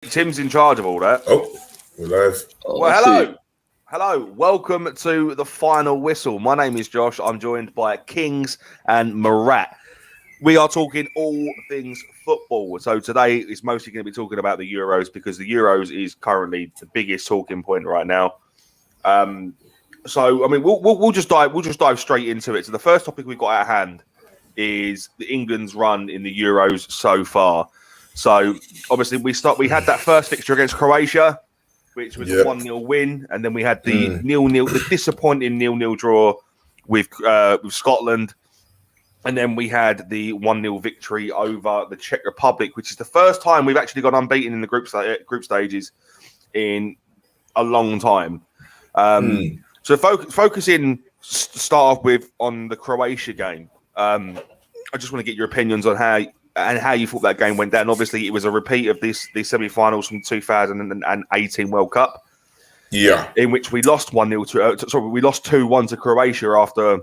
Tim's in charge of all that. Oh, we're live. Well, hello. Welcome to the final whistle. My name is Josh. I'm joined by Kings and Murat. We are talking all things football. So today is mostly going to be talking about the Euros because the Euros is currently the biggest talking point right now. So I mean, we'll just dive straight into it. So the first topic we've got at hand is the England's run in the Euros so far. So obviously we had that first fixture against Croatia, which was a 1-0 win, and then we had the 0-0, the disappointing 0-0 draw with Scotland, and then we had the 1-0 victory over the Czech Republic, which is the first time we've actually gone unbeaten in the group stages in a long time. So focusing start off with on the Croatia game. I just want to get your opinions on how you thought that game went down. Obviously, it was a repeat of these semi-finals from 2018 World Cup. Yeah, in which we lost 1-0 we lost 2-1 to Croatia after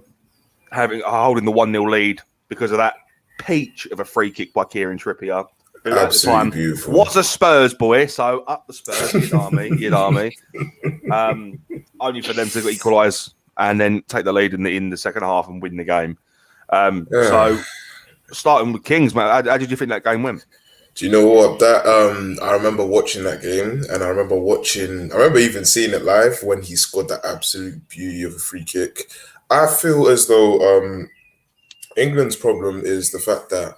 holding the 1-0 lead because of that peach of a free kick by Kieran Trippier, who at the time beautiful. Was a Spurs boy. So up the Spurs, you know me. Only for them to equalise and then take the lead in the second half and win the game. So. Starting with Kings, man, how did you think that game went? Do you know what? I remember watching that game, and I remember even seeing it live when he scored that absolute beauty of a free kick. I feel as though England's problem is the fact that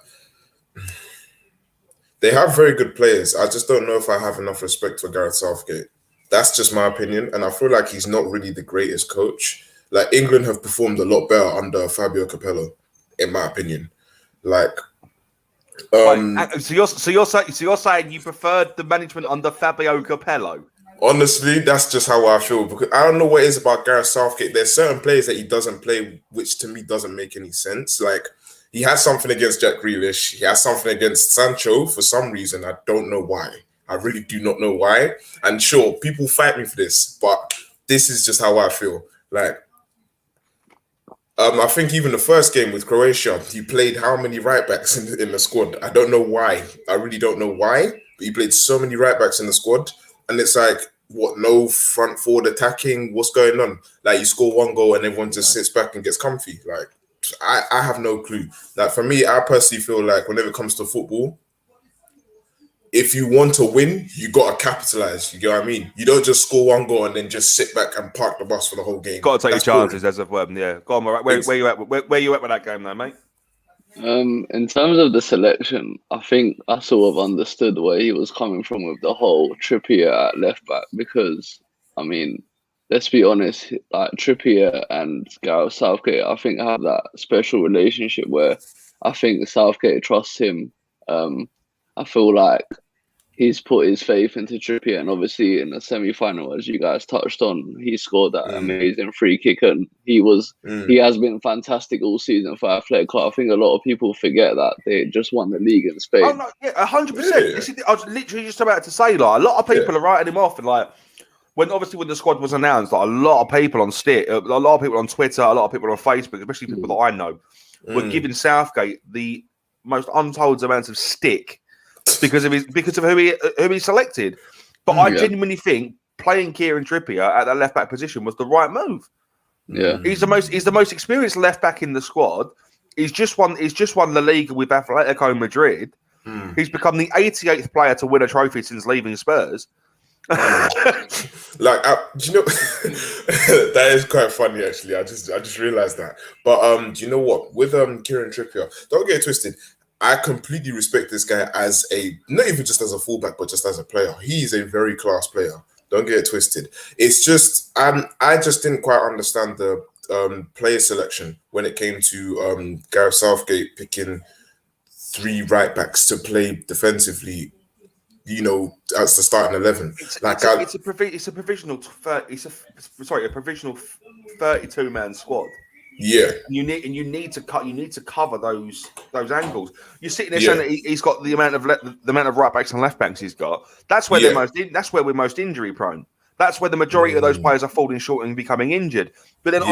they have very good players. I just don't know if I have enough respect for Gareth Southgate. That's just my opinion, and I feel like he's not really the greatest coach. Like, England have performed a lot better under Fabio Capello, in my opinion. So you're saying you preferred the management under Fabio Capello? Honestly, that's just how I feel, because I don't know what it is about Gareth Southgate. There's certain players that he doesn't play, which to me doesn't make any sense. Like, he has something against Jack Grealish. He has something against Sancho for some reason. I don't know why. I really do not know why. And sure, people fight me for this, but this is just how I feel. Like, I think even the first game with Croatia, he played how many right backs in the squad? I don't know why. I really don't know why. But he played so many right backs in the squad. And it's like, what, no front forward attacking? What's going on? Like, you score one goal and everyone just sits back and gets comfy. Like, I have no clue. Like, for me, I personally feel like whenever it comes to football, if you want to win, you got to capitalize. You get what I mean? You don't just score one goal and then just sit back and park the bus for the whole game. Got to take your chances as a verb. Yeah. Go on, Murat. Where you at? Where you at with that game, though, mate? In terms of the selection, I think I sort of understood where he was coming from with the whole Trippier at left back, because, I mean, let's be honest, like Trippier and Gareth Southgate, I think have that special relationship where I think Southgate trusts him. I feel like he's put his faith into Trippier, and obviously in the semi-final, as you guys touched on, he scored that amazing free kick, and he has been fantastic all season for Athletic Club. I think a lot of people forget that they just won the league in Spain. Oh, no, yeah, 100%. I was literally just about to say, like, a lot of people are writing him off, and like when the squad was announced, like a lot of people on Twitter, a lot of people on Facebook, especially people that I know, were giving Southgate the most untold amounts of stick because of who he selected. But I genuinely think playing Kieran Trippier at that left back position was the right move. Yeah, he's the most experienced left back in the squad. He's just won La Liga with Atletico Madrid. He's become the 88th player to win a trophy since leaving Spurs. Do you know that is quite funny actually. I just realized that. But do you know what? With Kieran Trippier, don't get it twisted. I completely respect this guy as not even just as a fullback, but just as a player. He is a very class player. Don't get it twisted. It's just I just didn't quite understand the player selection when it came to Gareth Southgate picking 3 right backs to play defensively. You know, as the starting 11. It's a provisional 32-man squad. Yeah, and you need to cover those angles. You're sitting there saying that he's got the amount of right backs and left backs he's got. That's where we're most injury prone. That's where the majority of those players are falling short and becoming injured. But then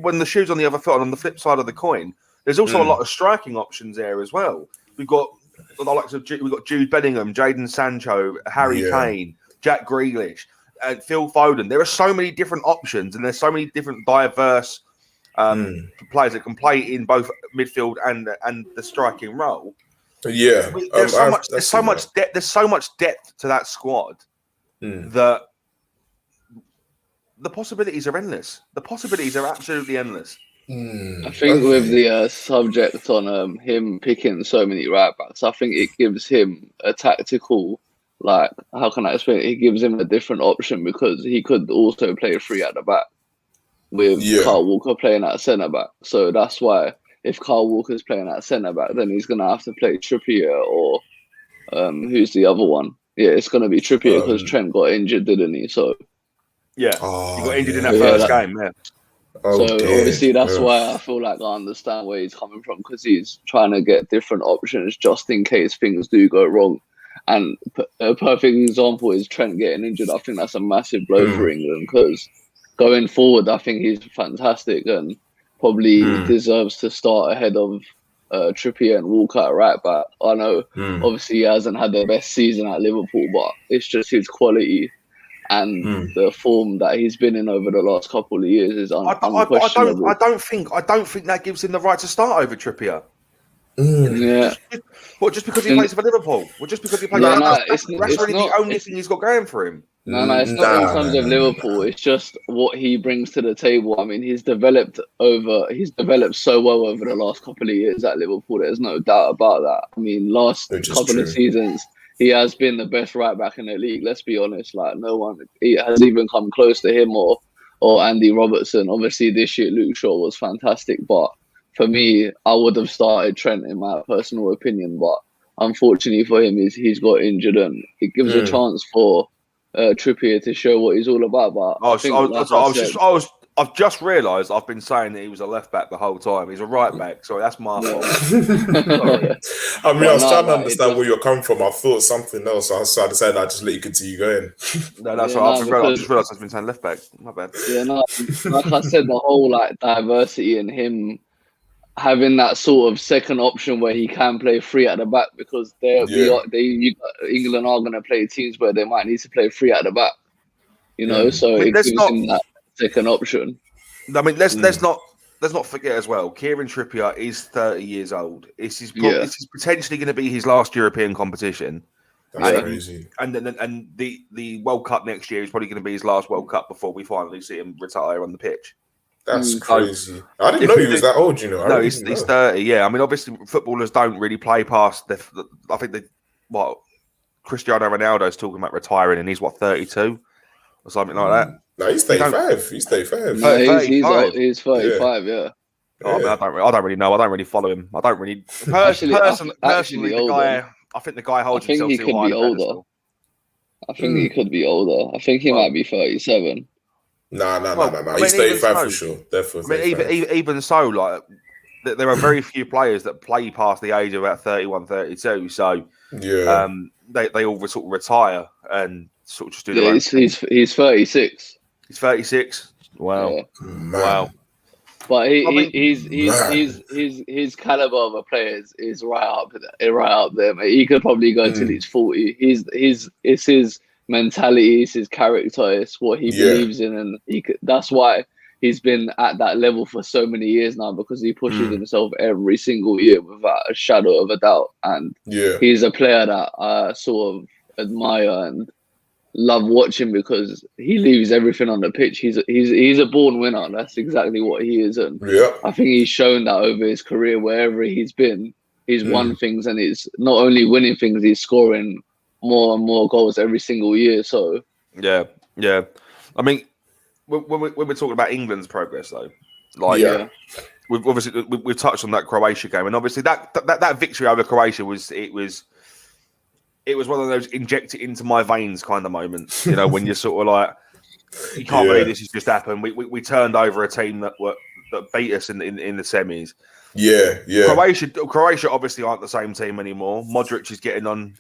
when the shoe's on the other foot, on the flip side of the coin, there's also a lot of striking options there as well. We've got the likes of we've got Jude Bellingham, Jadon Sancho, Harry Kane, Jack Grealish, and Phil Foden. There are so many different options, and there's so many different diverse players that can play in both midfield and the striking role. Yeah, there's so much depth. There's so much depth to that squad that the possibilities are endless. The possibilities are absolutely endless. I think with the subject on him picking so many right backs, I think it gives him a tactical, like, how can I explain it? It gives him a different option because he could also play three at the back with Kyle Walker playing at centre back. So that's why if Kyle Walker's playing at centre back, then he's gonna have to play Trippier or who's the other one? Yeah, it's gonna be Trippier because Trent got injured, didn't he? So he got injured in that first game. Yeah. So obviously that's why I feel like I understand where he's coming from, because he's trying to get different options just in case things do go wrong. And a perfect example is Trent getting injured. I think that's a massive blow for England, because going forward, I think he's fantastic and probably deserves to start ahead of Trippier and Walker at right back. I know obviously he hasn't had the best season at Liverpool, but it's just his quality and the form that he's been in over the last couple of years is unquestionable. I don't think that gives him the right to start over Trippier. Yeah. Just because he plays for Liverpool? Well, just because he plays for Liverpool? That's really the only thing he's got going for him. No, it's not in terms of Liverpool. It's just what he brings to the table. I mean, he's developed so well over the last couple of years at Liverpool. There's no doubt about that. I mean, last couple of seasons, he has been the best right back in the league. Let's be honest. Like, no one has even come close to him or Andy Robertson. Obviously, this year Luke Shaw was fantastic, but for me, I would have started Trent in my personal opinion. But unfortunately for him, he's got injured, and it gives a chance for Trippier to show what he's all about. But I've just realised I've been saying that he was a left back the whole time. He's a right back. Sorry, that's my fault. I mean, I was trying to understand where you're coming from. I thought something else, so I decided I'd just let you continue going. No, that's right. I just realised I've been saying left back. My bad. Yeah, no, like I said, the whole diversity in him having that sort of second option where he can play free at the back, because England are going to play teams where they might need to play free at the back. So it gives him that second option. I mean, let's not forget as well. Kieran Trippier is 30 years old. This is potentially going to be his last European competition. That's crazy. And the World Cup next year is probably going to be his last World Cup before we finally see him retire on the pitch. That's crazy. I didn't know he was that old, No, he's 30, yeah. I mean, obviously, footballers don't really play past I think Cristiano Ronaldo's talking about retiring, and he's 32 or something like that. No, he's 35. He's 35. He's 35, yeah. I mean, I don't really know. I don't really follow him. I don't really personally. The guy, I think the guy holds himself too high. I think he could be older. I think he might be 37. No. He's 35 for sure. Definitely. I mean, even so, like, there are very few players that play past the age of about 31, 32. So, they all sort of retire and sort of just do their own thing. He's 36. He's 36. Wow. Yeah. Wow. But his caliber of a player is right up there. Mate. He could probably go till he's 40. It's his mentality, it's his character, it's what he believes in, and that's why he's been at that level for so many years now, because he pushes himself every single year without a shadow of a doubt. And he's a player that I sort of admire and love watching, because he leaves everything on the pitch. He's a born winner. That's exactly what he is, and I think he's shown that over his career. Wherever he's been, he's won things, and he's not only winning things, he's scoring more and more goals every single year. So yeah. I mean, when we're talking about England's progress, though, we've touched on that Croatia game, and obviously that victory over Croatia was one of those inject it into my veins kind of moments. When you're sort of like, you can't believe this has just happened. We turned over a team that beat us in the semis. Yeah. Croatia obviously aren't the same team anymore. Modric is getting on.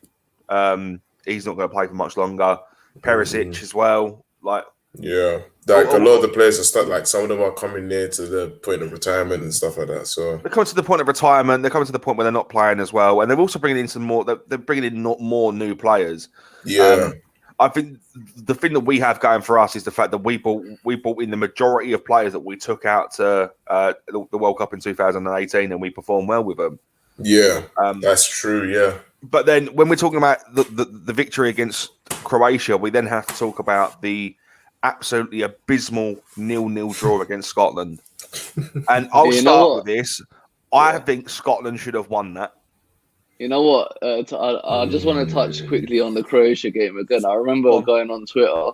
He's not going to play for much longer. Perisic as well. Like, Yeah, like a lot of the players are like some of them are coming near to the point of retirement and stuff like that. So they're coming to the point of retirement. They're coming to the point where they're not playing as well, and they're also bringing in some more. They're bringing in not more new players. yeah, I think the thing that we have going for us is the fact that we brought in the majority of players that we took out to the World Cup in 2018, and we performed well with them. yeah, that's true. Yeah, but then when we're talking about the victory against Croatia, we then have to talk about the absolutely abysmal 0-0 draw against Scotland. And I'll start with this. I think Scotland should have won that. You know what? I just want to touch quickly on the Croatia game again. I remember going on Twitter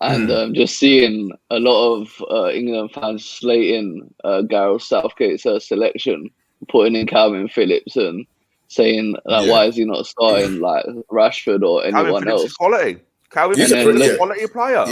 and just seeing a lot of England fans slating Gareth Southgate's selection, putting in Calvin Phillips and saying why is he not starting like Rashford or anyone else? Is quality. Calvin Phillips is a quality player.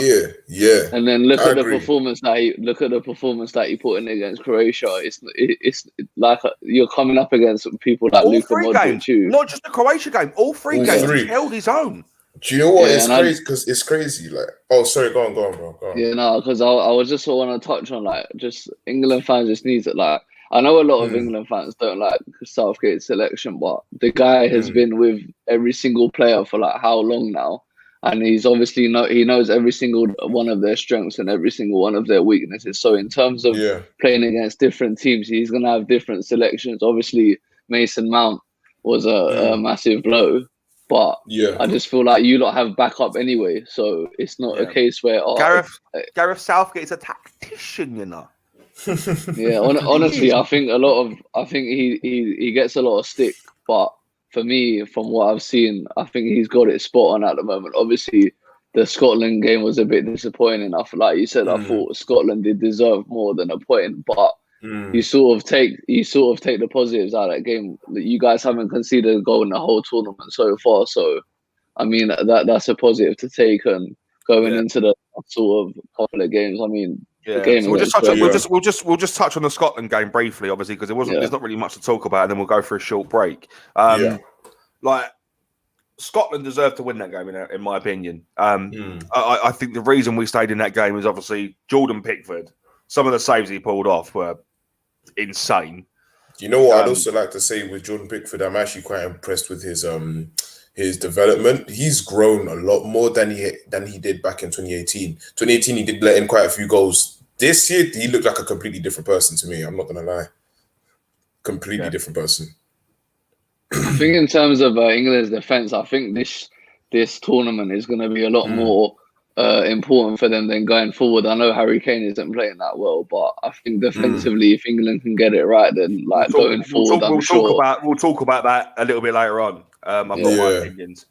Yeah. And then look at the performance that he put in against Croatia. It's like you're coming up against people like Luka Modric. Not just the Croatia game. All three games, he held his own. Do you know what? It's crazy because it's crazy. Like, oh, sorry, go on, bro. Go on. Yeah, no, because I was just want to touch on like just England fans just need it. Like, I know a lot of England fans don't like Southgate's selection, but the guy has been with every single player for like how long now? And he's obviously he knows every single one of their strengths and every single one of their weaknesses. So in terms of playing against different teams, he's going to have different selections. Obviously, Mason Mount was a massive blow, but I just feel like you lot have backup anyway. So it's not a case where Gareth Southgate is a tactician, you know. Honestly, I think he gets a lot of stick, but for me, from what I've seen, I think he's got it spot on at the moment. Obviously, the Scotland game was a bit disappointing. Like you said, I thought Scotland did deserve more than a point, but you sort of take the positives out of that game. You guys haven't conceded a goal in the whole tournament so far, so I mean that's a positive to take. And going into the sort of couple of games, I mean. So we'll just touch on the Scotland game briefly, obviously, because there's not really much to talk about, and then we'll go for a short break. Like Scotland deserved to win that game, in my opinion. I think the reason we stayed in that game is obviously Jordan Pickford. Some of the saves he pulled off were insane. You know what? I'd also like to say with Jordan Pickford, I'm actually quite impressed with his development. He's grown a lot more than he did back in 2018. 2018, he did let in quite a few goals. This year, he looked like a completely different person to me. I'm not going to lie. Completely different person. I think in terms of England's defence, I think this tournament is going to be a lot more important for them than going forward. I know Harry Kane isn't playing that well, but I think defensively, if England can get it right, then going forward, we'll talk about that a little bit later on. I've got my opinions.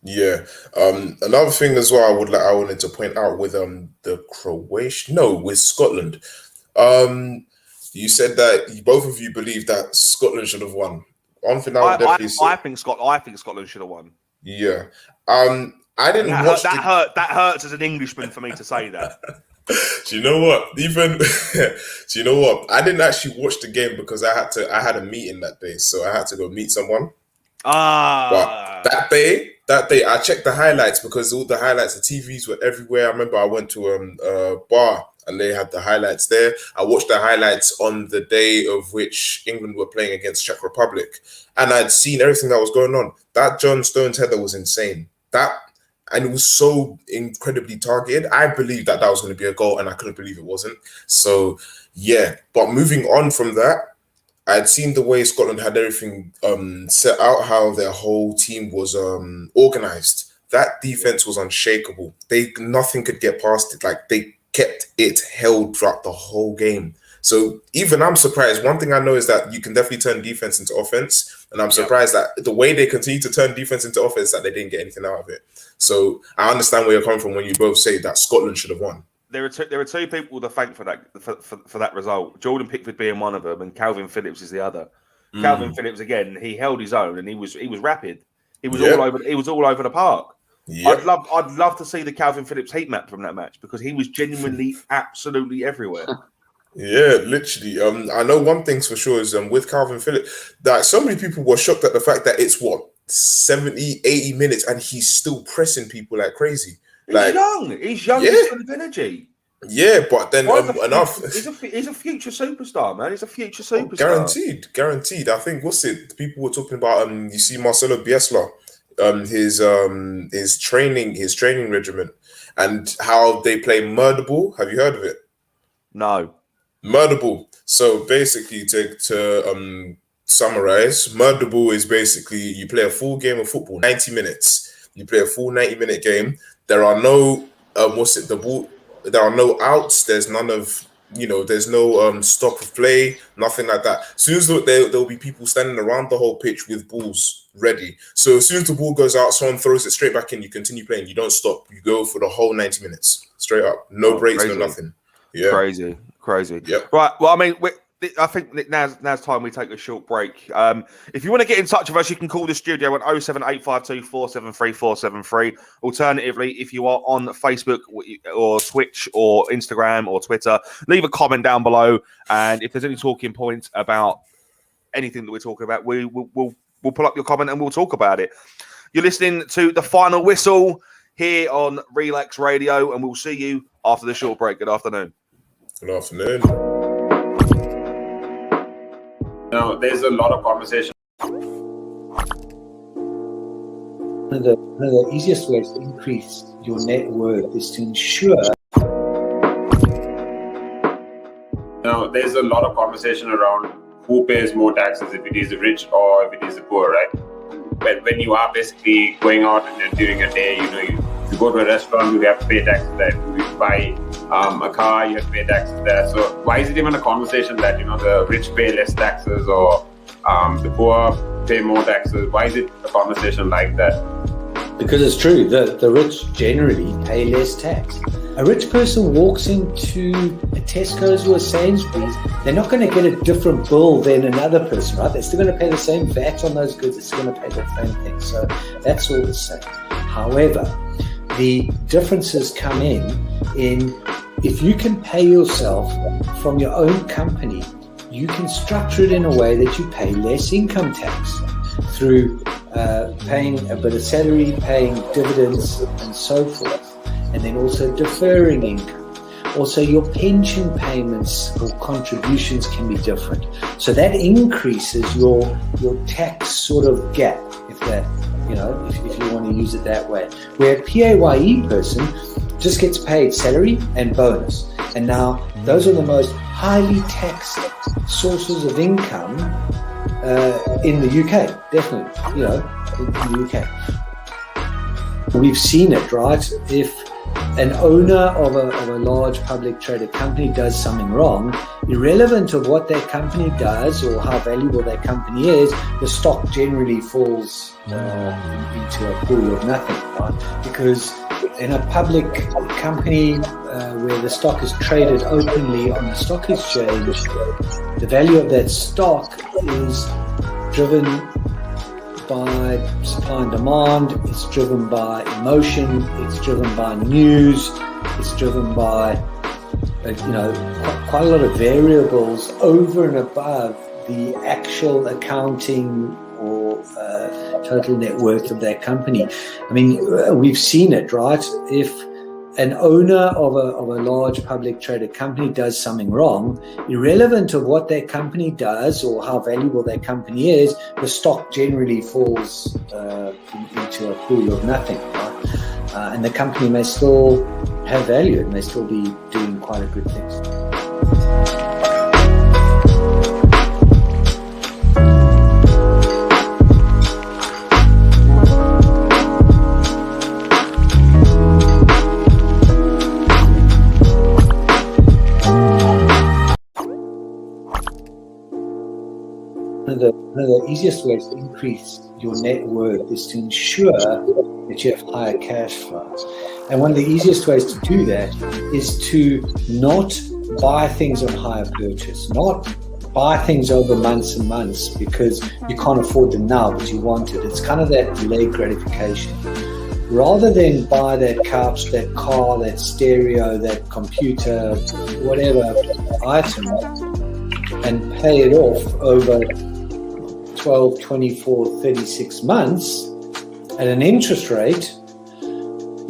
Yeah. Another thing as well I wanted to point out with with Scotland. You said that both of you believe that Scotland should have won. One thing I would definitely say. I think Scotland should have won. Yeah. I didn't watch that hurts as an Englishman for me to say that. Do you know what? I didn't actually watch the game because I had a meeting that day, so I had to go meet someone. But that day I checked the highlights because all the highlights, the TVs were everywhere. I remember I went to a bar and they had the highlights there. I watched the highlights on the day of which England were playing against Czech Republic, and I'd seen everything that was going on. That John Stones header was insane. And it was so incredibly targeted. I believed that was going to be a goal, and I couldn't believe it wasn't. So, yeah. But moving on from that, I'd seen the way Scotland had everything set out, how their whole team was organised. That defence was unshakable. Nothing could get past it. Like, they kept it held throughout the whole game. So even I'm surprised. One thing I know is that you can definitely turn defense into offense. And I'm surprised that the way they continue to turn defense into offense, that they didn't get anything out of it. So I understand where you're coming from when you both say that Scotland should have won. There are two people to thank for that result. Jordan Pickford being one of them, and Calvin Phillips is the other. Calvin Phillips again, he held his own, and he was rapid. He was all over the park. Yep. I'd love to see the Calvin Phillips heat map from that match because he was genuinely absolutely everywhere. Yeah, literally. I know one thing's for sure is with Calvin Phillips, that so many people were shocked at the fact that it's 70, 80 minutes and he's still pressing people like crazy. Like, He's young. Yeah. He's full of energy. Yeah, but then enough. He's a future superstar, man. He's a future superstar. Guaranteed. I think people were talking about you see Marcelo Bielsa, his training regimen, and how they play murder ball. Have you heard of it? No. Murder ball. So basically, to summarize, murder ball is basically you play a full game of football, 90 minutes. You play a full 90-minute game. There are no there are no outs. There's none of, there's no stop of play, nothing like that. As soon as there'll be people standing around the whole pitch with balls ready. So as soon as the ball goes out, someone throws it straight back in. You continue playing. You don't stop. You go for the whole 90 minutes straight up. No breaks, crazy. no nothing. Yeah, crazy. Yep. Right. Well, I mean, I think now's time we take a short break. If you want to get in touch with us, you can call the studio on 07852 473 473. Alternatively, if you are on Facebook or Twitch or Instagram or Twitter, leave a comment down below. And if there's any talking points about anything that we're talking about, we'll pull up your comment and we'll talk about it. You're listening to The Final Whistle here on Relaks Radio, and we'll see you after the short break. Good afternoon. Good afternoon. There's a lot of conversation. One of the easiest ways to increase your net worth is to ensure. There's a lot of conversation around who pays more taxes, if it is the rich or if it is the poor, right? But when you are basically going out and during a day, you go to a restaurant, you have to pay taxes there. You buy a car, you have to pay taxes there. So why is it even a conversation that, the rich pay less taxes or the poor pay more taxes? Why is it a conversation like that? Because it's true, the rich generally pay less tax. A rich person walks into a Tesco's or a Sainsbury's, they're not going to get a different bill than another person, right? They're still going to pay the same VAT on those goods, they're still going to pay the same thing. So that's all the same. However, the differences come in if you can pay yourself from your own company, you can structure it in a way that you pay less income tax through paying a bit of salary, paying dividends and so forth, and then also deferring income. Also, your pension payments or contributions can be different. So that increases your tax sort of gap, if you want to use it that way. Where a PAYE person just gets paid salary and bonus. And now those are the most highly taxed sources of income in the UK, definitely, in the UK. We've seen it, right? If an owner of a large public traded company does something wrong, irrelevant of what that company does or how valuable that company is, the stock generally falls into a pool of nothing, right? Because in a public company where the stock is traded openly on the stock exchange, the value of that stock is driven by supply and demand, it's driven by emotion, it's driven by news, it's driven by quite a lot of variables over and above the actual accounting or total net worth of that company. I mean, we've seen it, right? If an owner of a large public traded company does something wrong, irrelevant of what that company does or how valuable that company is, the stock generally falls into a pool of nothing, right? And the company may still have value, it may still be doing quite a good thing. One of the easiest ways to increase your net worth is to ensure that you have higher cash flows. And one of the easiest ways to do that is to not buy things on hire purchase, not buy things over months and months because you can't afford them now but you want it. It's kind of that delayed gratification. Rather than buy that couch, that car, that stereo, that computer, whatever item, and pay it off over 12, 24, 36 months at an interest rate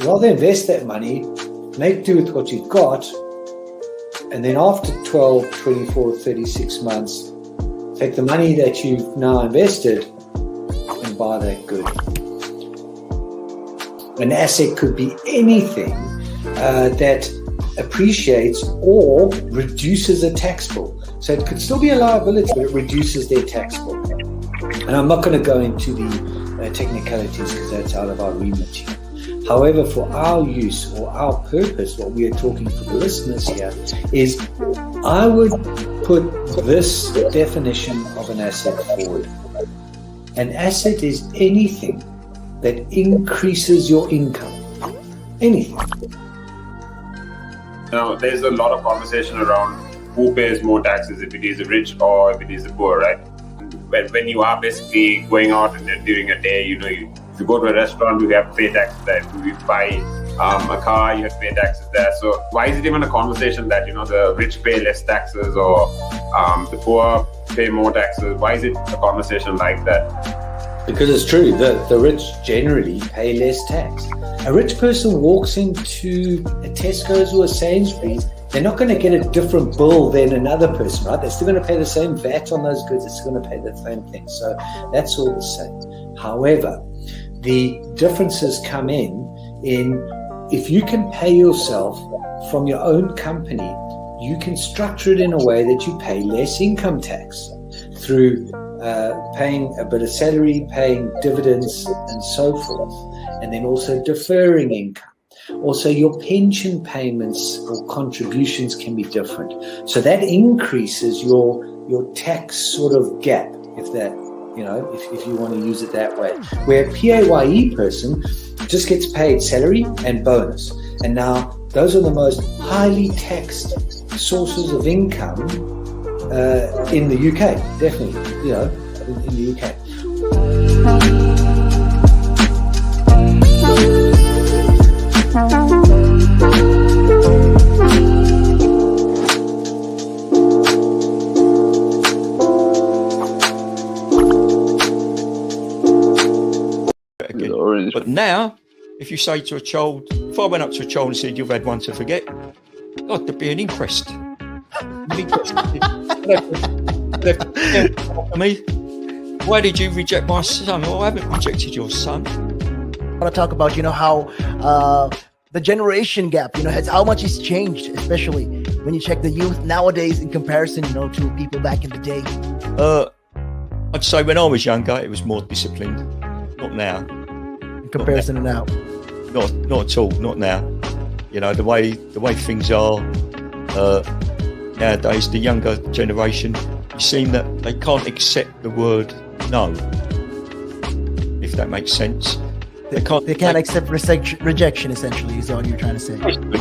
rather invest that money, make do with what you've got, and then after 12, 24, 36 months, take the money that you've now invested and buy that good. An asset could be anything that appreciates or reduces a tax bill. So it could still be a liability, but it reduces their tax bill. And I'm not going to go into the technicalities because that's out of our remit here. However, for our use or our purpose, what we are talking for the listeners here is I would put this definition of an asset forward. An asset is anything that increases your income. Anything. Now, there's a lot of conversation around who pays more taxes, if it is the rich or if it is the poor, right? When you are basically going out and during a day, if you go to a restaurant, you have to pay taxes there. If you buy a car, you have to pay taxes there. So why is it even a conversation that, the rich pay less taxes or the poor pay more taxes? Why is it a conversation like that? Because it's true, the rich generally pay less tax. A rich person walks into a Tesco's or a Sainsbury's, they're not going to get a different bill than another person, right? They're still going to pay the same VAT on those goods. They're still going to pay the same thing. So that's all the same. However, the differences come in if you can pay yourself from your own company, you can structure it in a way that you pay less income tax through paying a bit of salary, paying dividends and so forth, and then also deferring income. Also, your pension payments or contributions can be different. So that increases your tax sort of gap, if that, if you want to use it that way. Where a PAYE person just gets paid salary and bonus. And now those are the most highly taxed sources of income in the UK, definitely, in the UK. But now, if you say to a child, if I went up to a child and said, "You've had one to forget," God, there'd be an inquest. Why did you reject my son? Well, I haven't rejected your son. I want to talk about, how the generation gap, how much it's changed, especially when you check the youth nowadays in comparison, to people back in the day. I'd say when I was younger, it was more disciplined. Not now. In comparison to now. Not at all. Not now. The way things are nowadays, the younger generation, you seem that they can't accept the word no. If that makes sense. They can't accept rejection, essentially, is all you're trying to say.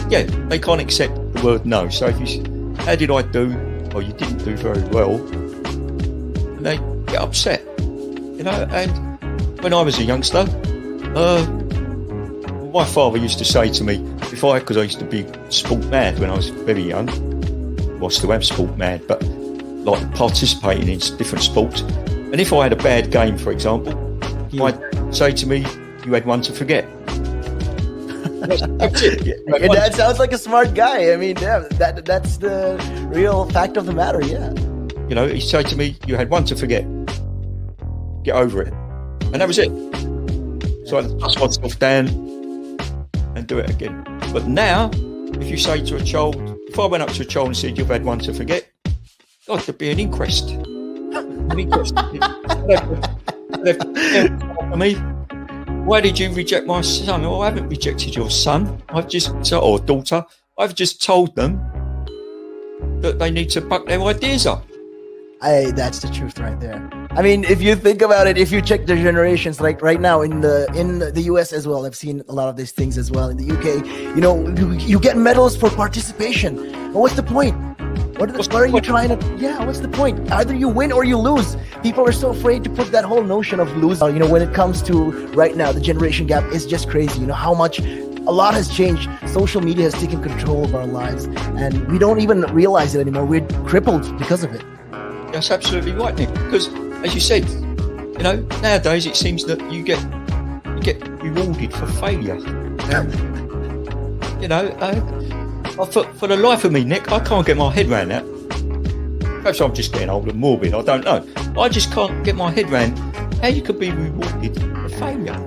Yeah, they can't accept the word no. So if you how did I do? Or you didn't do very well, and they get upset. And when I was a youngster, my father used to say to me, because I used to be sport mad when I was very young, well, I still am sport mad, but like participating in different sports. And if I had a bad game, for example, he'd say to me, "You had one to forget." That's it. Yeah, that sounds like a smart guy. I mean, yeah, that's the real fact of the matter, yeah. He'd say to me, "You had one to forget. Get over it." And that was it. So I dust myself down and do it again. But now, if you say to a child, if I went up to a child and said, "You've had one to forget," God, there'd be an inquest. Why did you reject my son? Well, I haven't rejected your son. Or daughter. I've just told them that they need to buck their ideas up. That's the truth right there. I mean, if you think about it, if you check the generations, like right now in the US as well, I've seen a lot of these things as well. In the UK, you get medals for participation. But what's the point? What are you trying to? Yeah, what's the point? Either you win or you lose. People are so afraid to put that whole notion of losing. When it comes to right now, the generation gap is just crazy. How much a lot has changed. Social media has taken control of our lives, and we don't even realize it anymore. We're crippled because of it. That's absolutely right, Nick. Because, as you said, nowadays it seems that you get rewarded for failure. You know, for the life of me, Nick, I can't get my head around that. Perhaps I'm just getting old and morbid, I don't know. I just can't get my head around how you could be rewarded for failure.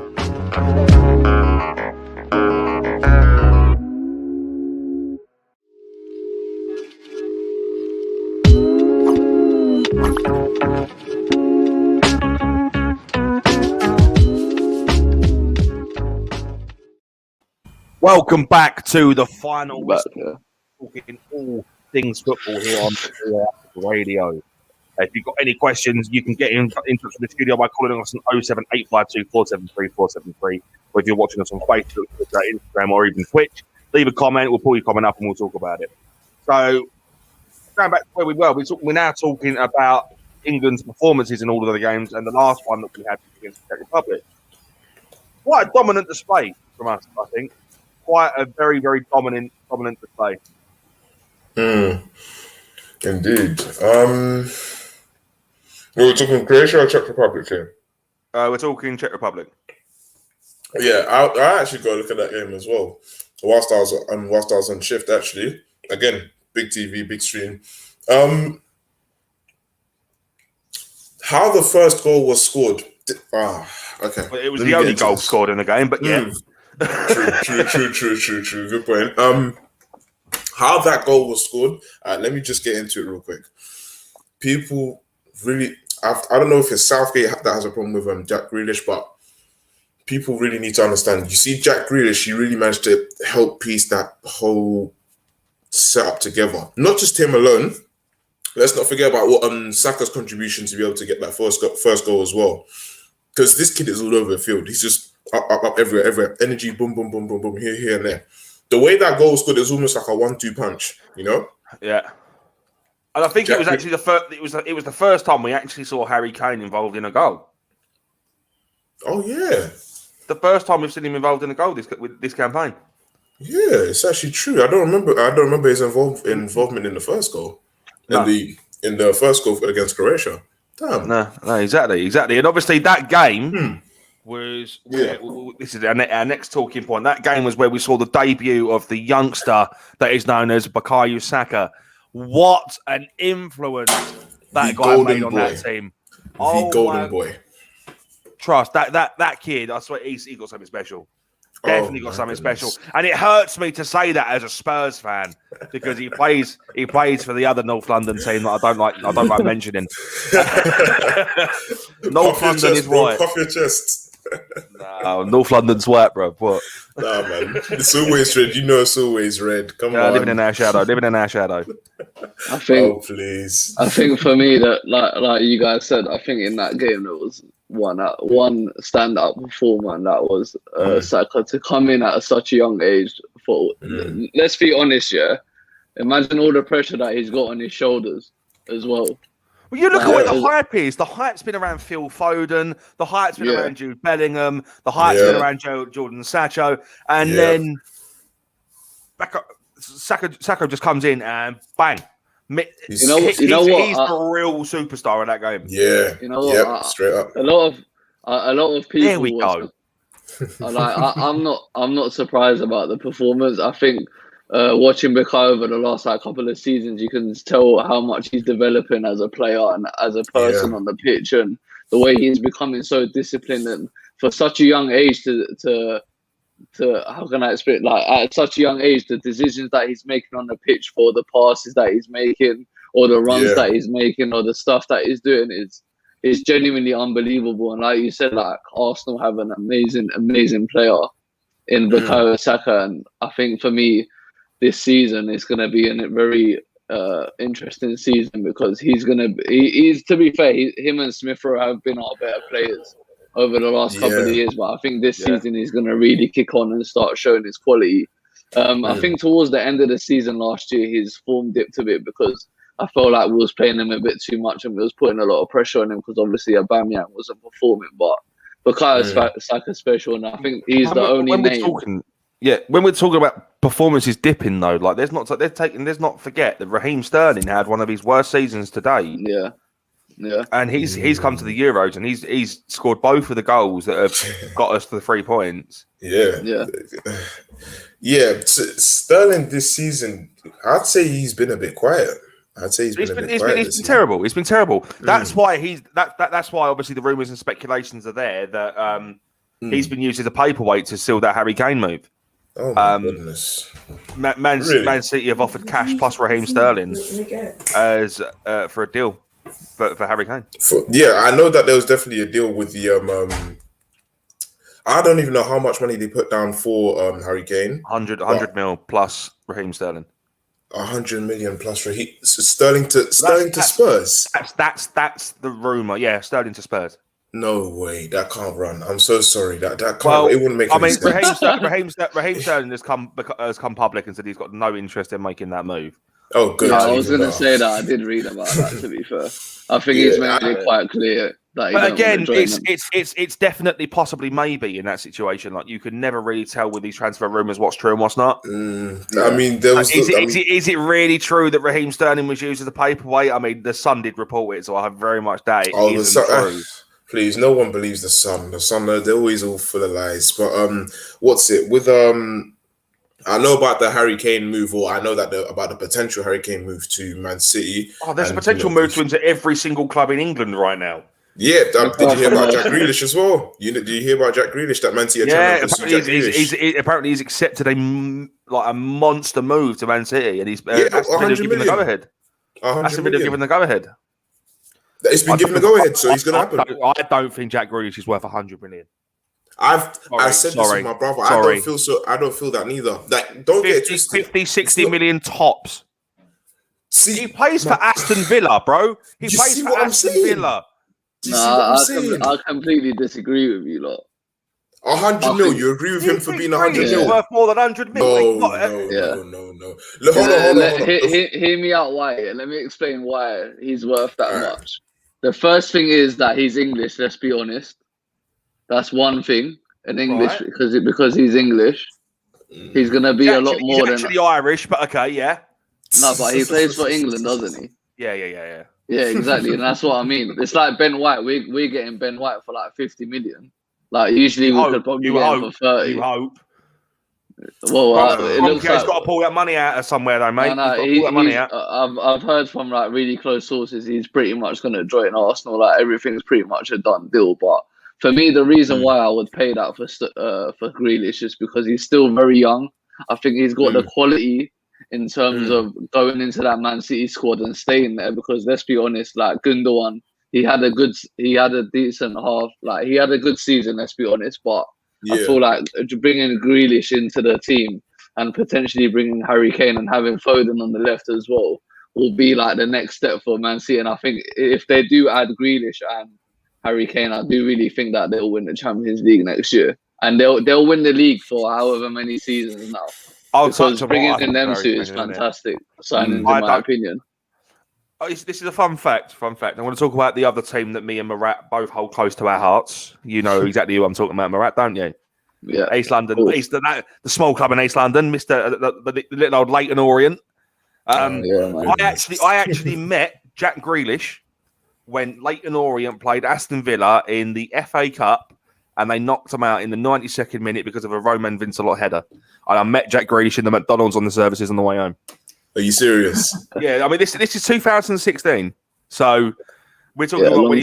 Welcome back to the final. Yeah. Talking all things football here on Relaks Radio. If you've got any questions, you can get in touch with the studio by calling us on 07852 473 473. Or if you're watching us on Facebook, Twitter, Instagram, or even Twitch, leave a comment. We'll pull your comment up and we'll talk about it. So, going back to where we were, we're now talking about England's performances in all of the games, and the last one that we had against the Czech Republic. Quite a dominant display from us, I think. Quite a very, very dominant display. Indeed. We're talking Croatia or Czech Republic here? We're talking Czech Republic. Yeah, I actually got a look at that game as well. Whilst I was on shift, actually. Again, big TV, big screen. How the first goal was scored? Okay. Well, it was the only goal scored in the game, but yeah. True. Good point. How that goal was scored? Let me just get into it real quick. People really, I don't know if it's Southgate that has a problem with Jack Grealish, but people really need to understand. You see, Jack Grealish, he really managed to help piece that whole setup together. Not just him alone. Let's not forget about what Saka's contribution to be able to get that first goal as well. Because this kid is all over the field. He's just up everywhere. Energy, boom, boom, boom, boom, boom, here and there. The way that goal was scored is almost like a 1-2 punch, you know? Yeah. And I think it was actually it was the first time we actually saw Harry Kane involved in a goal. Oh yeah. The first time we've seen him involved in a goal with this campaign. Yeah, it's actually true. I don't remember his involvement in the first goal. No. In the first goal against Croatia. Damn. No, exactly. And obviously that game was this is our next talking point. That game was where we saw the debut of the youngster that is known as Bukayo Saka. What an influence that guy made on that team. The golden boy. Trust that kid, I swear he got something special. Definitely got something special. And it hurts me to say that as a Spurs fan because he plays for the other North London team that I don't like mentioning. North London is white. Puff your chest. No, North London's white, bro. What? Nah, man. It's always red. You know it's always red. Come on. Living in our shadow. I think. Oh, please. I think for me that, like you guys said, I think in that game there was one standout performer, and that was Saka to come in at such a young age. Let's be honest, yeah. Imagine all the pressure that he's got on his shoulders as well. Well, you look at what the hype is. The hype's been around Phil Foden. The hype's been around Jude Bellingham. The hype's been around Jordan Sancho. And then Saka just comes in and bang. He's the real superstar in that game. Yeah. You know what? Straight up. A lot of people. There we go. I'm not surprised about the performance. I think watching Bukayo over the last couple of seasons, you can tell how much he's developing as a player and as a person on the pitch, and the way he's becoming so disciplined, and for such a young age to how can I explain? Like at such a young age, the decisions that he's making on the pitch, for the passes that he's making, or the runs that he's making, or the stuff that he's doing is genuinely unbelievable. And like you said, like Arsenal have an amazing player in Bukayo Saka, and I think for me, this season is going to be a very interesting season because he's to be fair, him and Smith Rowe have been our better players over the last couple of years, but I think this season he's going to really kick on and start showing his quality. I think towards the end of the season last year, his form dipped a bit because I felt like we was playing him a bit too much and we was putting a lot of pressure on him because obviously Aubameyang wasn't performing, but Bukayo Saka's special, and I think he's the only name. When we're talking about performances dipping though, like let's not forget that Raheem Sterling had one of his worst seasons to date. Yeah. And he's come to the Euros and he's scored both of the goals that have got us to the 3 points. Yeah. Sterling this season, I'd say he's been a bit quiet. He's been terrible. He's been terrible. That's why that's why obviously the rumours and speculations are there that he's been used as a paperweight to seal that Harry Kane move. Oh my goodness! Man City have offered cash plus Raheem Sterling as for a deal for Harry Kane. I know that there was definitely a deal with the I don't even know how much money they put down for Harry Kane. 100 mil plus Raheem Sterling. 100 million plus Raheem Sterling to Spurs. That's the rumor. Yeah, Sterling to Spurs. No way, that can't run. I'm so sorry. That can't. Well, it wouldn't make. I mean, Raheem Sterling has come public and said he's got no interest in making that move. Oh, good. Yeah, I was going to say that. I did read about that. To be fair, I think he's made it quite clear. But again, it's definitely possibly maybe in that situation. Like you could never really tell with these transfer rumors what's true and what's not. I mean, there was. Is it really true that Raheem Sterling was used as a paperweight? I mean, the Sun did report it, so I have very much doubt it isn't true. Please, no one believes the Sun. The Sun, they're always all full of lies. But what's it with I know about the Harry Kane move, or I know that about the potential Harry Kane move to Man City. Oh, there's a potential move into every single club in England right now. Yeah, did you hear about Jack Grealish as well? Did you hear about Jack Grealish? That Man City apparently he's accepted a monster move to Man City, and he's given the go ahead. Aston Villa given the go ahead. It's been given the go ahead, so he's going to happen. I don't think Jack Grealish is worth 100 million. I said this to my brother. I don't feel that neither. Like, don't get twisted. 50, 60 million tops. See, he plays for Aston Villa, bro. He plays for Aston Villa. I completely disagree with you, lot. 100 mil. You agree with him for being 100 mil? Worth more than 100 mil. No. Hold on. Hear me out. Why? Let me explain why he's worth that much. The first thing is that he's English. Let's be honest. That's one thing. In English, because he's English, he's gonna be a lot more than. He's actually Irish, but okay, yeah. No, but he plays for England, doesn't he? Yeah. Yeah, exactly, and that's what I mean. It's like Ben White. We're getting Ben White for like 50 million. Like usually we could probably get him for 30. You hope. Well, it looks like he's got to pull that money out of somewhere, though, mate. I've heard from like really close sources he's pretty much going to join Arsenal. Like everything's pretty much a done deal. But for me, the reason why I would pay that for Grealish is because he's still very young. I think he's got the quality in terms of going into that Man City squad and staying there. Because let's be honest, like Gundogan, he had a decent half. Like he had a good season. Let's be honest, but. I feel like bringing Grealish into the team and potentially bringing Harry Kane and having Foden on the left as well will be like the next step for Man City. And I think if they do add Grealish and Harry Kane, I do really think that they'll win the Champions League next year. And they'll win the league for however many seasons now. Because bringing in them two is fantastic signing, in my opinion. This is a fun fact. I want to talk about the other team that me and Murat both hold close to our hearts. You know exactly who I'm talking about, Murat, don't you? Yeah. East London. The small club in East London, the little old Leighton Orient. I actually met Jack Grealish when Leighton Orient played Aston Villa in the FA Cup and they knocked him out in the 92nd minute because of a Roman Vincelot header. And I met Jack Grealish in the McDonald's on the services on the way home. Are you serious? Yeah, I mean this is 2016, so we're talking about when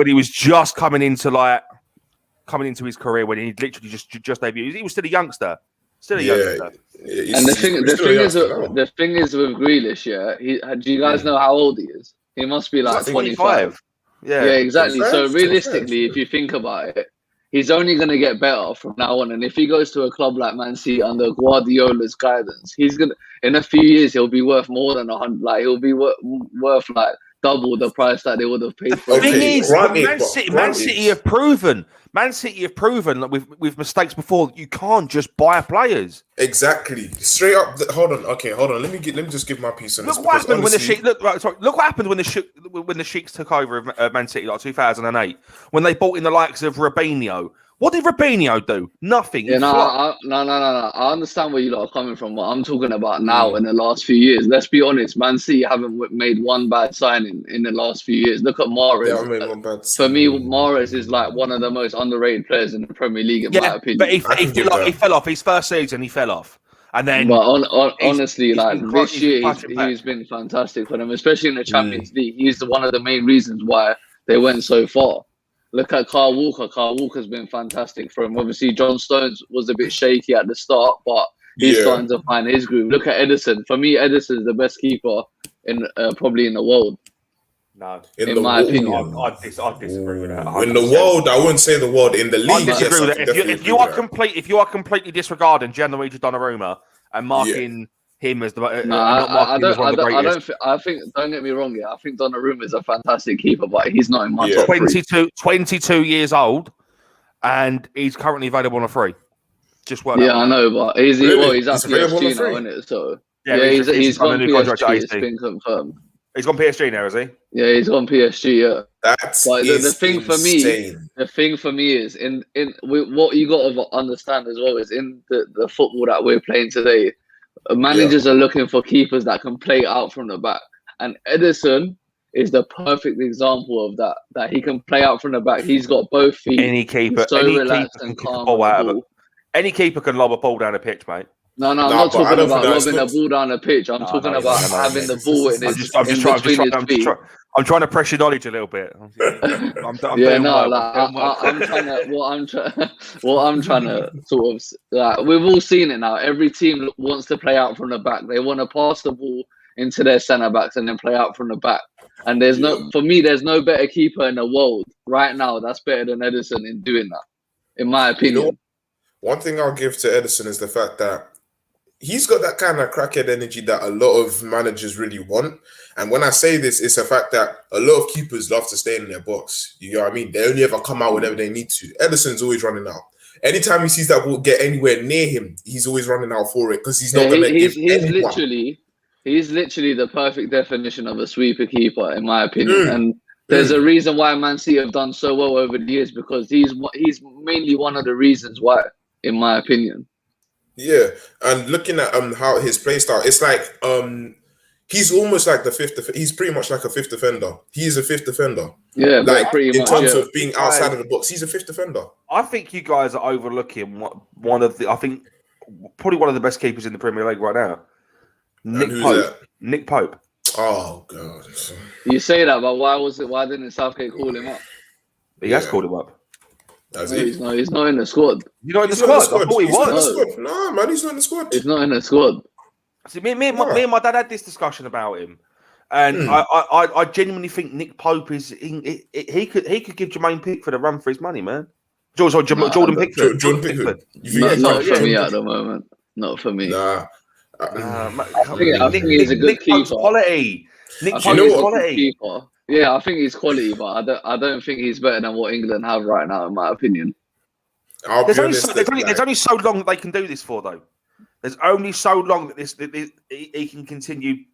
he was just coming into his career, when he literally just debuted. He was still a youngster, And the thing is with Grealish, do you guys know how old he is? He must be like 25. Yeah, exactly. So realistically, if you think about it, he's only going to get better from now on. And if he goes to a club like Man City under Guardiola's guidance, in a few years, he'll be worth more than 100. Like he'll be worth like double the price that they would have paid for. The thing is, Man City have proven that with mistakes before, you can't just buy players. Exactly. Straight up. Hold on. Let me just give my piece on this. Look what happened when look what happened when the Sheiks took over of Man City, like 2008, when they bought in the likes of Robinho, What did Robinho do? Nothing. Yeah, no, I understand where you lot are coming from. What I'm talking about now in the last few years. Let's be honest, Man City haven't made one bad signing in the last few years. Look at Mahrez. Yeah, I made one bad For me, Mahrez is like one of the most underrated players in the Premier League, in my opinion. But he fell off. His first season, he fell off. And then, but honestly, this year, he's been fantastic for them, especially in the Champions League. He's one of the main reasons why they went so far. Look at Kyle Walker. Kyle Walker's been fantastic for him. Obviously, John Stones was a bit shaky at the start, but he's starting to find his groove. Look at Ederson. For me, Ederson's the best keeper in probably in the world. No, in my opinion, I'd disagree with that. 100%. In the world, I wouldn't say the world. In the league, I disagree with that. If you are completely disregarding Gianluigi Donnarumma and marking him as the I think don't get me wrong, I think Donnarumma is a fantastic keeper, but he's not in my top 22 years old, and he's currently available on a free. Just work. I know, but he's at PSG now, isn't it? So he's gone PSG. It's been confirmed. He's gone PSG now, is he? Yeah, he's gone PSG. Yeah, that's the thing for me. The thing for me is what you got to understand as well is in the football that we're playing today. Managers are looking for keepers that can play out from the back, and Ederson is the perfect example of that. That he can play out from the back. He's got both feet. Any keeper can calm out of it. Any keeper can lob a ball down the pitch, mate. No, I'm not talking about lobbing the ball down the pitch. I'm talking about having the ball in his feet. I'm trying to press your knowledge a little bit. What I'm trying to sort of we've all seen it now. Every team wants to play out from the back. They want to pass the ball into their centre backs and then play out from the back. And there's no better keeper in the world right now that's better than Ederson in doing that, in my opinion. You know, one thing I'll give to Ederson is the fact that he's got that kind of crackhead energy that a lot of managers really want. And when I say this, it's a fact that a lot of keepers love to stay in their box. You know what I mean? They only ever come out whenever they need to. Ederson's always running out. Anytime he sees that ball get anywhere near him, he's always running out for it because he's not going to give anyone. He's literally the perfect definition of a sweeper keeper, in my opinion. And there's a reason why Man City have done so well over the years, because he's mainly one of the reasons why, in my opinion. Yeah, and looking at how his play style, it's like he's almost like the fifth. He's pretty much like a fifth defender. He is a fifth defender. Yeah, like pretty in terms of being outside of the box, he's a fifth defender. I think you guys are overlooking probably one of the best keepers in the Premier League right now. Nick Pope. Oh god. You say that, but why didn't Southgate call him up? He has called him up. He's not in the squad. You're not in the squad? I thought he was. No, man, he's not in the squad. He's not in the squad. See, me and my dad had this discussion about him, and I genuinely think Nick Pope is he could give Jermaine Pickford a run for his money, man. Jordan Pickford. Jordan Pickford. Not for me at the moment. Not for me. Nah. I think he's a good keeper. Quality. Nick Pope is quality. Yeah, I think he's quality, but I don't think he's better than what England have right now, in my opinion. There's only so long that they can do this for, though. There's only so long that he can continue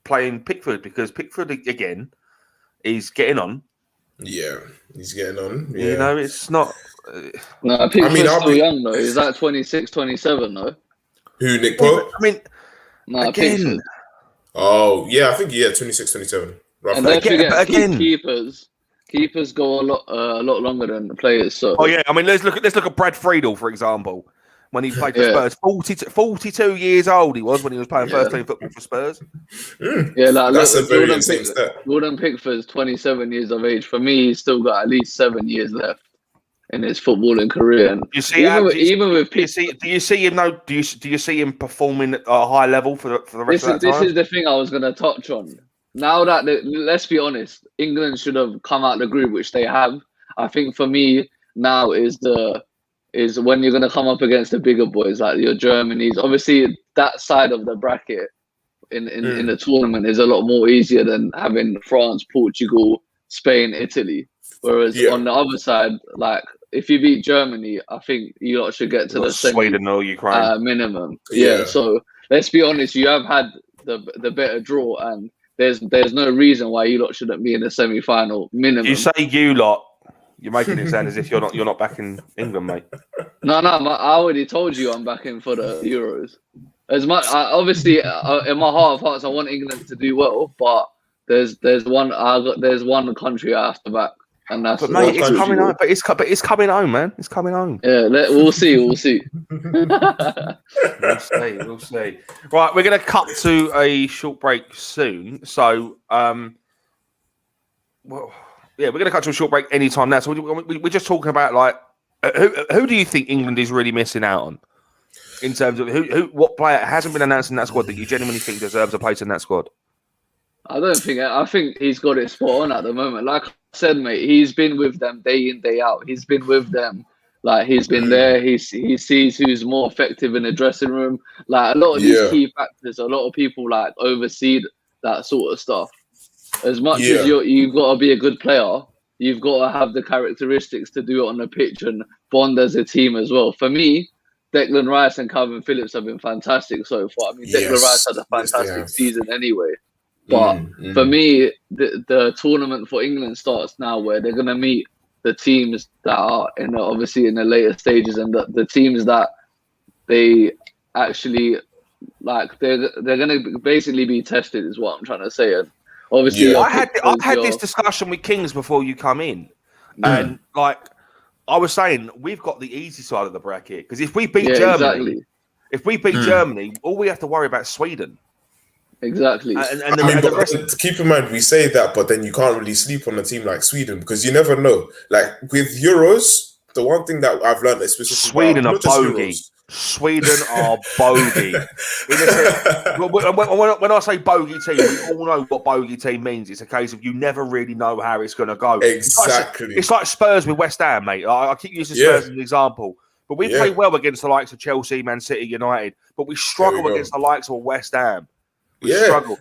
playing Pickford, because Pickford again is getting on. Yeah, he's getting on. Yeah. You know, it's not. No, Pickford's still young though. Is that 26, 27 though? Who, Nick Pope? I mean, no, again. Pickford. Oh yeah, I think 26, 27. And don't forget, keepers go a lot longer than the players. So yeah, I mean, let's look at Brad Friedel, for example, when he played for Spurs. 42 years old he was when he was playing first team football for Spurs. Yeah, that's a very insane stat. Jordan Pickford's 27 years of age. For me, he's still got at least 7 years left in his footballing career. And do you see him performing at a high level for the rest of that time? This is the thing I was going to touch on. Now that, let's be honest, England should have come out the group, which they have. I think for me now is when you're going to come up against the bigger boys, like your Germany's. Obviously, that side of the bracket in the tournament is a lot more easier than having France, Portugal, Spain, Italy. Whereas on the other side, like if you beat Germany, I think you lot should get to the Sweden or Ukraine minimum. Yeah. So let's be honest, you have had the better draw, and there's no reason why you lot shouldn't be in the semi-final minimum. You say you lot. You're making it sound as if you're not back in England, mate. No, I already told you I'm backing for the Euros. As much, obviously, in my heart of hearts, I want England to do well, but there's one country I have to back, and that's. But mate, it's coming home. But it's coming home, man. It's coming home. Yeah, we'll see. We'll see. Right, we're going to cut to a short break soon. So, we're going to cut to a short break anytime now. So we're just talking about like who do you think England is really missing out on in terms of what player hasn't been announced in that squad that you genuinely think deserves a place in that squad? I think he's got it spot on at the moment. Like I said, mate, he's been with them day in, day out. He's been with them. Like, he's been there. He sees who's more effective in the dressing room. Like, a lot of these key factors, a lot of people, like, oversee that sort of stuff. As much as you've got to be a good player, you've got to have the characteristics to do it on the pitch and bond as a team as well. For me, Declan Rice and Calvin Phillips have been fantastic so far. I mean, Declan Rice had a fantastic season anyway. But for me, the tournament for England starts now, where they're going to meet the teams that are obviously in the later stages, and the teams that they actually like, they're going to basically be tested, is what I'm trying to say. And obviously, I had this discussion with Kings before you come in, and like I was saying, we've got the easy side of the bracket, because if we beat Germany, Germany, all we have to worry about is Sweden. Exactly. But keep in mind, we say that, but then you can't really sleep on a team like Sweden, because you never know. Like with Euros, the one thing that I've learned is specifically Sweden are bogey. Sweden are bogey. When I say bogey team, we all know what bogey team means. It's a case of you never really know how it's going to go. Exactly. It's like Spurs with West Ham, mate. I keep using Spurs as an example. But we play well against the likes of Chelsea, Man City, United. But we struggle against the likes of West Ham. Struggle.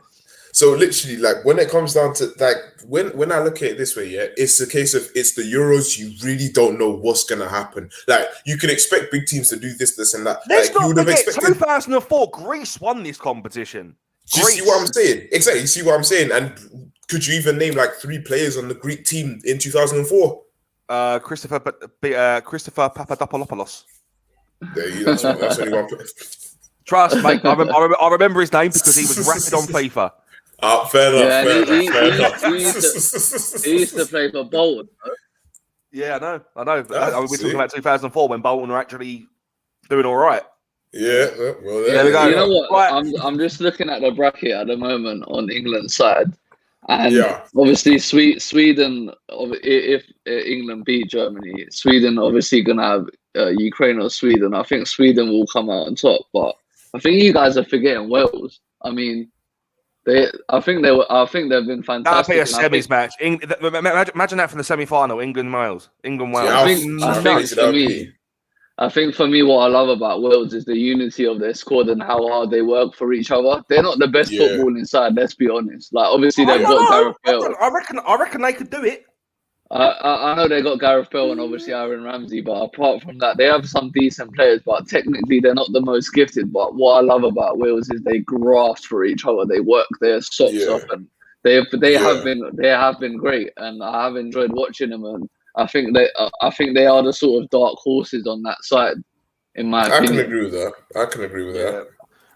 So literally, like when it comes down to like when I look at it this way, it's a case of it's the Euros. You really don't know what's gonna happen. Like you can expect big teams to do this, and that. Let's like, not forget, 2004, Greece won this competition. Do you see what I'm saying? Exactly. You see what I'm saying? And could you even name like 3 players on the Greek team in 2004? Christopher Papadopoulos. That's only one player. Trust, mate. I remember his name because he was rapid on FIFA. Fair enough. He used to play for Bolton. Yeah, I know. We're talking about 2004 when Bolton were actually doing all right. Yeah, well, there we go. You know what? Right. I'm just looking at the bracket at the moment on England's side, and obviously Sweden. If England beat Germany, Sweden obviously gonna have Ukraine or Sweden. I think Sweden will come out on top, but I think you guys are forgetting Wales. I mean, I think they've been fantastic. That'll be a semis match. Imagine that from the semi-final. England-Wales. England-Wales. I think for me, what I love about Wales is the unity of their squad and how hard they work for each other. They're not the best football inside. Let's be honest. Like obviously they've got Gareth Bale. I reckon they could do it. I know they got Gareth Bale and obviously Aaron Ramsey, but apart from that, they have some decent players. But technically, they're not the most gifted. But what I love about Wales is they graft for each other. They work their socks off, and they have been great. And I have enjoyed watching them. And I think they are the sort of dark horses on that side, in my opinion. I can agree with that.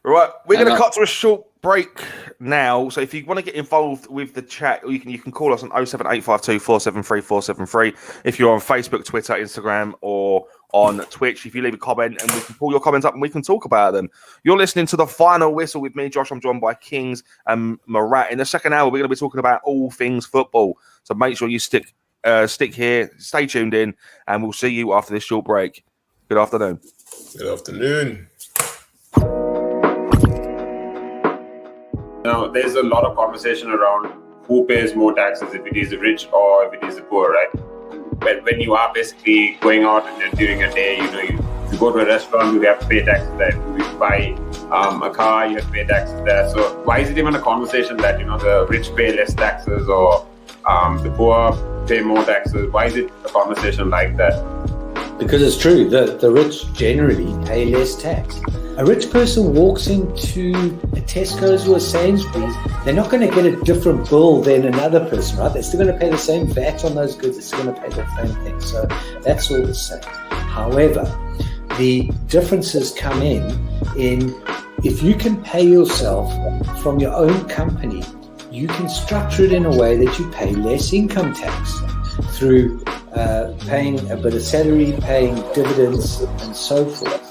Right, we're going to cut to a short break now. So if you want to get involved with the chat, you can call us on 07852 473 473. If you're on Facebook, Twitter, Instagram, or on Twitch, if you leave a comment, and we can pull your comments up and we can talk about them. You're listening to The Final Whistle with me, Josh. I'm joined by Kings and Marat. In the second hour, we're going to be talking about all things football. So make sure you stick here, stay tuned in, and we'll see you after this short break. Good afternoon. Good afternoon. Now, there's a lot of conversation around who pays more taxes, if it is the rich or if it is the poor, right? But when you are basically going out and during a day, you go to a restaurant, you have to pay taxes there. If you buy a car, you have to pay taxes there. So why is it even a conversation that, the rich pay less taxes or the poor pay more taxes? Why is it a conversation like that? Because it's true that the rich generally pay less tax. A rich person walks into a Tesco's or a Sainsbury's, they're not going to get a different bill than another person, right? They're still going to pay the same VAT on those goods. They're still going to pay the same thing. So that's all the same. However, the differences come in if you can pay yourself from your own company, you can structure it in a way that you pay less income tax through paying a bit of salary, paying dividends, and so forth.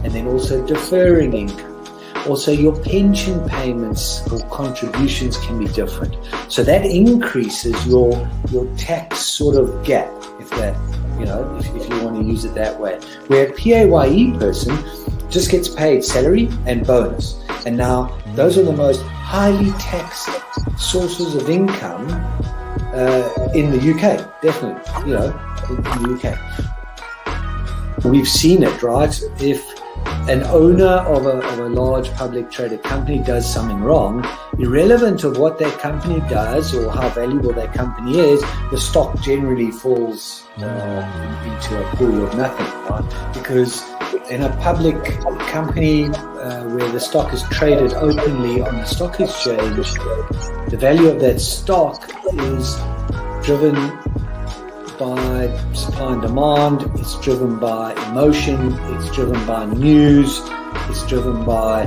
And then also deferring income. Also, your pension payments or contributions can be different. So that increases your tax sort of gap, if you want to use it that way. Where a PAYE person just gets paid salary and bonus. And now those are the most highly taxed sources of income in the UK, definitely, in the UK. We've seen it, right? If an owner of a large public traded company does something wrong, irrelevant of what that company does or how valuable that company is, the stock generally falls into a pool of nothing, right? Because in a public company where the stock is traded openly on the stock exchange, the value of that stock is driven by supply and demand, it's driven by emotion, it's driven by news, it's driven by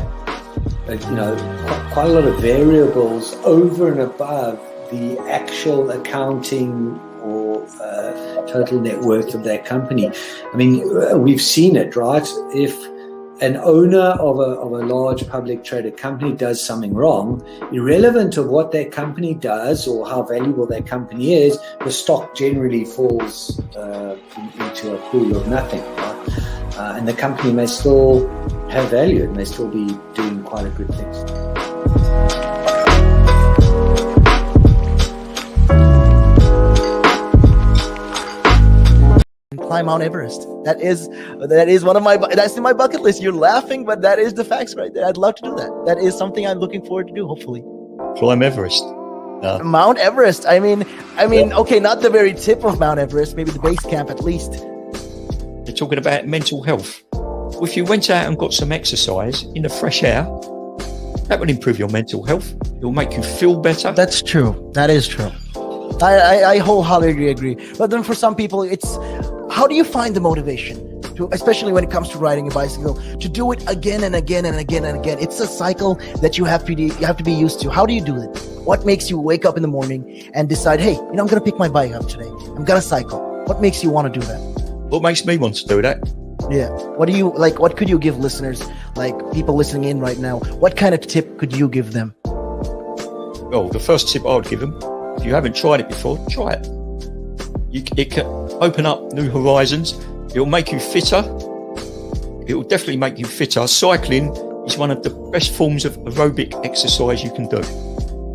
quite a lot of variables over and above the actual accounting or total net worth of that company. I mean, we've seen it, right? If an owner of a large public traded company does something wrong, irrelevant of what that company does or how valuable that company is, the stock generally falls into a pool of nothing, right? And the company may still have value, it may still be doing quite a good thing. Climb Mount Everest. That is one of that's in my bucket list. You're laughing, but that is the facts right there. I'd love to do that. That is something I'm looking forward to do, hopefully. Climb Everest. Mount Everest. I mean, okay, not the very tip of Mount Everest, maybe the base camp at least. They're talking about mental health. Well, if you went out and got some exercise in the fresh air, that would improve your mental health. It will make you feel better. That's true. That is true. I wholeheartedly agree. But then for some people, it's how do you find the motivation to, especially when it comes to riding a bicycle, to do it again and again and again and again? It's a cycle that you have to be used to. How do you do it? What makes you wake up in the morning and decide, hey, I'm going to pick my bike up today. I'm going to cycle. What makes you want to do that? What makes me want to do that? Yeah. What do you like? What could you give listeners, like people listening in right now? What kind of tip could you give them? Well, the first tip I would give them, if you haven't tried it before, try it. It can open up new horizons. It'll make you fitter. It will definitely make you fitter. Cycling is one of the best forms of aerobic exercise you can do.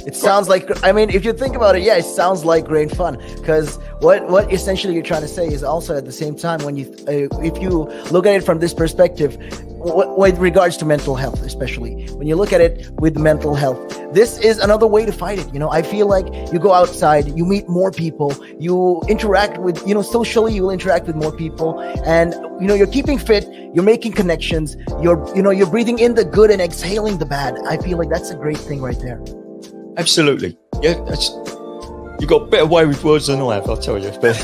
It sounds like, I mean, if you think about it, yeah, it sounds like great fun. Because what essentially you're trying to say is also at the same time, when you, if you look at it from this perspective, with regards to mental health, especially when you look at it with mental health, this is another way to fight it. I feel like you go outside, you meet more people, you interact with, socially, you will interact with more people, and you're keeping fit, you're making connections, you're breathing in the good and exhaling the bad. I feel like that's a great thing right there. Absolutely. Yeah, you've got a better way with words than I have, I'll tell you. But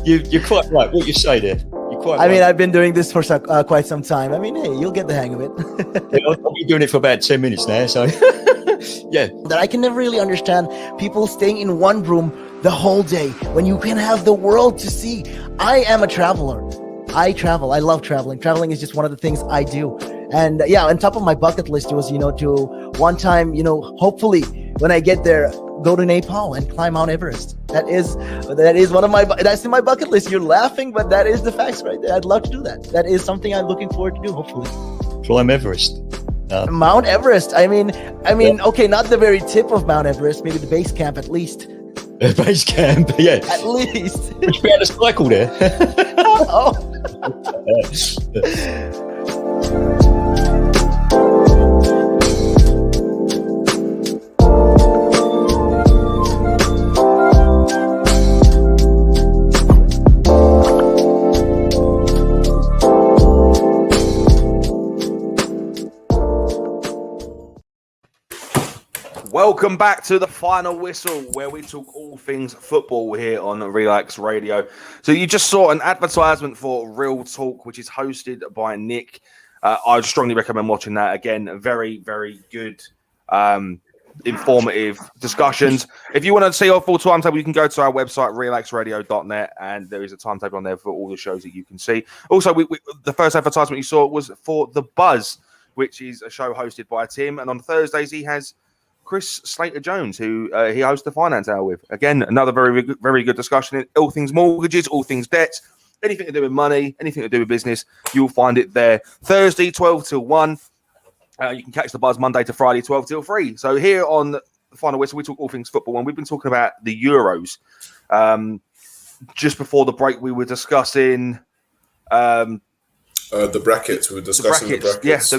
you're quite right. What you say there. I mean, I've been doing this for quite some time. I mean, hey, you'll get the hang of it. I've been doing it for about 10 minutes now, so yeah. That I can never really understand people staying in one room the whole day when you can have the world to see. I am a traveler. I travel. I love traveling. Traveling is just one of the things I do. And yeah, on top of my bucket list was, to one time, hopefully when I get there, go to Nepal and climb Mount Everest. That is one of that's in my bucket list. You're laughing, but that is the facts right there. I'd love to do that. That is something I'm looking forward to do, hopefully. Climb Everest. Mount Everest. I mean, okay, not the very tip of Mount Everest, maybe the base camp at least. Base camp, yeah. At least. We should be able to cycle there. Oh. Welcome back to the final whistle, where we talk all things football here on Relaks Radio. So you just saw an advertisement for Real Talk, which is hosted by Nick. I'd strongly recommend watching that. Again, very, very good, informative discussions. If you want to see our full timetable, you can go to our website, relaxradio.net, and there is a timetable on there for all the shows that you can see. Also, the first advertisement you saw was for The Buzz, which is a show hosted by Tim. And on Thursdays, he has Chris Slater-Jones, who he hosts the Finance Hour with. Again, another very, very good discussion. All things mortgages, all things debt, anything to do with money, anything to do with business, you'll find it there. Thursday, 12 till 1. You can catch The Buzz Monday to Friday, 12 till 3. So here on the Final Whistle, we talk all things football, and we've been talking about the Euros. Just before the break, we were discussing... the brackets. We were discussing the brackets.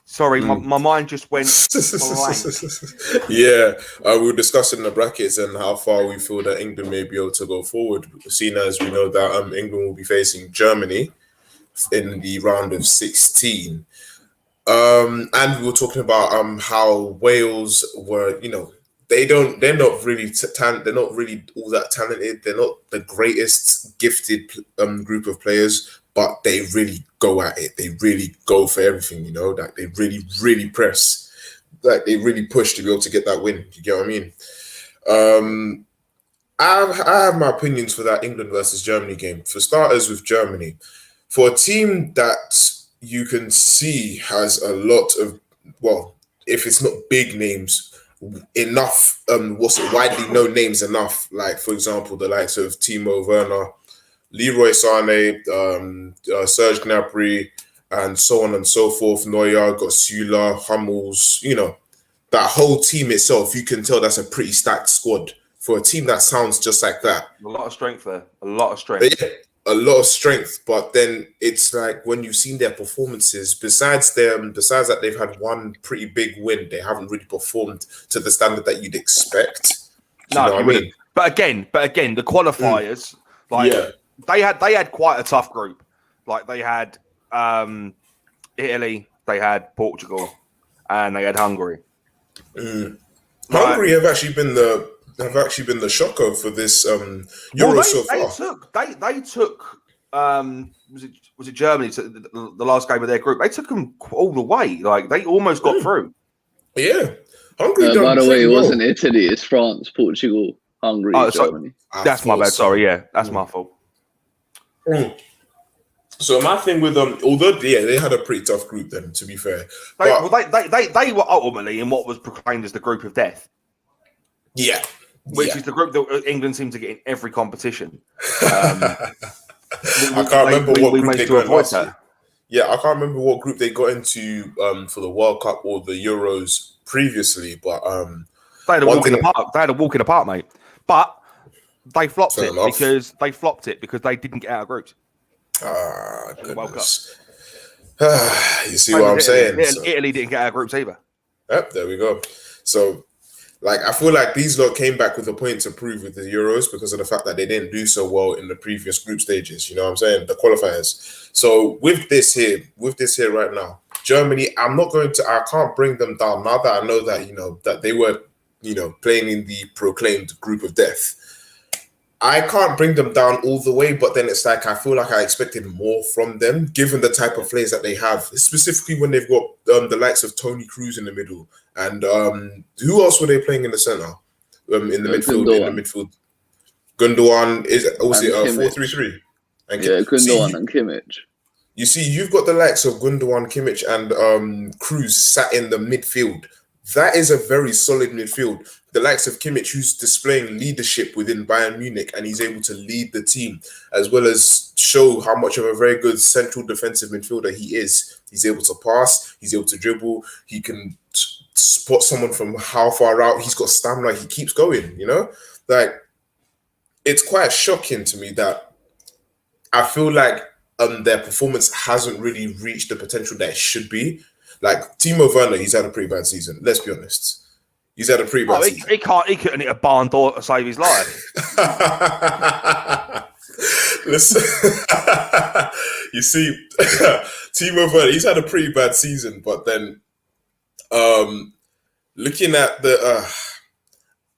Sorry, my mind just went blank. We were discussing the brackets and how far we feel that England may be able to go forward, seeing as we know that England will be facing Germany in the round of 16. And we were talking about how Wales were, they're not really they're not really all that talented. They're not the greatest gifted group of players, but they really go at it. They really go for everything, like they really, really press. Like they really push to be able to get that win. You get what I mean? I have my opinions for that England versus Germany game. For starters, with Germany, for a team that you can see has a lot of, if it's not big names, enough, widely known names enough, like, for example, the likes of Timo Werner, Leroy Sané, Serge Gnabry, and so on and so forth. Neuer, got Süle, Hummels, that whole team itself, you can tell that's a pretty stacked squad. For a team that sounds just like that. A lot of strength there. A lot of strength. Yeah, a lot of strength. But then it's like when you've seen their performances, besides that they've had one pretty big win, they haven't really performed to the standard that you'd expect. Do you know what I mean? But again, the qualifiers, they had quite a tough group. Like they had Italy, they had Portugal, and they had Hungary. Hungary have actually been the shocker for this Euro so far. They took was it Germany to the last game of their group? They took them all the way. Like they almost got through. Yeah, Hungary. By the way, it wasn't Italy. It's France, Portugal, Hungary, Germany. That's my bad. Sorry, that's my fault. So my thing with although they had a pretty tough group then, to be fair. They were ultimately in what was proclaimed as the group of death. Yeah. Which is the group that England seems to get in every competition. I can't remember what group they got into. Yeah, I can't remember what group they got into for the World Cup or the Euros previously, but they had a walk in the park. They had a walk in the park, mate. But they flopped it because they didn't get out of groups. Goodness. You see what I'm saying? Italy didn't get out of groups either. Yep, there we go. So, I feel like these lot came back with a point to prove with the Euros because of the fact that they didn't do so well in the previous group stages. You know what I'm saying? The qualifiers. So with this here right now, Germany, I can't bring them down now that I know that, that they were, playing in the proclaimed group of death. I can't bring them down all the way, but then it's like I feel like I expected more from them, given the type of players that they have, specifically when they've got the likes of Toni Kroos in the middle. And who else were they playing in the centre? In the midfield. Gundogan is it 4-3-3? Gundogan and Kimmich. You see, you've got the likes of Gundogan, Kimmich, and Kroos sat in the midfield. That is a very solid midfield. The likes of Kimmich, who's displaying leadership within Bayern Munich, and he's able to lead the team, as well as show how much of a very good central defensive midfielder he is. He's able to pass, he's able to dribble, he can spot someone from how far out, he's got stamina, he keeps going, It's quite shocking to me that I feel like their performance hasn't really reached the potential that it should be. Like Timo Werner, he's had a pretty bad season. Let's be honest. He's had a pretty bad season. He couldn't hit a barn door to save his life. Listen, you see, Timo Werner, he's had a pretty bad season, but then looking at the,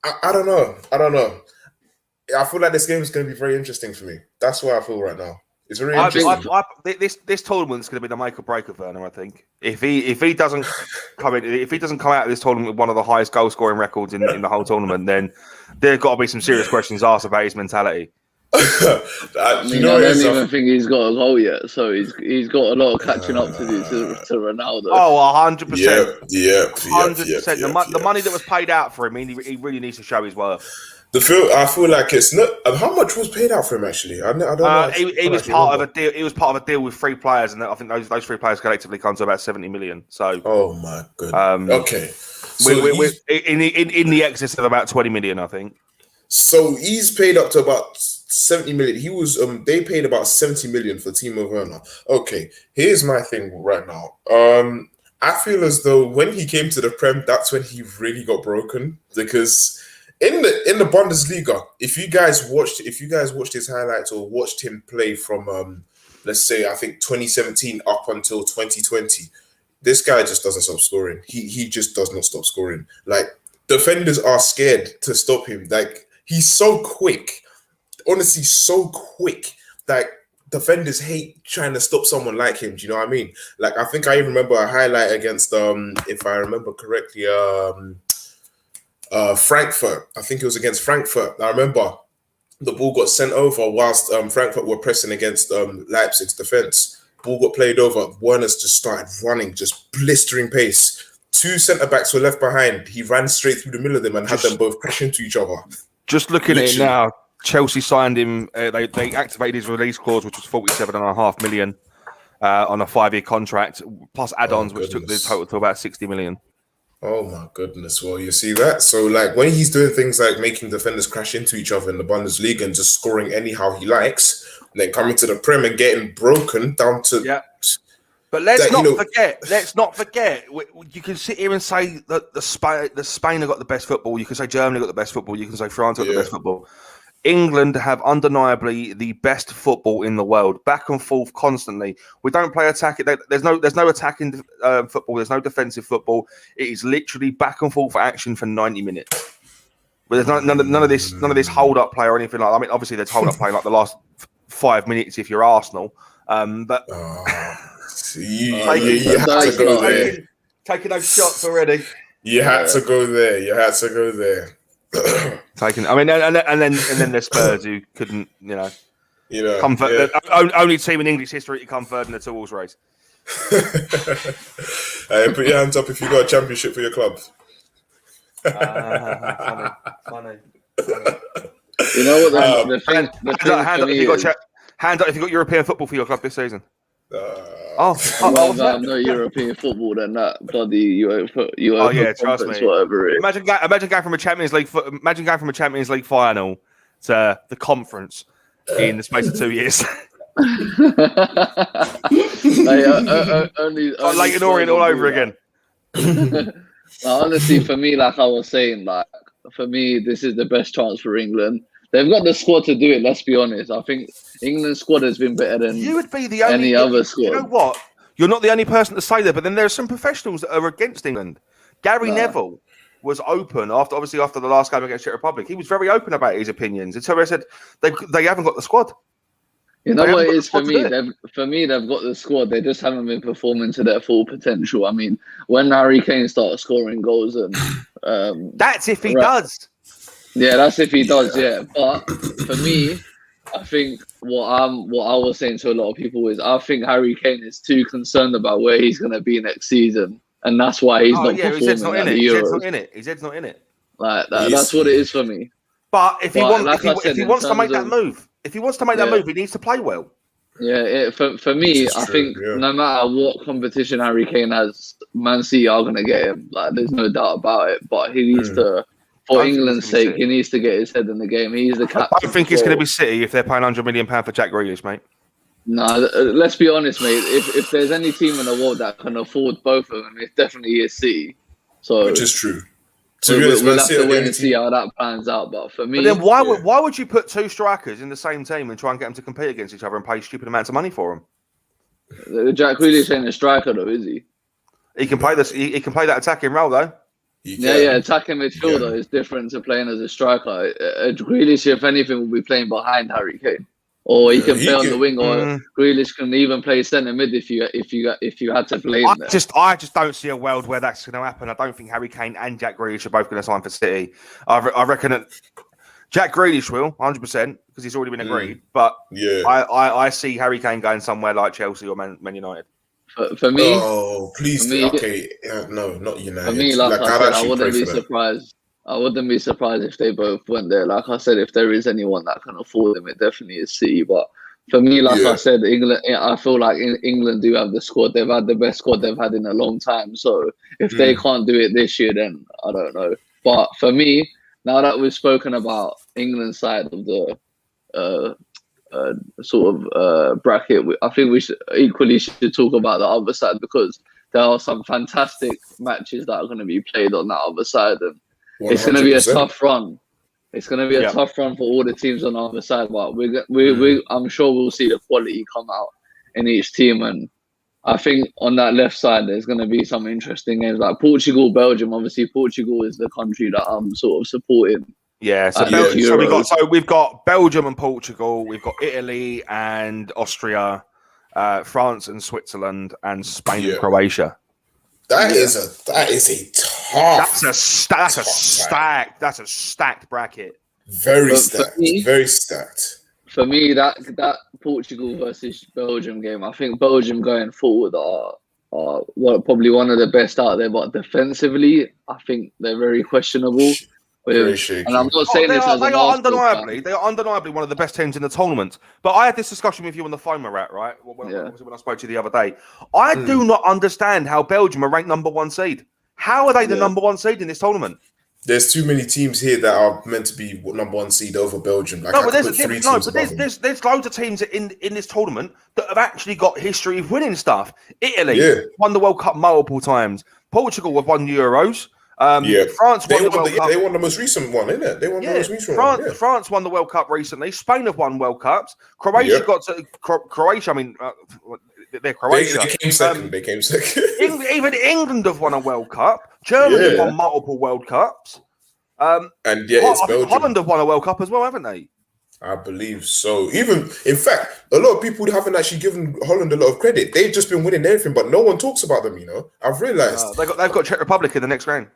I don't know. I feel like this game is going to be very interesting for me. That's what I feel right now. It's very interesting. This tournament's going to be the make or break of Werner. I think if he doesn't come out of this tournament with one of the highest goal scoring records in the whole tournament, then there's got to be some serious questions asked about his mentality. I don't even think he's got a goal yet, so he's got a lot of catching up to do to Ronaldo. Oh, 100%. Yeah, 100%. The money that was paid out for him, he really needs to show his worth. I feel like it's not. How much was paid out for him actually? I don't know. He was part of a deal. He was part of a deal with 3 players, and I think those 3 players collectively come to about 70 million. So, oh my goodness. Okay, so we're in the excess of about 20 million, I think. So he's paid up to about 70 million. He was they paid about 70 million for Timo Werner. Okay, here's my thing right now. I feel as though when he came to the Prem, that's when he really got broken, because in the Bundesliga, if you guys watched his highlights or watched him play from let's say I think 2017 up until 2020, this guy just doesn't stop scoring. He just does not stop scoring. Like, defenders are scared to stop him. Like, he's so quick. Honestly, so quick. Like, defenders hate trying to stop someone like him. Do you know what I mean? Like, I think I even remember a highlight against if I remember correctly, Frankfurt. I think it was against Frankfurt. I remember the ball got sent over whilst Frankfurt were pressing against Leipzig's defense. Ball got played over. Werner's just started running, just blistering pace. 2 centre-backs were left behind. He ran straight through the middle of them and had them both crash into each other. Just looking at it now, Chelsea signed him. They activated his release clause, which was 47.5 million on a 5-year contract, plus add-ons, which took the total to about 60 million. Oh my goodness. Well, you see that? So, like, when he's doing things like making defenders crash into each other in the Bundesliga and just scoring anyhow he likes, and then coming to the Prem and getting broken down to... Yeah. But let's not forget. You can sit here and say that the Spain have got the best football. You can say Germany got the best football. You can say France got the best football. England have undeniably the best football in the world, back and forth constantly. We don't play attacking. There's no attacking football. There's no defensive football. It is literally back and forth action for 90 minutes. But there's none of this hold up play or anything like that. I mean, obviously there's hold up play like the last 5 minutes if you're Arsenal. But you had to go there. Taking those shots already. You had to go there. Taking, I mean, and then the Spurs who couldn't, come third. Only team in English history to come third in the tools race. Hey, put your hands up if you got a championship for your club. Funny. You know what? The thing hand up if you got European football for your club this season. I'm not European football than that bloody UEFA trust me. Whatever it is. Imagine going from a Champions League final to the conference in the space of 2 years. Only Leighton Orient all over again. Honestly, for me, like I was saying, for me, this is the best chance for England. They've got the squad to do it. Let's be honest. I think England's squad has been better than you would be the only other squad. You know what? You're not the only person to say that, but then there are some professionals that are against England. Gary Neville was open after the last game against Czech Republic. He was very open about his opinions. Until I said they haven't got the squad. You know what it is for me? They've got the squad. They just haven't been performing to their full potential. I mean, when Harry Kane starts scoring goals and that's if he does. Yeah, that's if he does. Yeah, but for me, I think what I was saying to a lot of people is I think Harry Kane is too concerned about where he's going to be next season, and that's why he's not performing at the Euros. His head's not in it. Like that, that's what it is for me. But if he wants to make that move, he needs to play well. Yeah, for me, I think no matter what competition Harry Kane has, Man City are going to get him. Like, there's no doubt about it. But he needs to. For England's sake, he needs to get his head in the game. He's the captain. I don't think it's going to be City if they're paying £100 million for Jack Grealish, mate. No, let's be honest, mate. If there's any team in the world that can afford both of them, it definitely is City. So, which is true. We'll have to wait and see how that plans out. But for me, then why would you put 2 strikers in the same team and try and get them to compete against each other and pay stupid amounts of money for them? Jack Grealish ain't a striker, though, is he? He can play this. He can play that attacking role, though. Attacking midfielder is different to playing as a striker. Grealish, if anything, will be playing behind Harry Kane, or he can play on the wing, or Grealish can even play centre mid if you had to play him there. I just don't see a world where that's going to happen. I don't think Harry Kane and Jack Grealish are both going to sign for City. I reckon that Jack Grealish will 100% because he's already been agreed. But I see Harry Kane going somewhere like Chelsea or Man United. For me, no, not United. For me, like I said, I wouldn't be surprised. I wouldn't be surprised if they both went there. Like I said, if there is anyone that can afford them, it definitely is City. But for me, like I said, England. I feel like England do have the squad. They've had the best squad they've had in a long time. So if they can't do it this year, then I don't know. But for me, now that we've spoken about England's side of the bracket, I think we should talk about the other side, because there are some fantastic matches that are going to be played on that other side, and 100%. It's going to be a tough run. It's going to be a tough run for all the teams on the other side, but I'm sure we'll see the quality come out in each team. And I think on that left side, there's going to be some interesting games like Portugal, Belgium. Obviously, Portugal is the country that I'm sort of supporting. Yeah, so we've got Belgium and Portugal, we've got Italy and Austria, France and Switzerland, and Spain and Croatia. That's a stacked bracket. Very stacked. For me, that Portugal versus Belgium game, I think Belgium going forward are probably one of the best out there, but defensively, I think they're very questionable. And I'm not saying they are undeniably one of the best teams in the tournament. But I had this discussion with you on the phone, Marat, right? When I spoke to you the other day. I do not understand how Belgium are ranked number 1 seed. How are they the number 1 seed in this tournament? There's too many teams here that are meant to be number 1 seed over Belgium. There's loads of teams in this tournament that have actually got history of winning stuff. Italy won the World Cup multiple times. Portugal have won Euros. France won the World Cup. They won the most recent one, isn't it? They won the most recent one. France won the World Cup recently. Spain have won World Cups. Croatia got to Croatia. I mean, they're Croatia. They came second. Even England have won a World Cup. Germany won multiple World Cups. It's Belgium. Holland have won a World Cup as well, haven't they? I believe so. In fact, a lot of people haven't actually given Holland a lot of credit. They've just been winning everything, but no one talks about them. I've realised they've got Czech Republic in the next round.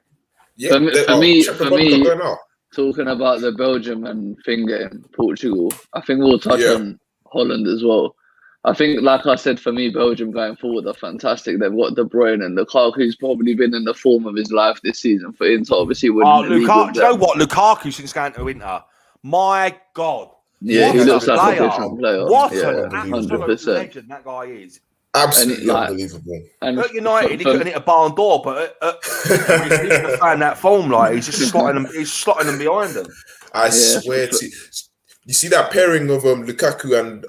For me, talking about the Belgium and finger in Portugal, I think we'll touch on Holland as well. I think, like I said, for me, Belgium going forward are fantastic. They've got De Bruyne and Lukaku's probably been in the form of his life this season for Inter. Obviously, Lukaku. Do you know what? Lukaku since going to Inter, my God. Yeah, he looks like a different player. What an absolute legend that guy is. Absolutely unbelievable. And at United, he couldn't hit a barn door, but he's going to find that form. Like he's just slotting them behind him. I swear to you. You see that pairing of Lukaku and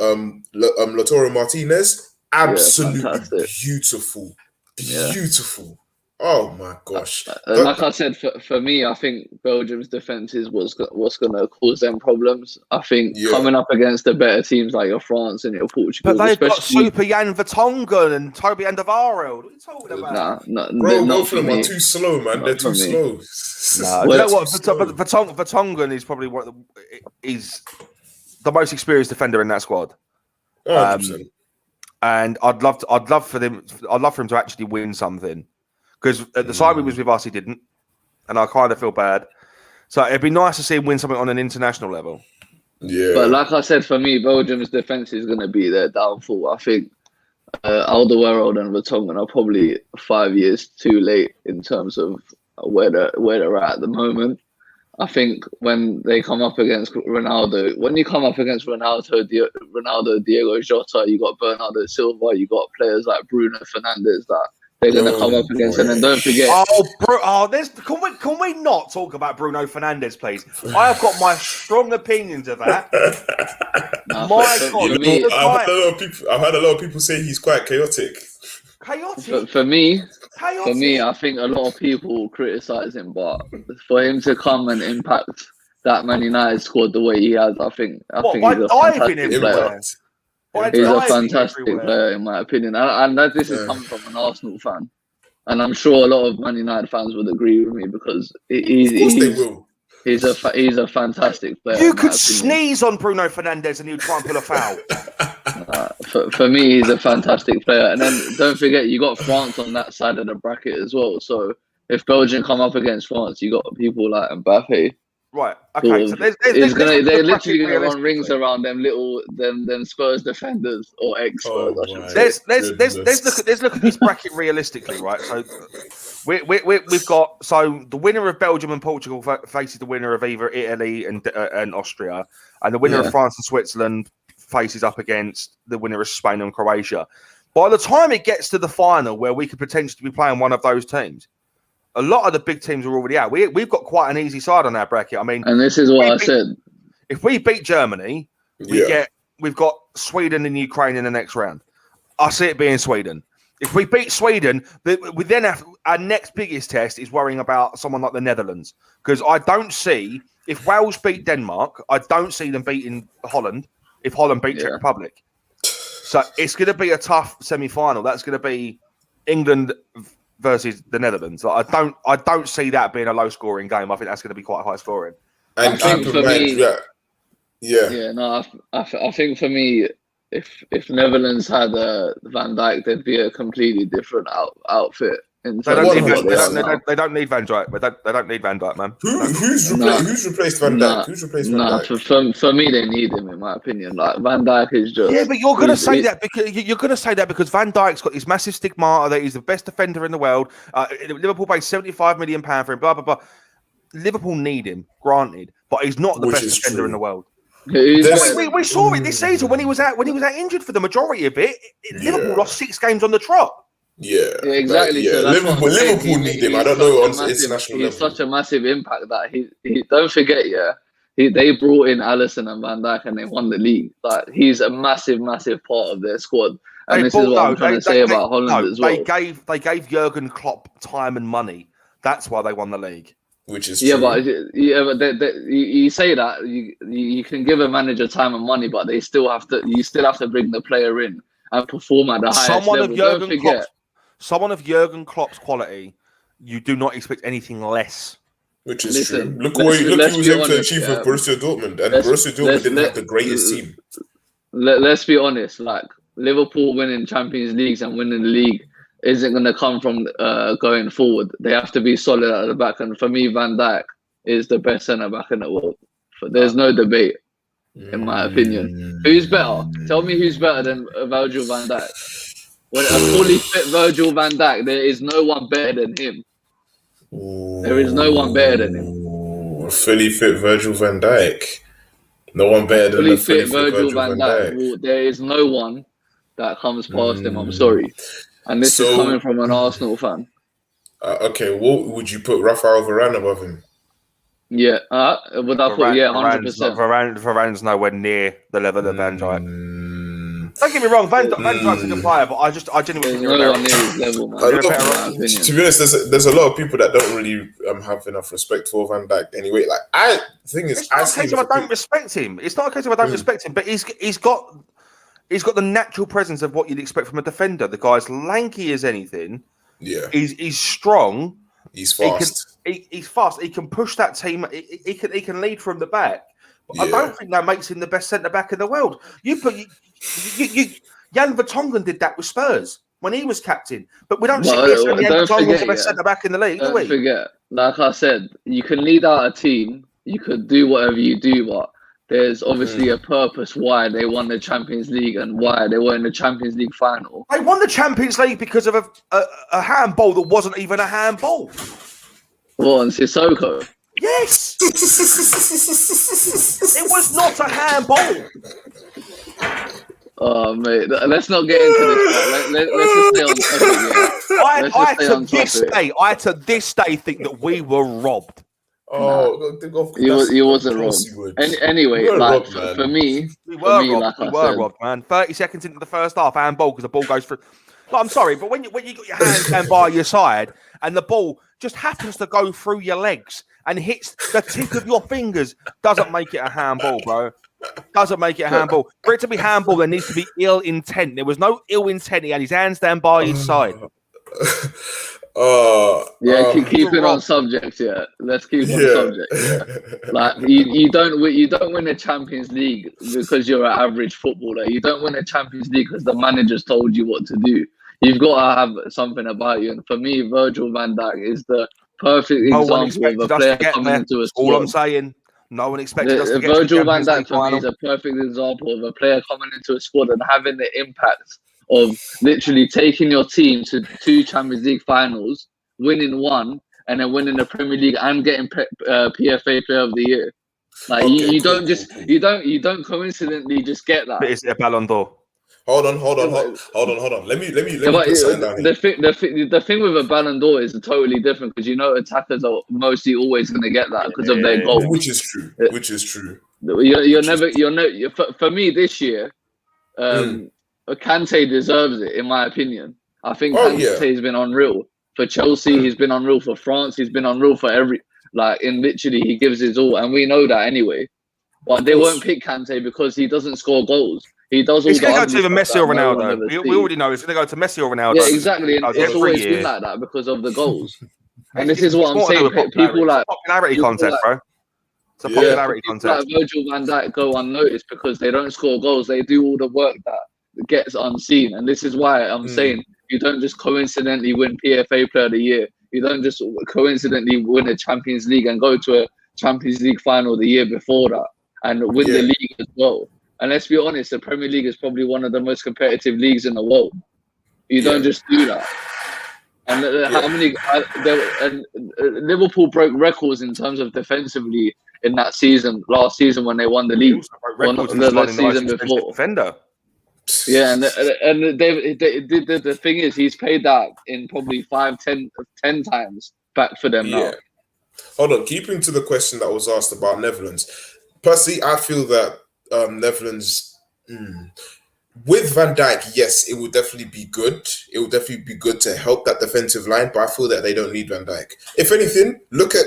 Lautaro Martinez? Absolutely beautiful. Beautiful. Oh my gosh. Like I said, for me, I think Belgium's defence is what's going to cause them problems. I think coming up against the better teams like your France and your Portugal. But they've got Super Jan Vertonghen and Toby Alderweireld. What are you talking about? Both of them are too slow, man. They're too slow. You know what? Vertonghen is probably is the most experienced defender in that squad. 100%. And I'd love for him to actually win something. Because at the side he was with us, he didn't. And I kind of feel bad. So it'd be nice to see him win something on an international level. Yeah. But like I said, for me, Belgium's defence is going to be their downfall. I think Alderweireld and Vertonghen are probably 5 years too late in terms of where they're at the moment. I think when they come up against Ronaldo, Diego Jota, you got Bernardo Silva, you got players like Bruno Fernandes that they're going to come up against. And then don't forget... Can we not talk about Bruno Fernandes, please? I have got my strong opinions of that. I've heard a lot of people say he's quite chaotic. For me, I think a lot of people criticise him, but for him to come and impact that Man United squad the way he has, I think he's a fantastic player. He's a fantastic player, in my opinion. And this is coming from an Arsenal fan. And I'm sure a lot of Man United fans would agree with me because Of course they will. he's a fantastic player. You in my could opinion. sneeze on Bruno Fernandes and he'd try and pull a foul. For me, he's a fantastic player. And then don't forget, you got France on that side of the bracket as well. So if Belgium come up against France, you got people like Mbappe. Right. Okay. So they're literally gonna run rings around them them Spurs defenders or ex-Spurs. Let's look at this bracket realistically, right? So we've got the winner of Belgium and Portugal faces the winner of either Italy and Austria, and the winner of France and Switzerland faces up against the winner of Spain and Croatia. By the time it gets to the final, where we could potentially be playing one of those teams, a lot of the big teams are already out. We've got quite an easy side on our bracket. I mean, and this is what I said. If we beat Germany, we've got Sweden and Ukraine in the next round. I see it being Sweden. If we beat Sweden, we then have our next biggest test is worrying about someone like the Netherlands, because I don't see if Wales beat Denmark, I don't see them beating Holland. If Holland beat Czech Republic, so it's going to be a tough semi-final. That's going to be England versus the Netherlands. Like, I don't see that being a low-scoring game. I think that's going to be quite high scoring. And I think for me, I think for me, if Netherlands had Van Dijk, there'd be a completely different outfit. They don't need Van Dijk. They don't need Van Dijk, man. Who's replaced Van Dijk? Who's replaced Van Dijk? For me, they need him. In my opinion, like Van Dijk is just. Yeah, but you're going to say that because Van Dijk's got this massive stigmata that he's the best defender in the world. Liverpool paid £75 million for him. Blah blah blah. Liverpool need him, granted, but he's not the best defender in the world. We saw it this season when he was out injured for the majority of it. Liverpool lost 6 games on the trot. Yeah, exactly. So Liverpool need him. I don't know on international level. He's such a massive impact that he don't forget. They brought in Alisson and Van Dijk and they won the league. Like he's a massive part of their squad. And this is what I'm trying to say about Holland as well. They gave Jurgen Klopp time and money. That's why they won the league. Which is true. But you say that you can give a manager time and money, but you still have to bring the player in and perform at the highest level. Someone of Jurgen Klopp's quality, you do not expect anything less. Which is true. Look what he was able to achieve with Borussia Dortmund, and Borussia Dortmund didn't have the greatest team. Let's be honest. Like Liverpool winning Champions Leagues and winning the league isn't going to come from going forward. They have to be solid at the back, and for me, Van Dijk is the best centre back in the world. There's no debate, in my opinion. Who's better? Tell me who's better than Virgil van Dijk. When a fully fit Virgil van Dijk, there is no one better than him. There is no one better than him. A fully fit Virgil van Dijk. No one better than a fully fit Virgil van Dijk. Well, there is no one that comes past him. I'm sorry. And this is coming from an Arsenal fan. Okay, what would you put Rafael Varane above him? Yeah, would I put 100%? Varane's nowhere near the level of Van Dijk. Don't get me wrong, Van Dijk's a good player, but I genuinely think no one near his level, man. To be honest, there's a lot of people that don't really have enough respect for Van Dijk anyway. Like it's not a case of I don't respect him. It's not a case of I don't respect him, but he's got the natural presence of what you'd expect from a defender. The guy's lanky as anything. Yeah, he's strong. He's fast. He's fast. He can push that team. He can lead from the back. But I don't think that makes him the best centre back in the world. Jan Vertonghen did that with Spurs when he was captain, but we don't see Jan Vertonghen's the best centre back in the league, do we? Don't forget, like I said, you can lead out a team, you could do whatever you do, but there's obviously a purpose why they won the Champions League and why they were in the Champions League final. They won the Champions League because of a handball that wasn't even a handball. What, on Sissoko? Yes! It was not a handball. Oh, mate. Let's not get into this. Let's just stay on topic. I to this day think that we were robbed. Oh, you wasn't robbed. Anyway, like robbed, for me, we were robbed, man. 30 seconds into the first half, handball because the ball goes through. Like, I'm sorry, but when you got your hands down by your side and the ball just happens to go through your legs and hits the tip of your fingers, doesn't make it a handball, bro. Doesn't make it a handball. For it to be handball, there needs to be ill intent. There was no ill intent. He had his hands down by his side. Keep it on subject. Yeah, let's keep on subject. Yeah. Like you don't win a Champions League because you're an average footballer. You don't win a Champions League because the manager's told you what to do. You've got to have something about you. And for me, Virgil van Dijk is the perfect example of a player coming into a squad. All I'm saying. No one expected us to get Virgil to the van Champions Dijk League for me final. is a perfect example of a player coming into a squad and having the impact of literally taking your team to 2 Champions League finals, winning 1, and then winning the Premier League and getting PFA Player of the Year. Like you don't coincidentally just get that. But is it a Ballon d'Or? Hold on. Let me put something down here. The thing with a Ballon d'Or is totally different because attackers are mostly always going to get that because of their goals. Which is true. For me this year, Kante deserves it in my opinion. I think Kante has been unreal for Chelsea. He's been unreal for France. He's been unreal for literally he gives his all, and we know that anyway. But they won't pick Kante because he doesn't score goals. He does all. He's going to go to either Messi or Ronaldo. We already know he's going to go to Messi or Ronaldo. Yeah, exactly. And it's always been like that because of the goals. And this is what I'm saying. People like popularity contest, bro. It's a popularity contest. Like Virgil van Dijk go unnoticed because they don't score goals. They do all the work that gets unseen. And this is why I'm saying you don't just coincidentally win PFA Player of the Year. You don't just coincidentally win a Champions League and go to a Champions League final the year before that and win the league as well. And let's be honest, the Premier League is probably one of the most competitive leagues in the world. You don't just do that. And how many? Liverpool broke records in terms of defensively in that season, last season when they won the league. The season before. Defender. Yeah, and the thing is, he's paid that in probably 10 times back for them now. Hold on, keeping to the question that was asked about Netherlands. Personally, I feel that Netherlands, with Van Dijk, yes, it will definitely be good. It will definitely be good to help that defensive line, but I feel that they don't need Van Dijk. If anything, look at,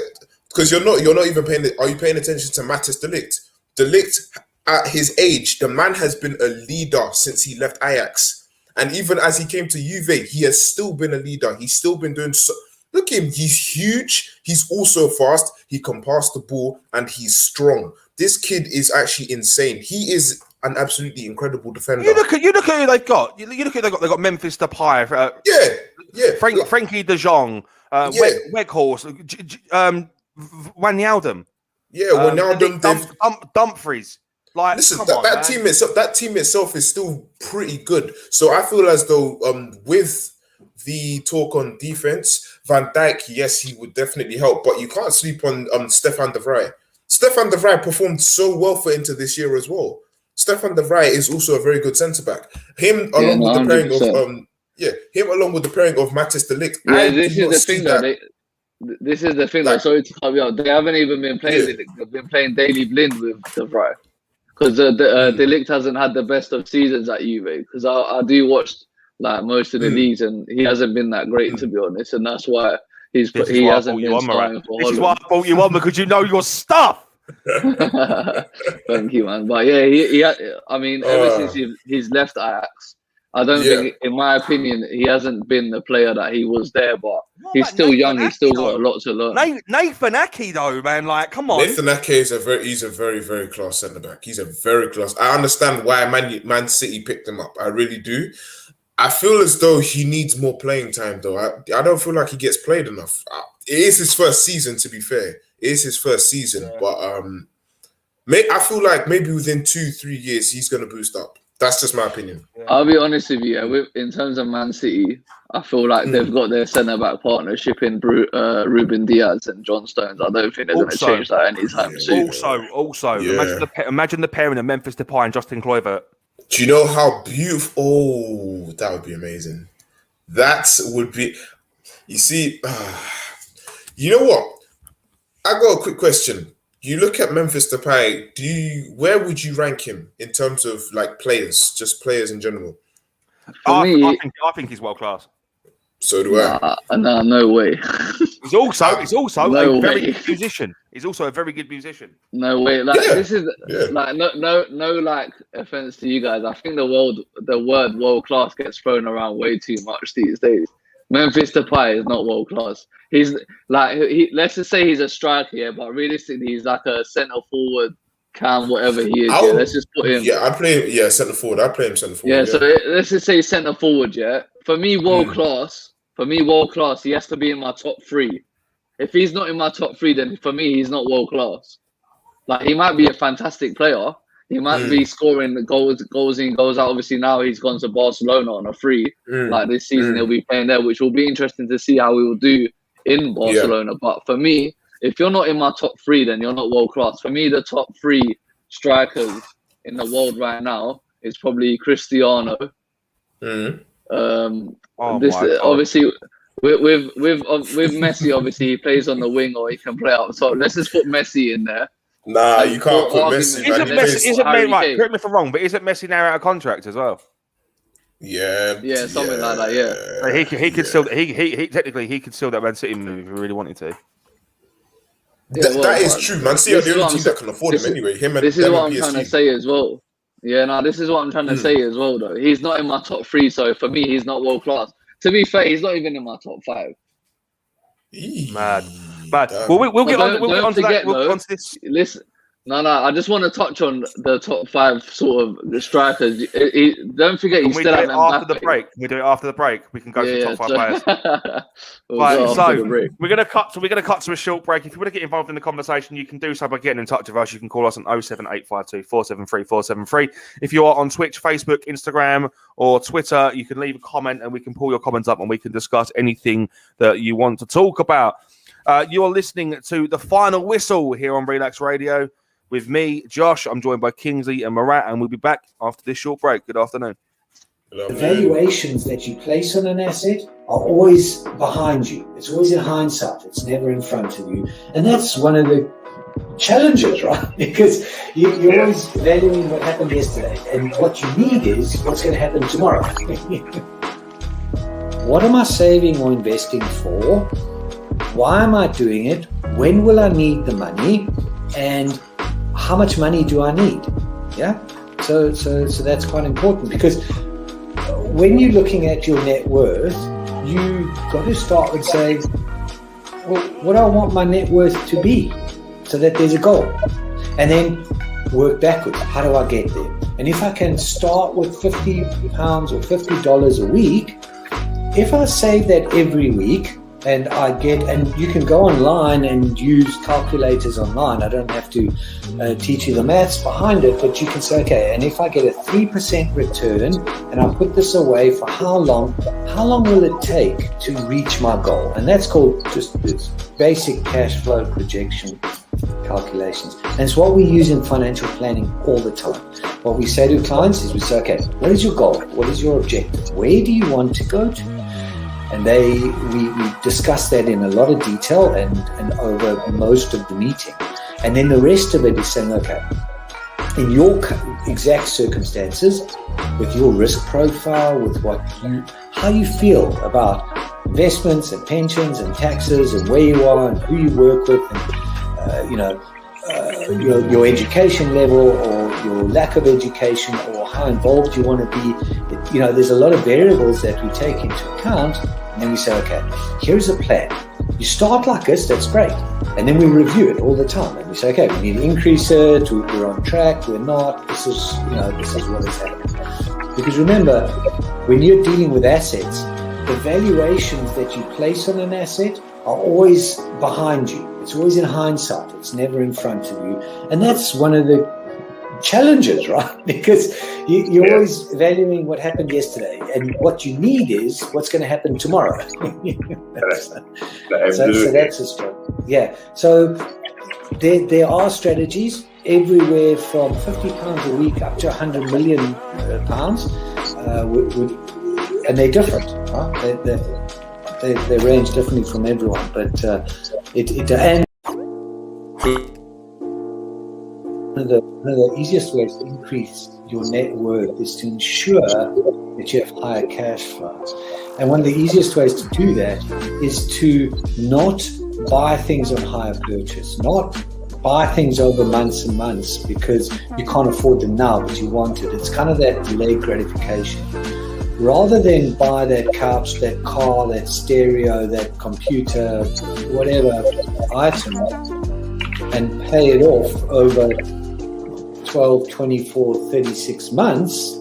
because you're not even paying. Are you paying attention to Matthijs de Ligt? De Ligt, at his age, the man has been a leader since he left Ajax, and even as he came to Juve, he has still been a leader. He's still been doing so. Look at him, he's huge. He's also fast. He can pass the ball, and he's strong. This kid is actually insane. He is an absolutely incredible defender. You look at who they've got. They've got Memphis Depay. Frankie De Jong, Weghorst, Wijnaldum. Wijnaldum, Dumfries. Like, listen, that team itself is still pretty good. So I feel as though with the talk on defense, Van Dijk, yes, he would definitely help, but you can't sleep on Stefan de Vrij. Stefan de Vrij performed so well for Inter this year as well. Stefan de Vrij is also a very good centre back. Him along with the pairing of Matthijs de Ligt. Yeah, this is the thing though. Sorry to cut you out. They haven't even been playing. They've been playing Daily Blind with de Vrij because de Ligt hasn't had the best of seasons at Juve. Because I do watch like most of the leagues, and he hasn't been that great to be honest, and that's why. He hasn't been starting for Holland. This is why I brought you on, because you know your stuff. Thank you, man. But yeah, ever since he's left Ajax, I don't think, in my opinion, he hasn't been the player that he was there. But he's still young. He's still got a lot to learn. Nathan Ake, though, man, like, come on. Nathan Ake is a very, very class centre back. He's a very class. I understand why Man City picked him up. I really do. I feel as though he needs more playing time, though. I don't feel like he gets played enough. It is his first season, to be fair. It is his first season. But I feel like maybe within 2-3 years, he's going to boost up. That's just my opinion. I'll be honest with you. In terms of Man City, I feel like they've got their centre-back partnership in Ruben Diaz and John Stones. I don't think they're going to change that anytime soon. Also, imagine the pairing of Memphis Depay and Justin Kluivert. Do you know how beautiful? Oh, that would be amazing. That would be. You see, you know what? I got a quick question. You look at Memphis Depay. Where would you rank him in terms of like players, just players in general? I think he's world class. So do I. No way. He's also a very good musician. He's also a very good musician. No way. This is like no like offense to you guys. I think the word world class gets thrown around way too much these days. Memphis Depay is not world class. He's like, let's just say he's a striker, yeah, but realistically, he's like a centre forward, whatever he is. Yeah, let's just put him. Yeah, I'd play him. Yeah, centre forward. I'd play him centre forward. Yeah, so let's just say centre forward. Yeah, for me, world class. For me, world class. He has to be in my top 3. If he's not in my top 3, then for me, he's not world class. Like, he might be a fantastic player. He might be scoring goals in, goals out. Obviously, now he's gone to Barcelona on a free. Like, this season, he'll be playing there, which will be interesting to see how he will do in Barcelona. But for me, if you're not in my top 3, then you're not world class. For me, the top 3 strikers in the world right now is probably Cristiano. Obviously, with Messi, obviously he plays on the wing or he can play up. So let's just put Messi in there. Nah, you can't put Messi. Correct me if I'm wrong, but isn't Messi now out of contract as well? Yeah, something like that. Yeah, like he could still technically he could still that Man City move if he really wanted to. That is true. Man City are the only team that can afford him anyway. This is what I'm trying to say as well. Yeah, no, this is what I'm trying to say as well. Though he's not in my top 3, so for me, he's not world class. To be fair, he's not even in my top 5. Mad. Well, we'll get on to that. We'll get on to this. Listen, I just want to touch on the top 5 sort of the strikers. Don't forget, you still have after the break. Can we do it after the break? We can go to the top 5 players. Right, so we're gonna cut to a short break. If you want to get involved in the conversation, you can do so by getting in touch with us. You can call us on 07852 473 473. If you are on Twitch, Facebook, Instagram, or Twitter, you can leave a comment and we can pull your comments up and we can discuss anything that you want to talk about. You are listening to The Final Whistle here on Relaks Radio with me, Josh. I'm joined by Kingsley and Murat, and we'll be back after this short break. Good afternoon. The valuations that you place on an asset are always behind you. It's always in hindsight. It's never in front of you. And that's one of the challenges, right? Because you're always valuing what happened yesterday. And what you need is what's going to happen tomorrow. What am I saving or investing for? Why am I doing it? When will I need the money? And how much money do I need? Yeah. So that's quite important, because when you're looking at your net worth, you got to start with saying, well, what do I want my net worth to be, so that there's a goal, and then work backwards. How do I get there? And if I can start with £50 or $50 a week, if I save that every week, and you can go online and use calculators online. I don't have to teach you the maths behind it, but you can say, okay, and if I get a 3% return and I put this away for how long will it take to reach my goal? And that's called just this basic cash flow projection calculations. And it's what we use in financial planning all the time. What we say to clients is we say, okay, what is your goal? What is your objective? Where do you want to go to? And we discuss that in a lot of detail and over most of the meeting. And then the rest of it is saying, okay, in your exact circumstances, with your risk profile, with how you feel about investments and pensions and taxes and where you are and who you work with, and your education level or your lack of education or how involved you want to be. There's a lot of variables that we take into account, and then we say, okay, here's a plan. You start like this, that's great. And then we review it all the time. And we say, okay, we need to increase it, we're on track, we're not, this is what is happening. Because remember, when you're dealing with assets, the valuations that you place on an asset are always behind you. It's always in hindsight. It's never in front of you. And that's one of the challenges, right? Because you're always valuing what happened yesterday, and what you need is what's going to happen tomorrow. So that's a struggle. Yeah. So there are strategies everywhere from £50 a week up to £100 million, and they're different, right? They range differently from everyone, but and one of the easiest ways to increase your net worth is to ensure that you have higher cash flows. And one of the easiest ways to do that is to not buy things on hire purchase, not buy things over months and months because you can't afford them now, but you want it. It's kind of that delayed gratification. rather than buy that couch, that car, that stereo, that computer, whatever item, and pay it off over 12, 24, 36 months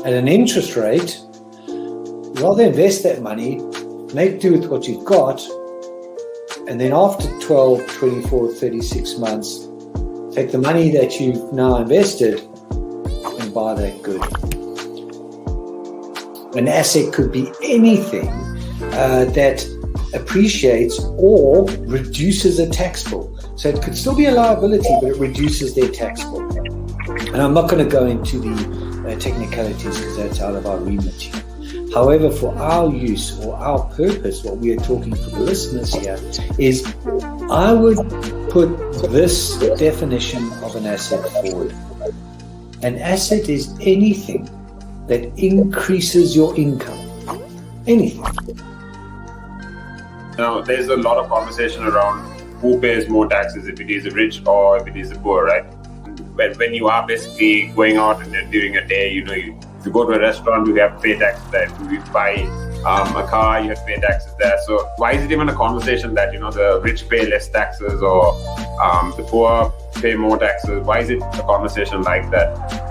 at an interest rate, rather invest that money, make do with what you've got, and then after 12, 24, 36 months, take the money that you've now invested and buy that good. An asset could be anything that appreciates or reduces a tax bill. So it could still be a liability, but it reduces their tax bill. And I'm not going to go into the technicalities because that's out of our remit here. However, for our use or our purpose, what we are talking for the listeners here is I would put this definition of an asset forward. An asset is anything that increases your income. Anything. Now, there's a lot of conversation around who pays more taxes, if it is the rich or if it is the poor, right? When you are basically going out and during a day, if you go to a restaurant, you have to pay taxes there. If you buy a car, you have to pay taxes there. So why is it even a conversation that, the rich pay less taxes or the poor pay more taxes? Why is it a conversation like that?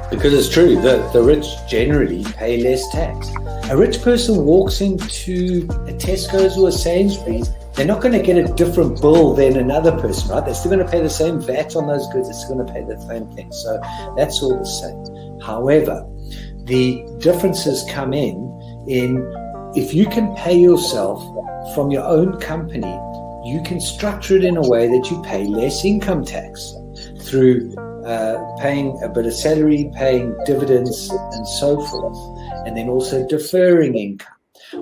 Because it's true, the rich generally pay less tax. A rich person walks into a Tesco's or a Sainsbury's, they're not going to get a different bill than another person, right? They're still going to pay the same VAT on those goods. They're still going to pay the same thing. So that's all the same. However, the differences come in if you can pay yourself from your own company, you can structure it in a way that you pay less income tax through paying a bit of salary, paying dividends and so forth, and then also deferring income.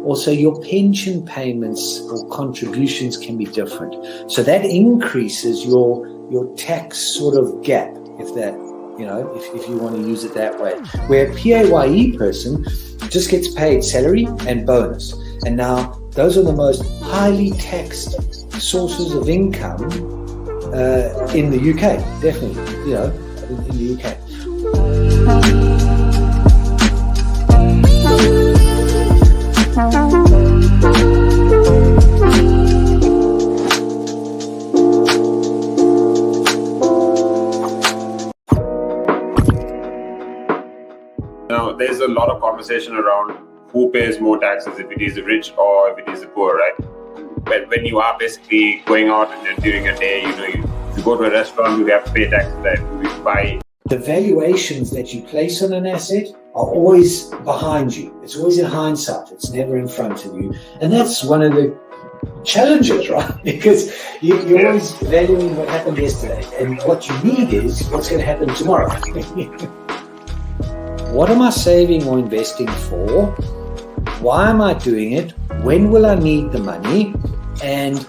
Also, your pension payments or contributions can be different. So that increases your tax sort of gap, if that, if you want to use it that way. Where a PAYE person just gets paid salary and bonus. And now those are the most highly taxed sources of income in the UK, definitely, in the UK. Now, there's a lot of conversation around who pays more taxes, if it is the rich or if it is the poor, right? When you are basically going out and during a day, if you go to a restaurant, you have to pay taxes there. If you buy. The valuations that you place on an asset are always behind you. It's always in hindsight. It's never in front of you. And that's one of the challenges, right? Because you're always valuing what happened yesterday. And what you need is what's going to happen tomorrow. What am I saving or investing for? Why am I doing it? When will I need the money? And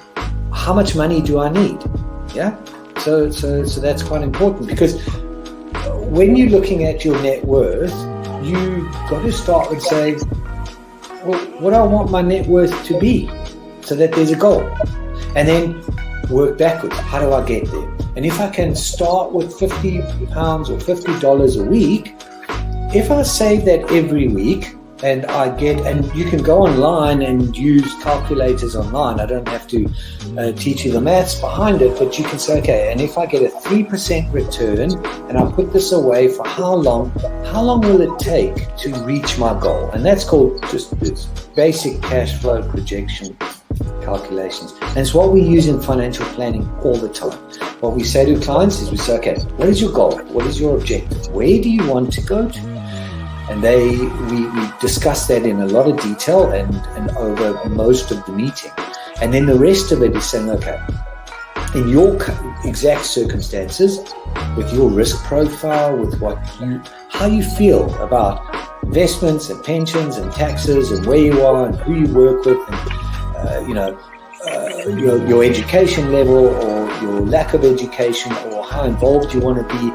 how much money do I need? Yeah. So that's quite important, because when you're looking at your net worth, you got to start with saying, well, what do I want my net worth to be, so that there's a goal, and then work backwards. How do I get there? And if I can start with £50 or $50 a week, if I save that every week, and you can go online and use calculators online. I don't have to teach you the maths behind it, but you can say, okay, and if I get a 3% return and I put this away for how long will it take to reach my goal? And that's called just this basic cash flow projection calculations. And it's what we use in financial planning all the time. What we say to clients is we say, okay, what is your goal? What is your objective? Where do you want to go to? And we discuss that in a lot of detail and over most of the meeting. And then the rest of it is saying, okay, in your exact circumstances, with your risk profile, with how you feel about investments and pensions and taxes and where you are and who you work with, and your education level or your lack of education or how involved you want to be.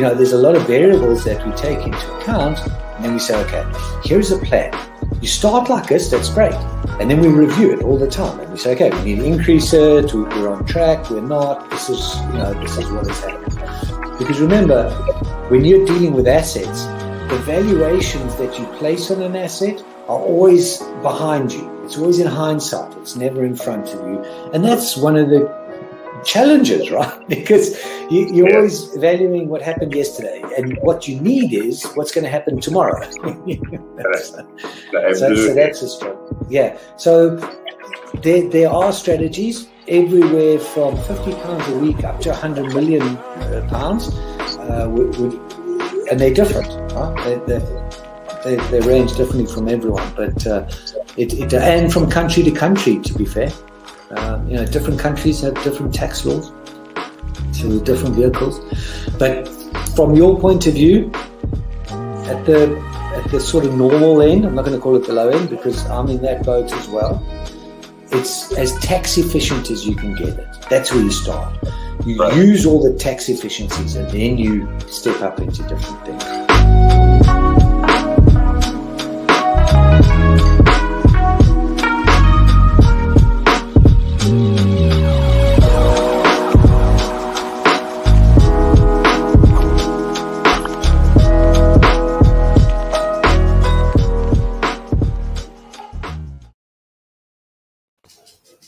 There's a lot of variables that we take into account, and then we say, okay, here's a plan. You start like this, that's great. And then we review it all the time. And we say, okay, we need to increase it, we're on track, we're not, this is what has happened. Because remember, when you're dealing with assets, the valuations that you place on an asset are always behind you. It's always in hindsight. It's never in front of you. And that's one of the challenges, right? Because you're always valuing what happened yesterday, and what you need is what's going to happen tomorrow. So that's a struggle. Yeah. So there are strategies everywhere from £50 a week up to £100 million pounds, and they're different. Right? They range differently from everyone, but and from country to country, to be fair. Different countries have different tax laws, so with different vehicles. But from your point of view, at the sort of normal end, I'm not going to call it the low end because I'm in that boat as well. It's as tax efficient as you can get it. That's where you start. You use all the tax efficiencies, and then you step up into different things.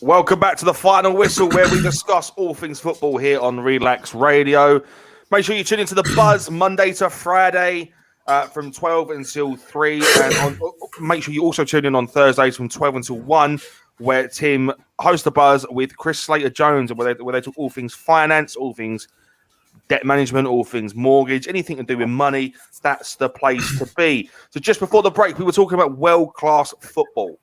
Welcome back to the Final Whistle, where we discuss all things football here on Relaks Radio. Make sure you tune into the Buzz Monday to Friday from 12 until 3. And make sure you also tune in on Thursdays from 12 until 1, where Tim hosts the Buzz with Chris Slater-Jones, where they talk all things finance, all things debt management, all things mortgage, anything to do with money. That's the place to be. So just before the break, we were talking about world-class football.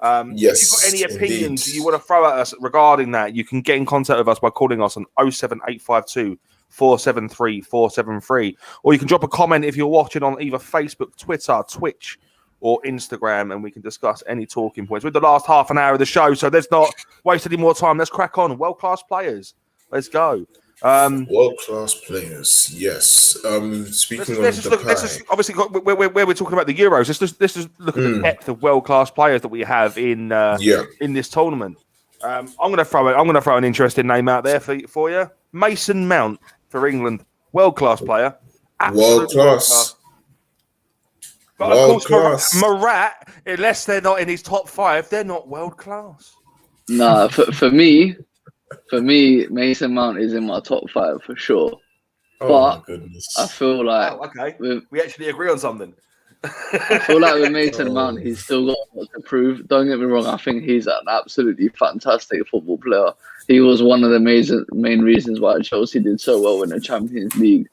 If you've got any opinions you want to throw at us regarding that, you can get in contact with us by calling us on 07852 473 473, or you can drop a comment if you're watching on either Facebook, Twitter, Twitch, or Instagram, and we can discuss any talking points. We're the last half an hour of the show, so let's not waste any more time. Let's crack on. World-class players. Let's go. World-class players, yes. Speaking let's just obviously, where we're talking about the Euros, let's just look at the depth of world-class players that we have in this tournament. I'm going to throw an interesting name out there for you. Mason Mount for England, world-class player, world-class. But of course, Marat, unless they're not in his top 5, they're not world-class. Nah, for me, Mason Mount is in my top 5 for sure. But I feel like we actually agree on something. I feel like with Mason Mount, he's still got what to prove. Don't get me wrong, I think he's an absolutely fantastic football player. He was one of the main reasons why Chelsea did so well in the Champions League.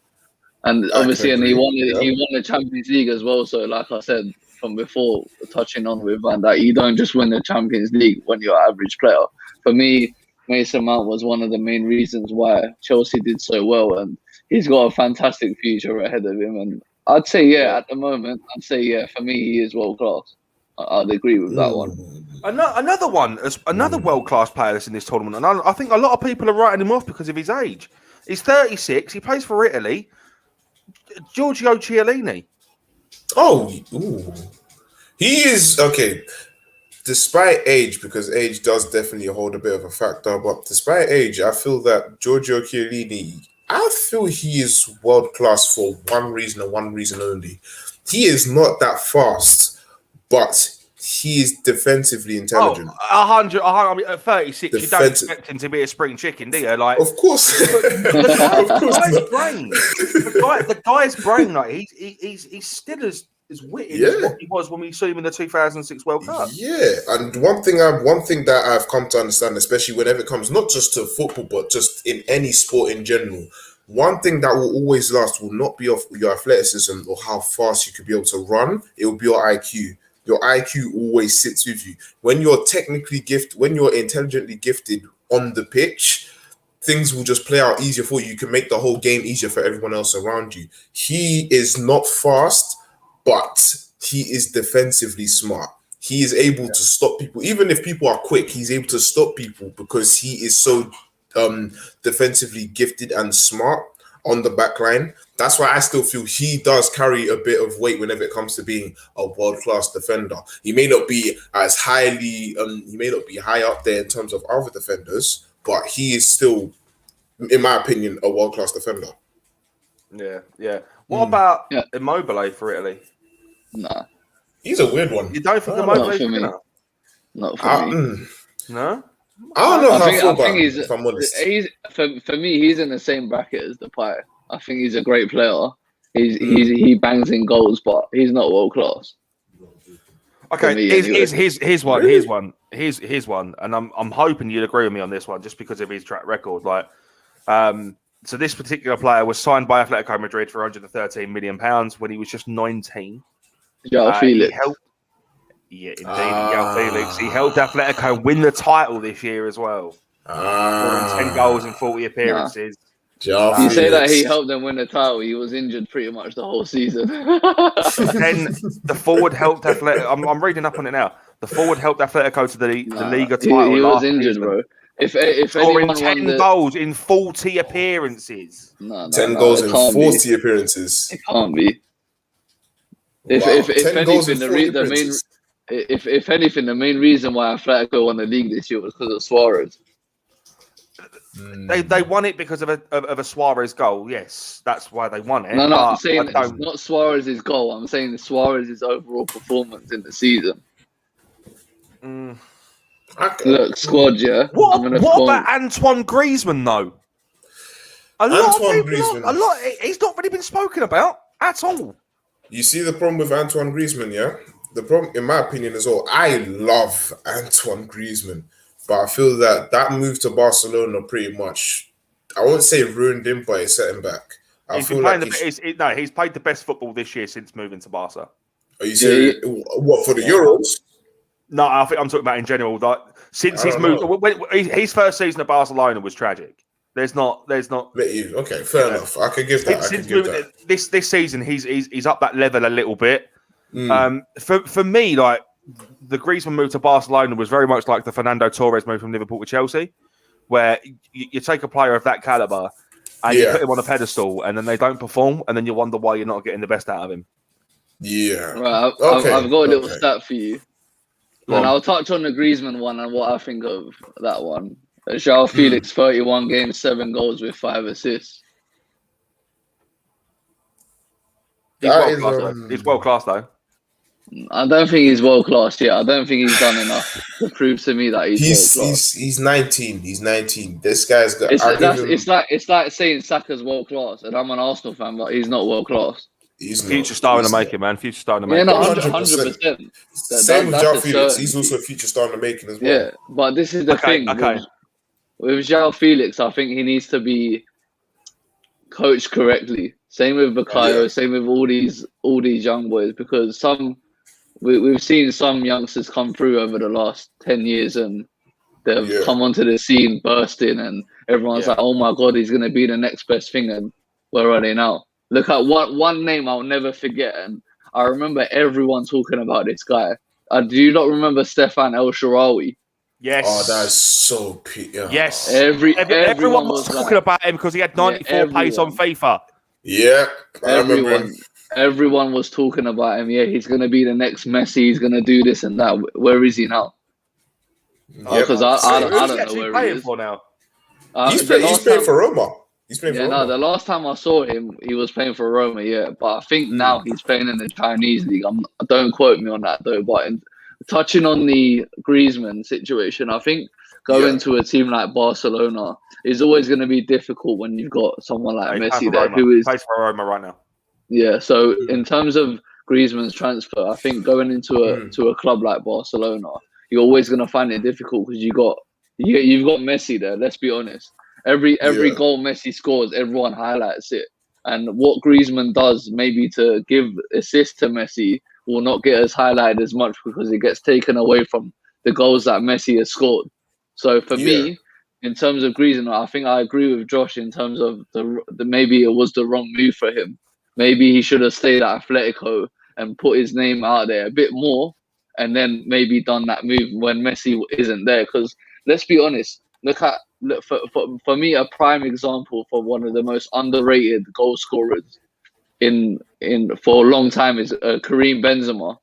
And obviously, he won the Champions League as well. So like I said from before, touching on with Van Dijk, you don't just win the Champions League when you're an average player. For me, Mason Mount was one of the main reasons why Chelsea did so well, and he's got a fantastic future ahead of him. And I'd say, at the moment, for me, he is world class. I'd agree with that one. Another world class player that's in this tournament, and I think a lot of people are writing him off because of his age. He's 36. He plays for Italy. Giorgio Chiellini. He is okay. Despite age, because age does definitely hold a bit of a factor, but despite age, I feel that Giorgio Chiellini, I feel he is world class for one reason and one reason only. He is not that fast, but he is defensively intelligent. 100. I mean, at 36, you don't expect him to be a spring chicken, do you? Like, of course. The guy's brain, like he's still as witty as what he was when we saw him in the 2006 World Cup. Yeah, and one thing that I've come to understand, especially whenever it comes not just to football, but just in any sport in general, one thing that will always last will not be of your athleticism or how fast you could be able to run. It will be your IQ. Your IQ always sits with you. When you're technically gifted, when you're intelligently gifted on the pitch, things will just play out easier for you. You can make the whole game easier for everyone else around you. He is not fast, but he is defensively smart. He is able to stop people. Even if people are quick, he's able to stop people because he is so defensively gifted and smart on the back line. That's why I still feel he does carry a bit of weight whenever it comes to being a world-class defender. He may not be as highly, he may not be high up there in terms of other defenders, but he is still, in my opinion, a world-class defender. Yeah. What about Yeah. Immobile for Italy? Nah, He's a weird one. You don't think I don't Immobile not is for good me. enough? not for me. No? I don't know I how I feel think about him, he's if I'm honest. for me. He's in the same bracket as Depay. I think he's a great player. He bangs in goals, but he's not world class. Okay, me, here's one. Really? Here's one, and I'm hoping you'd agree with me on this one, just because of his track record. Like, so this particular player was signed by Atletico Madrid for 113 million pounds when he was just 19. João Felix. Indeed, João Felix. He helped Atletico win the title this year as well, scoring 10 goals in 40 appearances. You say that he helped them win the title. He was injured pretty much the whole season. Then the forward helped Atletico. I'm reading up on it now. The forward helped Atletico to the Liga title. He was last injured, season. bro. If Scoring anyone 10 won the goals in 40 appearances. 10 goals in 40 appearances. It can't be. If anything, if anything, the main reason why Atletico won the league this year was because of Suarez. They won it because of a Suarez goal. Yes, that's why they won it. No, but I'm saying it's not Suarez's goal. I'm saying Suarez's overall performance in the season. Look, squad, yeah. What about Antoine Griezmann though? He's not really been spoken about at all. You see the problem with Antoine Griezmann, yeah? The problem, in my opinion, as well, I love Antoine Griezmann, but I feel that move to Barcelona pretty much, I won't say ruined him, but it set him back. He's played the best football this year since moving to Barca. Are you serious? What, for the Euros? No, I think I'm talking about in general. Like, since he's moved, his first season at Barcelona was tragic. There's not. Okay, fair enough. I could give that. This season, he's up that level a little bit. For me, like the Griezmann move to Barcelona was very much like the Fernando Torres move from Liverpool to Chelsea, where you take a player of that caliber and you put him on a pedestal, and then they don't perform, and then you wonder why you're not getting the best out of him. Yeah. Right. I've got a little stat for you. And I'll touch on the Griezmann one and what I think of that one. João Felix, 31 games, 7 goals with 5 assists. He's world class though. I don't think he's world class yet. I don't think he's done enough to prove to me that he's world class. He's 19. He's 19. This guy's got. It's like saying Saka's world class, and I'm an Arsenal fan, but he's not world class. He's future star in the making, man. Future star in the making. Yeah, no, 100%. Same with João Felix. He's also a future star in the making as well. Yeah, but this is the thing. With João Felix, I think he needs to be coached correctly. Same with Bukayo. Same with all these young boys, because we've seen some youngsters come through over the last 10 years and they've come onto the scene bursting, and everyone's like, "Oh my God, he's going to be the next best thing." And where are they now? Look at one name I'll never forget, and I remember everyone talking about this guy. Do you not remember Stefan El Shaarawy? Yes. Oh, that's so yes. Everyone was talking about him because he had 94 pace on FIFA. Yeah, I remember him. Everyone was talking about him. Yeah, he's going to be the next Messi. He's going to do this and that. Where is he now? Because I don't know where he is. For now. He's playing for Roma. The last time I saw him, he was playing for Roma, but I think now he's playing in the Chinese league. Don't quote me on that, though. But touching on the Griezmann situation, I think going to a team like Barcelona is always going to be difficult when you've got someone like Messi there who is... plays for Roma right now. Yeah, so in terms of Griezmann's transfer, I think going into a club like Barcelona, you're always going to find it difficult because you've got Messi there, let's be honest. Every goal Messi scores, everyone highlights it. And what Griezmann does, maybe to give assist to Messi, will not get as highlighted as much because it gets taken away from the goals that Messi has scored. So for me, in terms of Griezmann, I think I agree with Josh in terms of the maybe it was the wrong move for him. Maybe he should have stayed at Atletico and put his name out there a bit more, and then maybe done that move when Messi isn't there. Because let's be honest, for me, a prime example for one of the most underrated goal scorers in for a long time is Karim Benzema.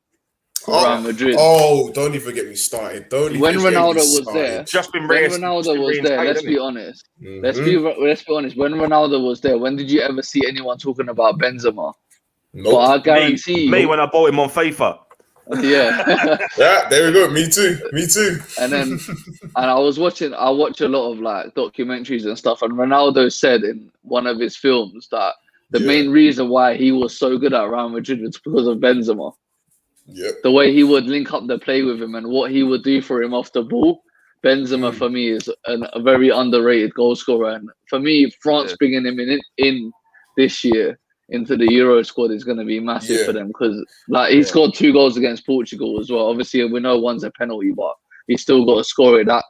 Real Madrid. Oh, don't even get me started. When Ronaldo was there, Just been when Ronaldo was there, let's be honest. Let's be honest. When Ronaldo was there, when did you ever see anyone talking about Benzema? Nope. But I guarantee me you, when I bought him on FIFA. yeah. Yeah, there we go. Me too. And I watch a lot of like documentaries and stuff, and Ronaldo said in one of his films that the main reason why he was so good at Real Madrid was because of Benzema. Yeah. The way he would link up the play with him and what he would do for him off the ball. Benzema for me is a very underrated goal scorer, and for me, France bringing him in this year into the Euro squad is going to be massive for them, because like he scored 2 goals against Portugal as well. Obviously, we know one's a penalty, but he still got to score it. That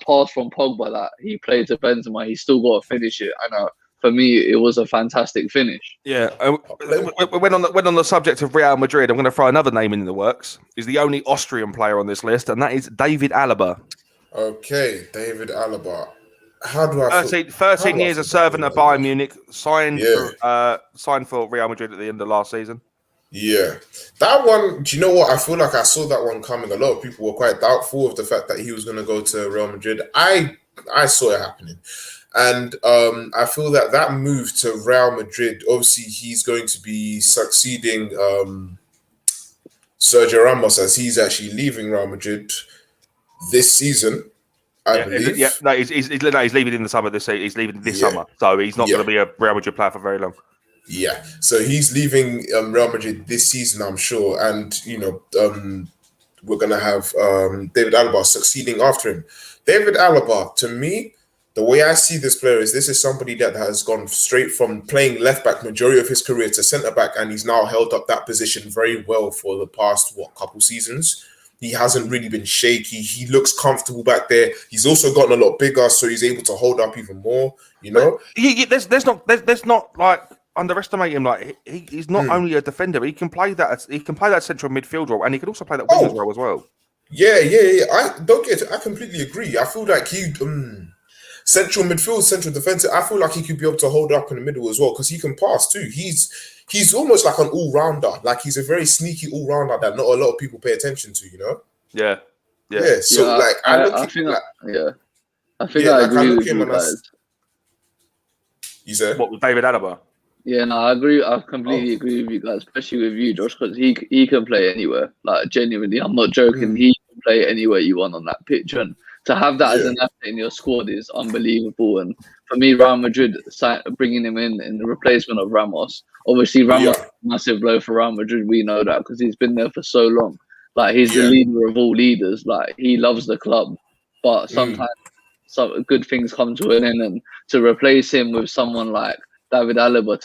pass from Pogba that he played to Benzema, he still got to finish it. I know. For me, it was a fantastic finish. Yeah. When on the subject of Real Madrid, I'm going to throw another name in the works. He's the only Austrian player on this list, and that is David Alaba. Okay, David Alaba. How do I feel? 13 years of servant at Bayern Munich, signed for Real Madrid at the end of last season. Yeah. That one, do you know what? I feel like I saw that one coming. A lot of people were quite doubtful of the fact that he was going to go to Real Madrid. I saw it happening. And I feel that move to Real Madrid, obviously he's going to be succeeding Sergio Ramos as he's actually leaving Real Madrid this season, I believe. He's leaving in the summer this season. He's leaving this summer. So he's not going to be a Real Madrid player for very long. Yeah. So he's leaving Real Madrid this season, I'm sure. And, we're going to have David Alaba succeeding after him. David Alaba, to me, the way I see this player is this is somebody that has gone straight from playing left back majority of his career to centre back, and he's now held up that position very well for the past couple seasons. He hasn't really been shaky. He looks comfortable back there. He's also gotten a lot bigger, so he's able to hold up even more. There's not like underestimate him. Like he's not only a defender. He can play that. He can play that central midfield role, and he can also play that wing role as well. Yeah. I completely agree. I feel like he. Central midfield, central defensive. I feel like he could be able to hold up in the middle as well because he can pass too. He's almost like an all-rounder. Like he's a very sneaky all-rounder that not a lot of people pay attention to. Yeah. So I think I agree with you guys. You said what with David Alaba? Yeah, no, I agree. I completely agree with you guys, especially with you, Josh, because he can play anywhere. Like genuinely, I'm not joking. He can play anywhere you want on that pitch, and to have that as an asset in your squad is unbelievable. And for me, Real Madrid bringing him in the replacement of Ramos. Obviously, Ramos is a massive blow for Real Madrid. We know that because he's been there for so long. Like he's the leader of all leaders. Like he loves the club, but sometimes some good things come to an end, and to replace him with someone like David Alaba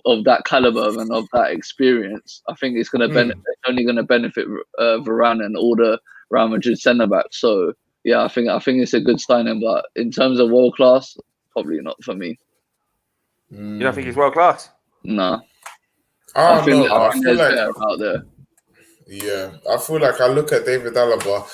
of that caliber and of that experience, I think it's going to only going to benefit Varane and all the Real Madrid centre back. So I think it's a good signing, but in terms of world class, probably not for me. You don't think he's world class? No. I think feel like better out there. Yeah, I feel like I look at David Alaba.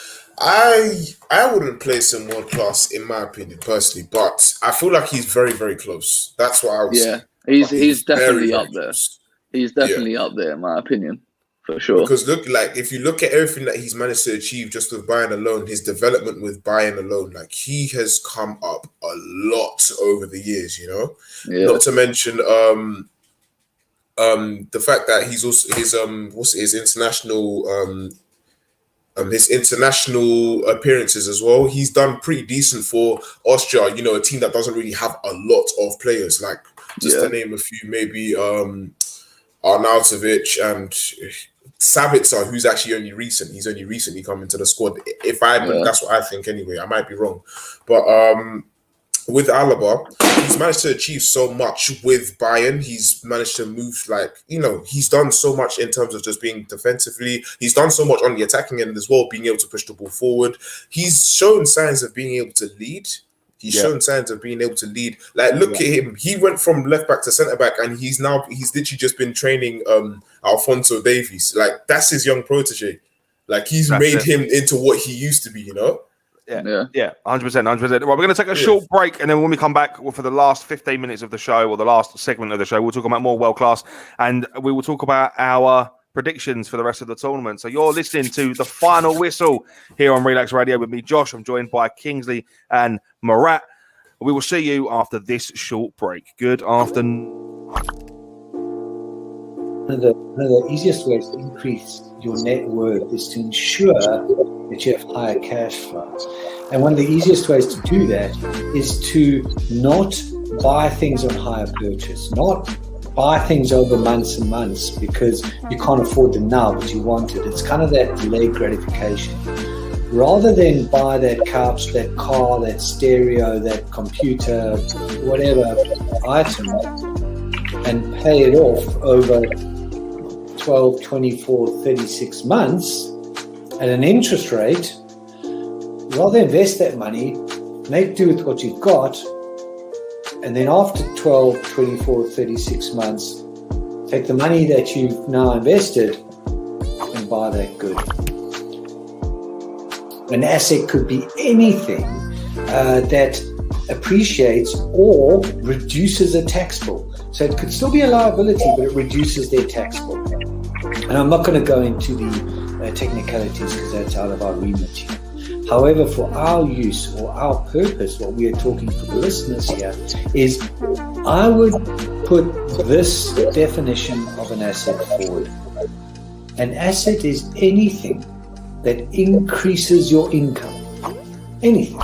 I wouldn't place him world class in my opinion personally, but I feel like he's very, very close. That's what I would say. He's definitely very, up there. close. He's definitely up there in my opinion. For sure. Because if you look at everything that he's managed to achieve just with Bayern alone, his development with Bayern alone, like he has come up a lot over the years, Not to mention the fact that he's also his international appearances as well. He's done pretty decent for Austria, a team that doesn't really have a lot of players, like just to name a few, maybe Arnautovic and Sabitzer, who's actually only recent. He's only recently come into the squad. That's what I think anyway. I might be wrong, but with Alaba, he's managed to achieve so much with Bayern. He's managed to move he's done so much in terms of just being defensively. He's done so much on the attacking end as well, being able to push the ball forward. He's shown signs of being able to lead. Like, look at him. He went from left back to centre back, and he's literally just been training Alphonso Davies. Like, that's his young protege. Like, he's made him into what he used to be, Yeah, 100%. Right, we're going to take a short break, and then when we come back for the last 15 minutes of the show, or the last segment of the show, we'll talk about more world class, and we will talk about our predictions for the rest of the tournament. So you're listening to The Final Whistle here on Relaks Radio with me, Josh. I'm joined by Kingsley and Murat. We will see you after this short break. Good afternoon. One of the easiest ways to increase your net worth is to ensure that you have higher cash flows. And one of the easiest ways to do that is to not buy things on hire purchase, not buy things over months and months because you can't afford them now, but you want it. It's kind of that delayed gratification. Rather than buy that couch, that car, that stereo, that computer, whatever item, and pay it off over 12, 24, 36 months at an interest rate, rather invest that money, make do with what you've got, and then after 12, 24, 36 months, take the money that you've now invested and buy that good. An asset could be anything that appreciates or reduces a tax bill. So it could still be a liability, but it reduces their tax bill. And I'm not going to go into the technicalities because that's out of our remit here. However, for our use or our purpose, what we are talking for the listeners here is I would put this definition of an asset forward. An asset is anything that increases your income. Anything.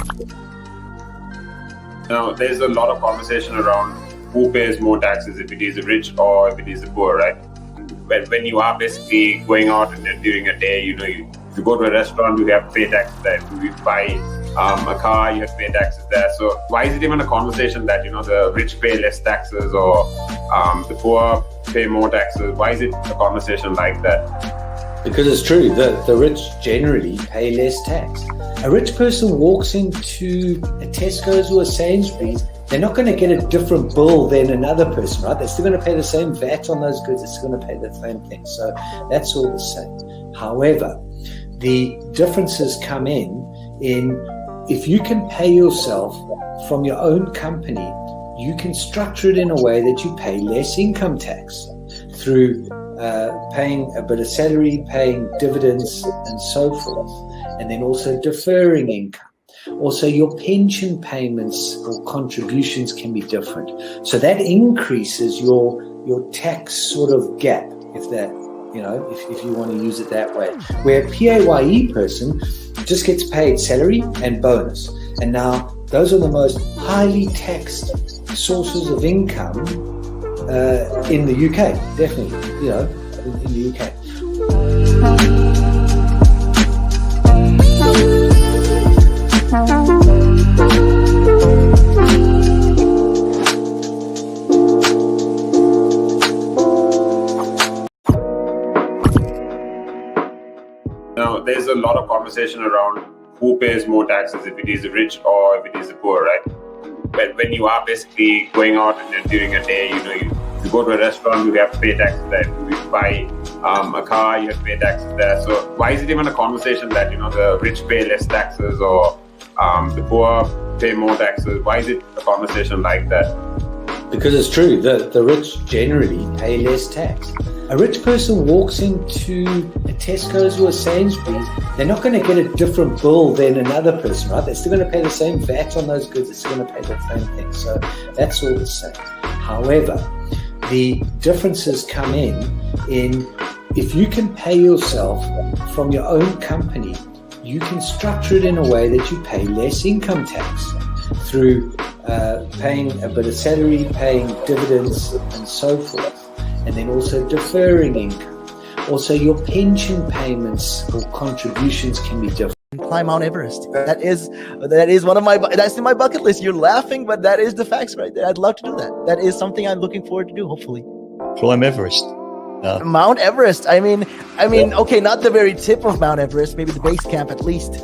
Now, there's a lot of conversation around who pays more taxes, if it is the rich or if it is the poor, right? When you are basically going out and during a day, you go to a restaurant, you have to pay taxes there. If you buy a car, you have to pay taxes there. So why is it even a conversation that, the rich pay less taxes or the poor pay more taxes? Why is it a conversation like that? Because it's true that the rich generally pay less tax. A rich person walks into a Tesco's or a Sainsbury's, they're not going to get a different bill than another person, right? They're still going to pay the same VAT on those goods. They're still going to pay the same thing. So that's all the same. However, the differences come in if you can pay yourself from your own company, you can structure it in a way that you pay less income tax through paying a bit of salary, paying dividends and so forth, and then also deferring income. Also, your pension payments or contributions can be different. So that increases your tax sort of gap, if that, if you want to use it that way. Where a PAYE person just gets paid salary and bonus. And now those are the most highly taxed sources of income in the UK, definitely, in the UK. Now, there's a lot of conversation around who pays more taxes, if it is the rich or if it is the poor, right? When you are basically going out and during a day, you go to a restaurant, you have to pay taxes there. If you buy a car, you have to pay taxes there. So why is it even a conversation that, the rich pay less taxes or the poor pay more taxes? Why is it a conversation like that? Because it's true that the rich generally pay less tax. A rich person walks into a Tesco's or a Sainsbury's, they're not going to get a different bill than another person, right? They're still going to pay the same VAT on those goods. They're still going to pay the same thing. So that's all the same. However, the differences come in if you can pay yourself from your own company, you can structure it in a way that you pay less income tax through paying a bit of salary, paying dividends and so forth, and then also deferring income. Also, your pension payments or contributions can be different. Climb Mount Everest. That is one of that's in my bucket list. You're laughing, but that is the facts right there. I'd love to do that. That is something I'm looking forward to do, hopefully. Climb Everest. Mount Everest. I mean, okay, not the very tip of Mount Everest, maybe the base camp at least.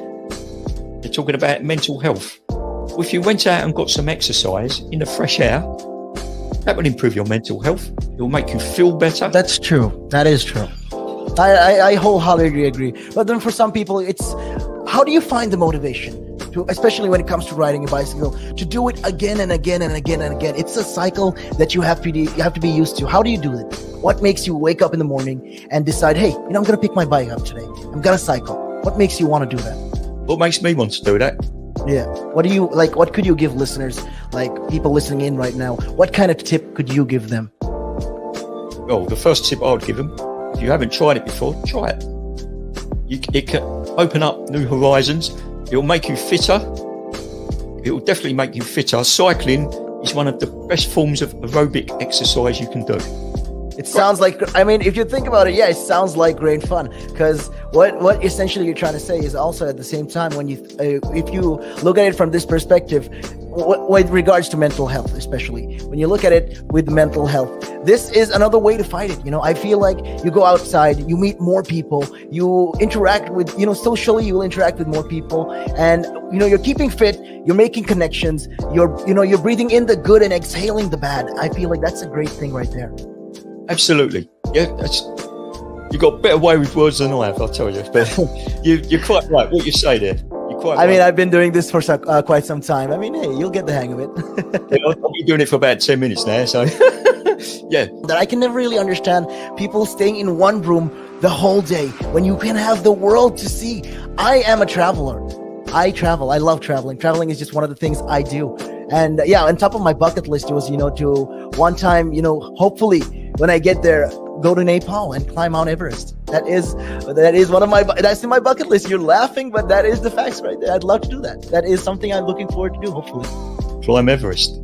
You're talking about mental health. If you went out and got some exercise in the fresh air, that will improve your mental health. It will make you feel better. That's true. That is true. I wholeheartedly agree. But then for some people, it's how do you find the motivation? especially when it comes to riding a bicycle, to do it again and again and again and again. It's a cycle that you have to be used to. How do you do it? What makes you wake up in the morning and decide, hey, I'm going to pick my bike up today. I'm going to cycle. What makes you want to do that? What makes me want to do that? Yeah. What do you like? What could you give listeners, like people listening in right now? What kind of tip could you give them? Well, the first tip I would give them, if you haven't tried it before, try it. It can open up new horizons. It'll make you fitter. It will definitely make you fitter. Cycling is one of the best forms of aerobic exercise you can do. It sounds like, I mean, if you think about it, yeah, it sounds like great fun. Because what essentially you're trying to say is also at the same time, when you, if you look at it from this perspective, with regards to mental health, especially when you look at it with mental health, this is another way to fight it. I feel like you go outside, you meet more people, you interact with, socially, you'll interact with more people, and you're keeping fit, you're making connections, you're breathing in the good and exhaling the bad. I feel like that's a great thing right there. Absolutely. Yeah, you got a better way with words than I have, I'll tell you. But you're quite right. What you say there. You're quite right. I mean, I've been doing this for quite some time. I mean, hey, you'll get the hang of it. I've been doing it for about 10 minutes now, so yeah. That I can never really understand people staying in one room the whole day when you can have the world to see. I am a traveler. I travel. I love traveling. Traveling is just one of the things I do. And yeah, on top of my bucket list was, to one time, hopefully when I get there, go to Nepal and climb Mount Everest. That is one of that's in my bucket list. You're laughing, but that is the facts right there. I'd love to do that. That is something I'm looking forward to do, hopefully. Climb Everest.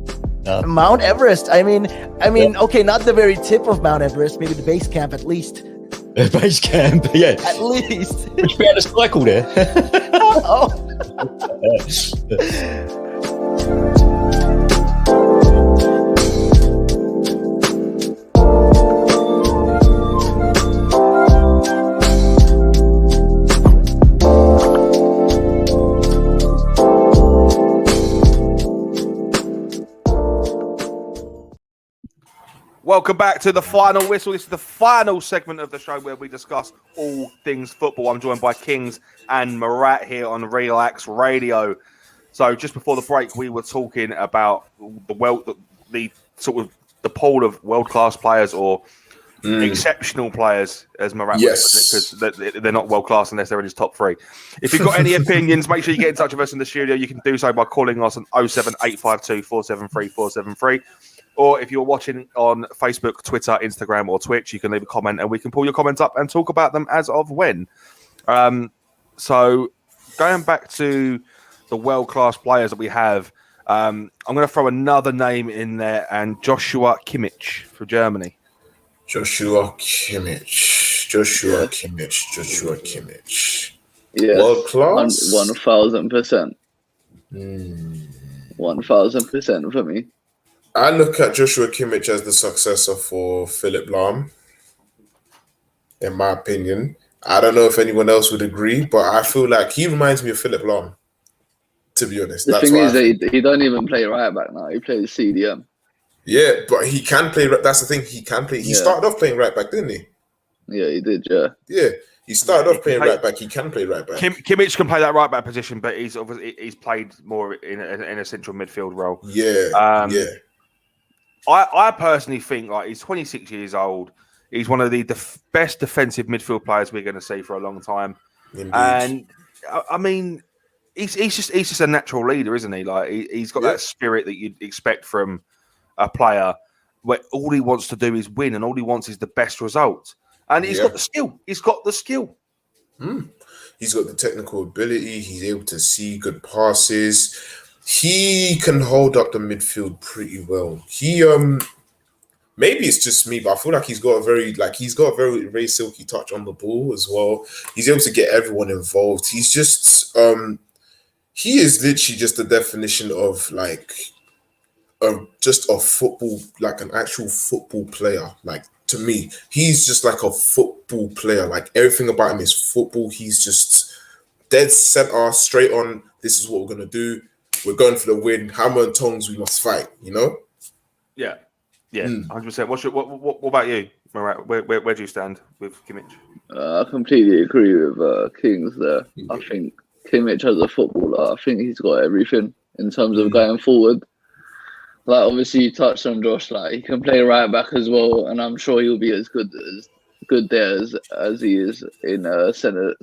Mount Everest. I mean, okay, not the very tip of Mount Everest, maybe the base camp at least. Base camp, yeah. At least. Would you be able to cycle there? Oh. Welcome back to the final whistle. This is the final segment of the show where we discuss all things football. I'm joined by Kings and Murat here on Relaks Radio. So just before the break, we were talking about the pool of world-class players or exceptional players, as Murat would put it, because they're not world-class unless they're in his top three. If you've got any opinions, make sure you get in touch with us in the studio. You can do so by calling us on 07852 473 473. Or if you're watching on Facebook, Twitter, Instagram, or Twitch, you can leave a comment and we can pull your comments up and talk about them as of when. So going back to the world-class players that we have, I'm going to throw another name in there, and Joshua Kimmich for Germany. Joshua Kimmich. Yeah, world class. 1,000%. 1,000% for me. I look at Joshua Kimmich as the successor for Philip Lahm, in my opinion. I don't know if anyone else would agree, but I feel like he reminds me of Philip Lahm, to be honest. The thing is that he don't even play right back now. He plays CDM. Yeah, but he can play. That's the thing. He can play. He started off playing right back, didn't he? Yeah, he did. Yeah. Yeah, he started off playing right back. He can play right back. Kimmich can play that right back position, but he's played more in a central midfield role. Yeah. I personally think he's 26 years old. He's one of the best defensive midfield players we're going to see for a long time. Indeed. And I mean, he's just a natural leader, isn't he? Like he's got that spirit that you'd expect from a player, where all he wants to do is win, and all he wants is the best result. And he's got the skill. He's got the skill. He's got the technical ability. He's able to see good passes. He can hold up the midfield pretty well. He maybe it's just me, but I feel like he's got a very very silky touch on the ball as well. He's able to get everyone involved. He's just he is literally just the definition of just a football, like an actual football player. Like, to me, he's just like a football player. Like, everything about him is football. He's just dead center, straight on. This is what we're gonna do. We're going for the win. Hammer and tongs, we must fight. Yeah, 100%. What about you, Murat? Where do you stand with Kimmich? I completely agree with Kings there. I think Kimmich as a footballer, I think he's got everything in terms of going forward. Like, obviously, you touched on Josh. Like, he can play right back as well, and I'm sure he'll be as good there as he is in center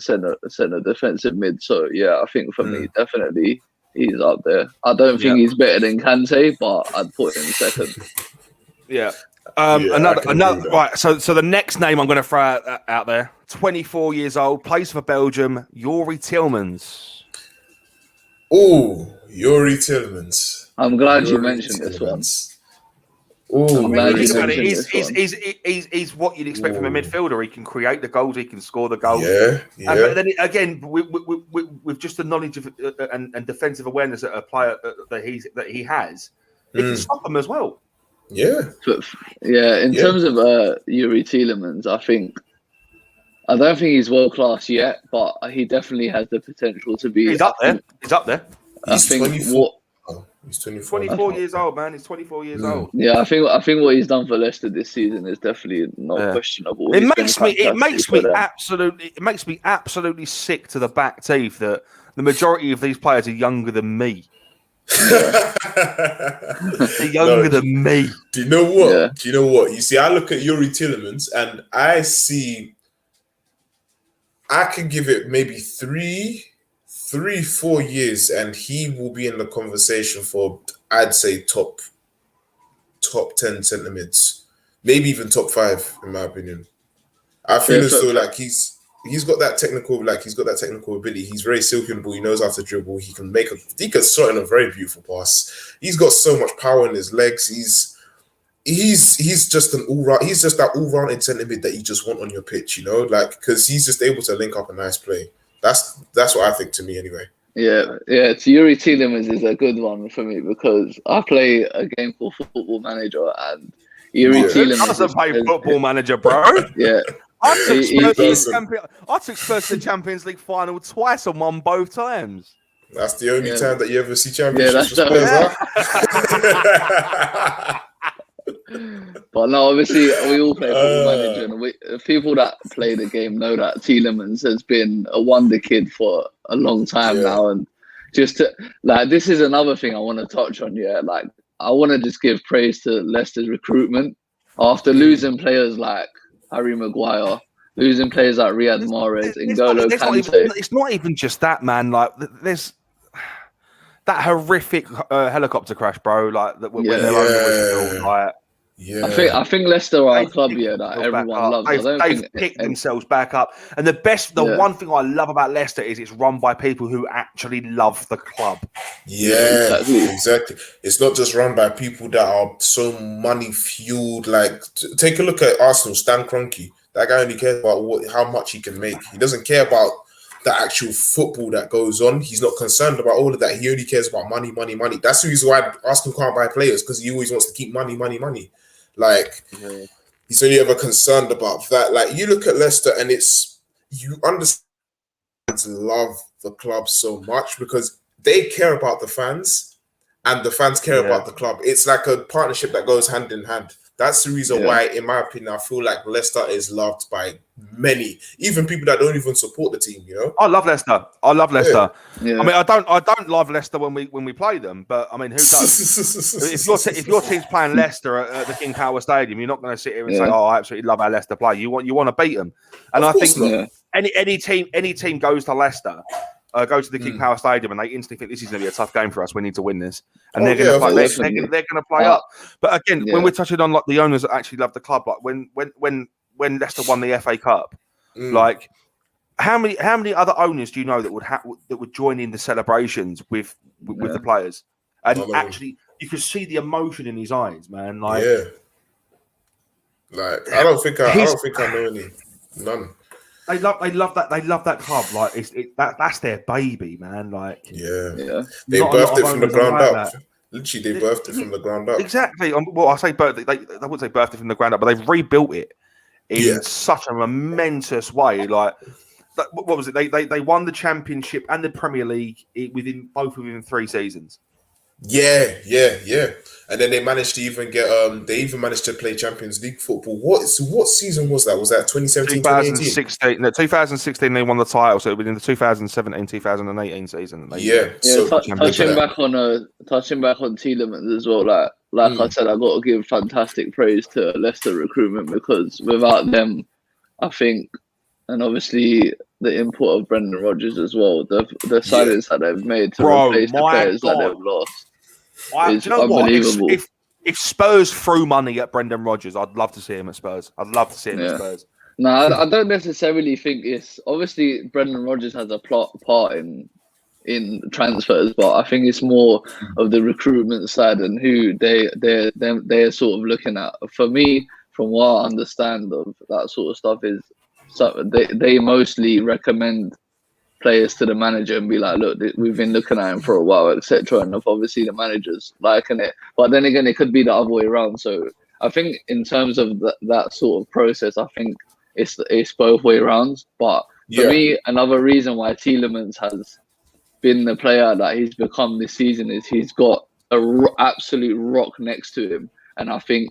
defensive mid. So yeah, I think for me, definitely he's up there. I don't think he's better than Kante, but I'd put him second. Yeah. Another right. So the next name I'm going to throw out there, 24 years old, plays for Belgium, Yuri Tillmans. Oh, Yuri Tillmans. I'm glad you mentioned this one. Oh, he's what you'd expect from a midfielder. He can create the goals, he can score the goals. Yeah. But then again, with just the knowledge of and defensive awareness that a player that he has, he can stop them as well. Yeah. In terms of Yuri Tielemans, I don't think he's world class yet, but he definitely has the potential to be. He's up there. He's 24. He's 24 years old, man. He's 24 years old. Yeah, I think what he's done for Leicester this season is definitely not questionable. It makes me absolutely sick to the back teeth that the majority of these players are younger than me. They're younger than me. Do you know what? Yeah. Do you know what? You see, I look at Yuri Tielemans and I see I can give it maybe 3-4 years and he will be in the conversation for, I'd say, top 10 centre mids, maybe even top 5 in my opinion. I feel as though like he's got that technical ability. He's very silkenable. He knows how to dribble. He can sort in a very beautiful pass. He's got so much power in his legs. He's just an all-round. He's just that all-rounded centre mid that you just want on your pitch, you know, like because he's just able to link up a nice play. That's what I think to me anyway. Yeah. Yuri Tielemans is a good one for me because I play a game called Football Manager and Yuri Tielemans doesn't play Football Manager, bro. Yeah. I took Spurs to the Champions League final twice and won both times. That's the only time that you ever see championships for Spurs, huh? But no, obviously we all play Football Manager, and people that play the game know that Tielemans has been a wonder kid for a long time now, and this is another thing I want to touch on. Yeah, like I want to just give praise to Leicester's recruitment after losing players like Harry Maguire, losing players like Riyad Mahrez, N'Golo Kante. It's not even just that, man. Like there's that horrific helicopter crash, bro. Like that. I think Leicester are a club that everyone loves. They've picked themselves back up, and the one thing I love about Leicester is it's run by people who actually love the club. Yeah, exactly. It's not just run by people that are so money fueled. Like, take a look at Arsenal. Stan Kroenke. That guy only cares about how much he can make. He doesn't care about the actual football that goes on. He's not concerned about all of that. He only cares about money. That's the reason why Arsenal can't buy players, because he always wants to keep money. Like, he's only ever concerned about that. Like, you look at Leicester and you understand to love the club so much because they care about the fans and the fans care about the club. It's like a partnership that goes hand in hand. That's the reason why, in my opinion, I feel like Leicester is loved by many, even people that don't even support the team. You know, I love Leicester. Yeah. I mean, I don't love Leicester when we play them, but I mean, who does? if your team's playing Leicester at the King Power Stadium, you're not going to sit here and say, "Oh, I absolutely love how Leicester play." You want to beat them, and I think any team goes to Leicester. Go to the King Power Stadium and they instantly think this is going to be a tough game for us. We need to win this, and they're going to play up. But again, when we're touching on like the owners that actually love the club, like when Leicester won the FA Cup, like how many other owners do you know that would join in the celebrations with the players? And actually, you could see the emotion in his eyes, man. Like, like I don't think I know any, none. They love that club. Like that's their baby, man. Like they birthed it from the ground up. Literally, they birthed it from the ground up. Exactly. Well, I say birthed. They wouldn't say birthed it from the ground up, but they've rebuilt it in such a momentous way. Like, what was it? They won the Championship and the Premier League within 3 seasons. Yeah. And then they managed to even get managed to play Champions League football. What season was that? Was that 2017, 2016? No, 2016 they won the title, so it was in the 2017-2018 season. Touching back on Tielemans as well. Like I said, I got to give fantastic praise to Leicester recruitment, because without them, I think, and obviously the import of Brendan Rodgers as well, the signings that they've made to replace the players that they've lost. Do you know unbelievable. What? If Spurs threw money at Brendan Rodgers, I'd love to see him at Spurs. I'd love to see him at Spurs. No, I don't necessarily think it's... Obviously, Brendan Rodgers has a part in transfers, but I think it's more of the recruitment side and who they're sort of looking at. For me, from what I understand of that sort of stuff, is they mostly recommend players to the manager and be like, look, we've been looking at him for a while, etc. And if obviously the manager's liking it, but then again, it could be the other way around. So I think in terms of that sort of process, I think it's both way around. But for me, another reason why Tielemans has been the player that he's become this season is he's got a absolute rock next to him, and I think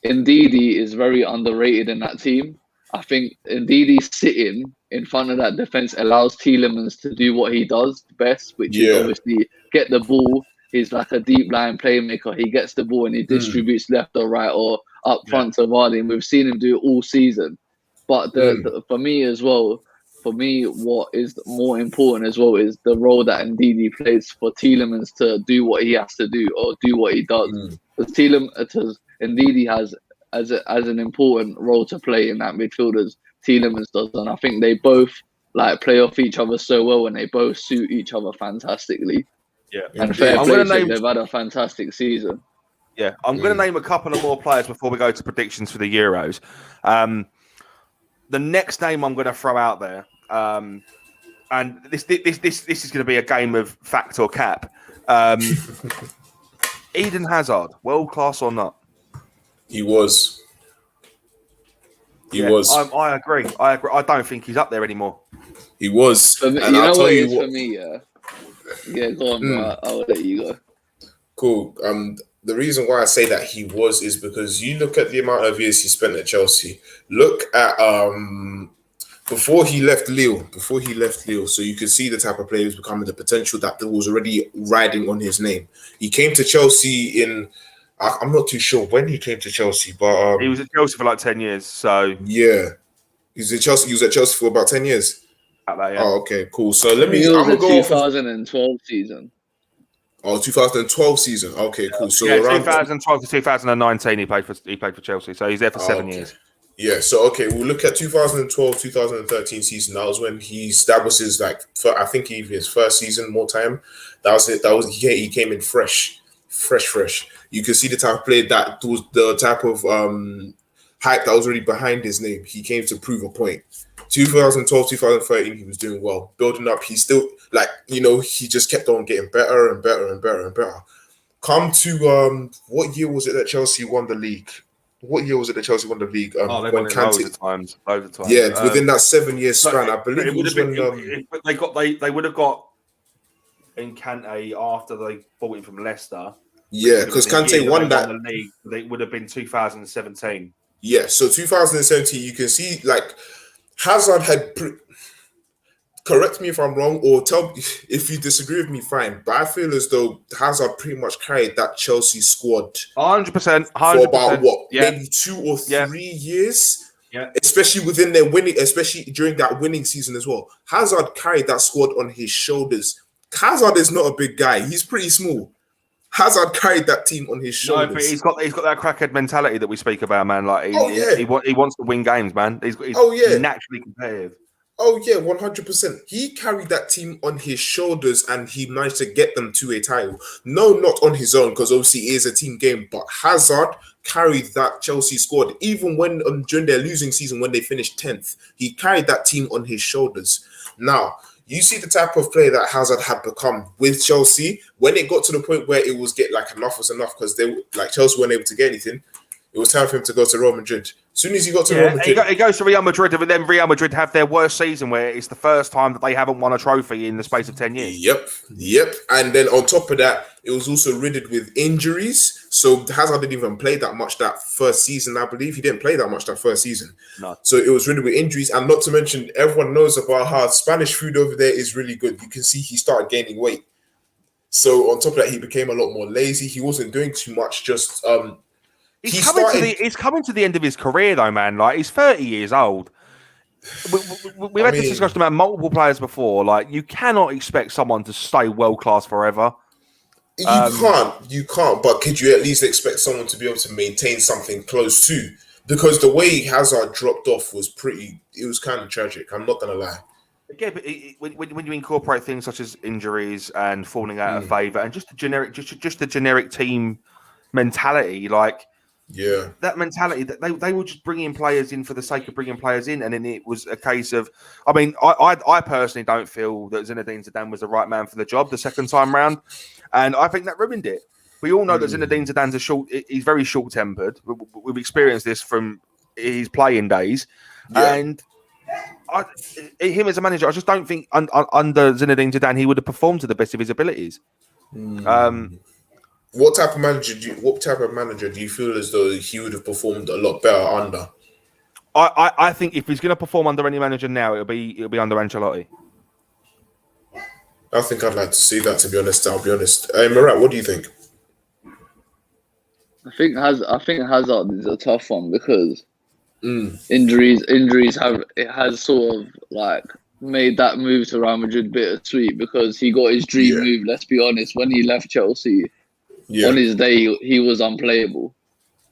Ndidi is very underrated in that team. I think Ndidi sitting in front of that defense allows Tielemans to do what he does best, which is obviously get the ball. He's like a deep line playmaker. He gets the ball and he distributes left or right or up front to Vardy. And we've seen him do it all season. But for me as well, what is more important as well is the role that Ndidi plays for Tielemans to do what he has to do or do what he does. Because Ndidi has as an important role to play in that midfield as Tielemans does, and I think they both play off each other so well, and they both suit each other fantastically. Yeah, and fair play to them, they've had a fantastic season. Yeah, I'm going to name a couple of more players before we go to predictions for the Euros. The next name I'm going to throw out there, and this is going to be a game of fact or cap. Eden Hazard, world class or not? He was. I agree. I don't think he's up there anymore. He was. For me, you know what it is for me, yeah. Go on, bro. I'll let you go. Cool. The reason why I say that he was is because you look at the amount of years he spent at Chelsea. Look at before he left Lille, so you can see the type of player he was becoming, the potential that was already riding on his name. He came to Chelsea in, I'm not too sure when he came to Chelsea, but he was at Chelsea for like 10 years. So yeah, he was at Chelsea for about 10 years. Oh, okay, cool. So I'm gonna go 2012 season. Oh, 2012 season. Okay, cool. So around 2012 to 2019, he played for Chelsea. So he's there for 7 years. Yeah. So we'll look at 2012, 2013 season. That was when that was his I think his first season, more time. That was it. He came in fresh. You can see the type of player that was the type of hype that was already behind his name. He came to prove a point. 2012, 2013, he was doing well, building up. He still he just kept on getting better and better and better and better. Come to what year was it that Chelsea won the league? They won it loads of times. Yeah, within that 7 year span, I believe it was when they would have got in Kante after they bought him from Leicester. Yeah, because Kante won that. The league, it would have been 2017. Yeah, so 2017, you can see Hazard had. Correct me if I'm wrong, or tell if you disagree with me. Fine, but I feel as though Hazard pretty much carried that Chelsea squad 100%, for about maybe 2 or 3 years. Yeah, especially within their winning, especially during that winning season as well. Hazard carried that squad on his shoulders. Hazard is not a big guy; he's pretty small. Hazard carried that team on his shoulders. No, but he's got that crackhead mentality that we speak about, man. He wants to win games, man. He's naturally competitive. Oh yeah, 100%. He carried that team on his shoulders and he managed to get them to a title. No, not on his own, because obviously it is a team game. But Hazard carried that Chelsea squad, even when during their losing season when they finished 10th. He carried that team on his shoulders. Now, you see the type of player that Hazard had become with Chelsea. When it got to the point where it was enough was enough, because Chelsea weren't able to get anything, it was time for him to go to Real Madrid. As soon as he got to Real Madrid, he goes to Real Madrid, and then Real Madrid have their worst season, where it's the first time that they haven't won a trophy in the space of 10 years. Yep. And then on top of that, it was also riddled with injuries. So Hazard didn't even play that much that first season, I believe. He didn't play that much that first season. No. So it was riddled with injuries. And not to mention, everyone knows about how Spanish food over there is really good. You can see he started gaining weight. So on top of that, he became a lot more lazy. He wasn't doing too much, just... He's coming to the end of his career, though, man. Like, he's 30 years old. We've had this discussion about multiple players before. Like, you cannot expect someone to stay world class forever. You can't. But could you at least expect someone to be able to maintain something close to? Because the way Hazard dropped off was it was kind of tragic. I'm not gonna lie. Yeah, but when you incorporate things such as injuries and falling out of favour and just the generic team mentality, like. Yeah, that mentality that they were just bringing players in for the sake of bringing players in, and then it was a case of, I mean, I personally don't feel that Zinedine Zidane was the right man for the job the second time round, and I think that ruined it. We all know that Zinedine Zidane's he's very short-tempered. We've experienced this from his playing days, and him as a manager, I just don't think under Zinedine Zidane he would have performed to the best of his abilities. What type of manager do you feel as though he would have performed a lot better under? I think if he's going to perform under any manager now, it'll be under Ancelotti. I think I'd like to see that. To be honest, I'll be honest. Murat, what do you think? I think Hazard is a tough one because injuries has sort of like made that move to Real Madrid bittersweet because he got his dream move. Let's be honest, when he left Chelsea. On his day, he was unplayable.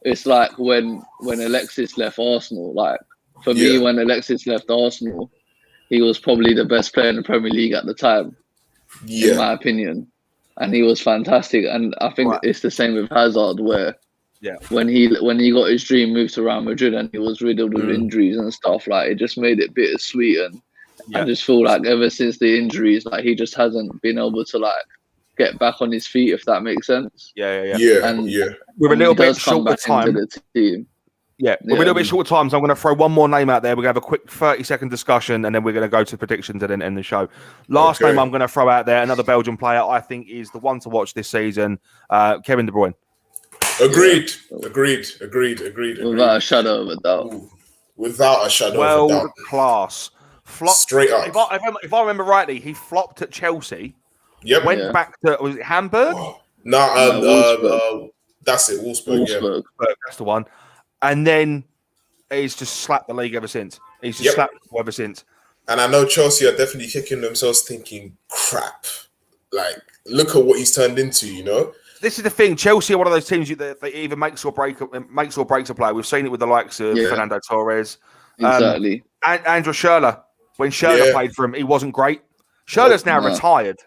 It's like when Alexis left Arsenal. Like for me, when Alexis left Arsenal, he was probably the best player in the Premier League at the time, in my opinion, and he was fantastic. And I think it's the same with Hazard, where when he got his dream move to Real Madrid and he was riddled with injuries and stuff, like it just made it bittersweet. And I just feel like ever since the injuries, like he just hasn't been able to like get back on his feet, if that makes sense. Yeah. With a little bit shorter time. The team. With a little bit short time, so I'm going to throw one more name out there. We're going to have a quick 30-second discussion, and then we're going to go to predictions and then end the show. Last name I'm going to throw out there, another Belgian player I think is the one to watch this season, Kevin De Bruyne. Agreed. Without a shadow of a doubt. Without a shadow of a doubt. World class. Flopped, straight up. If I remember rightly, he flopped at Chelsea. Yep. Went back to, was it Hamburg? That's it, Wolfsburg. That's the one. And then he's just slapped the league ever since. He's just slapped ever since. And I know Chelsea are definitely kicking themselves thinking, crap. Like, look at what he's turned into, you know? This is the thing. Chelsea are one of those teams that they either makes or breaks a player. We've seen it with the likes of Fernando Torres. Exactly. And Andrew Schürrle. When Schürrle played for him, he wasn't great. Schürrle's now retired.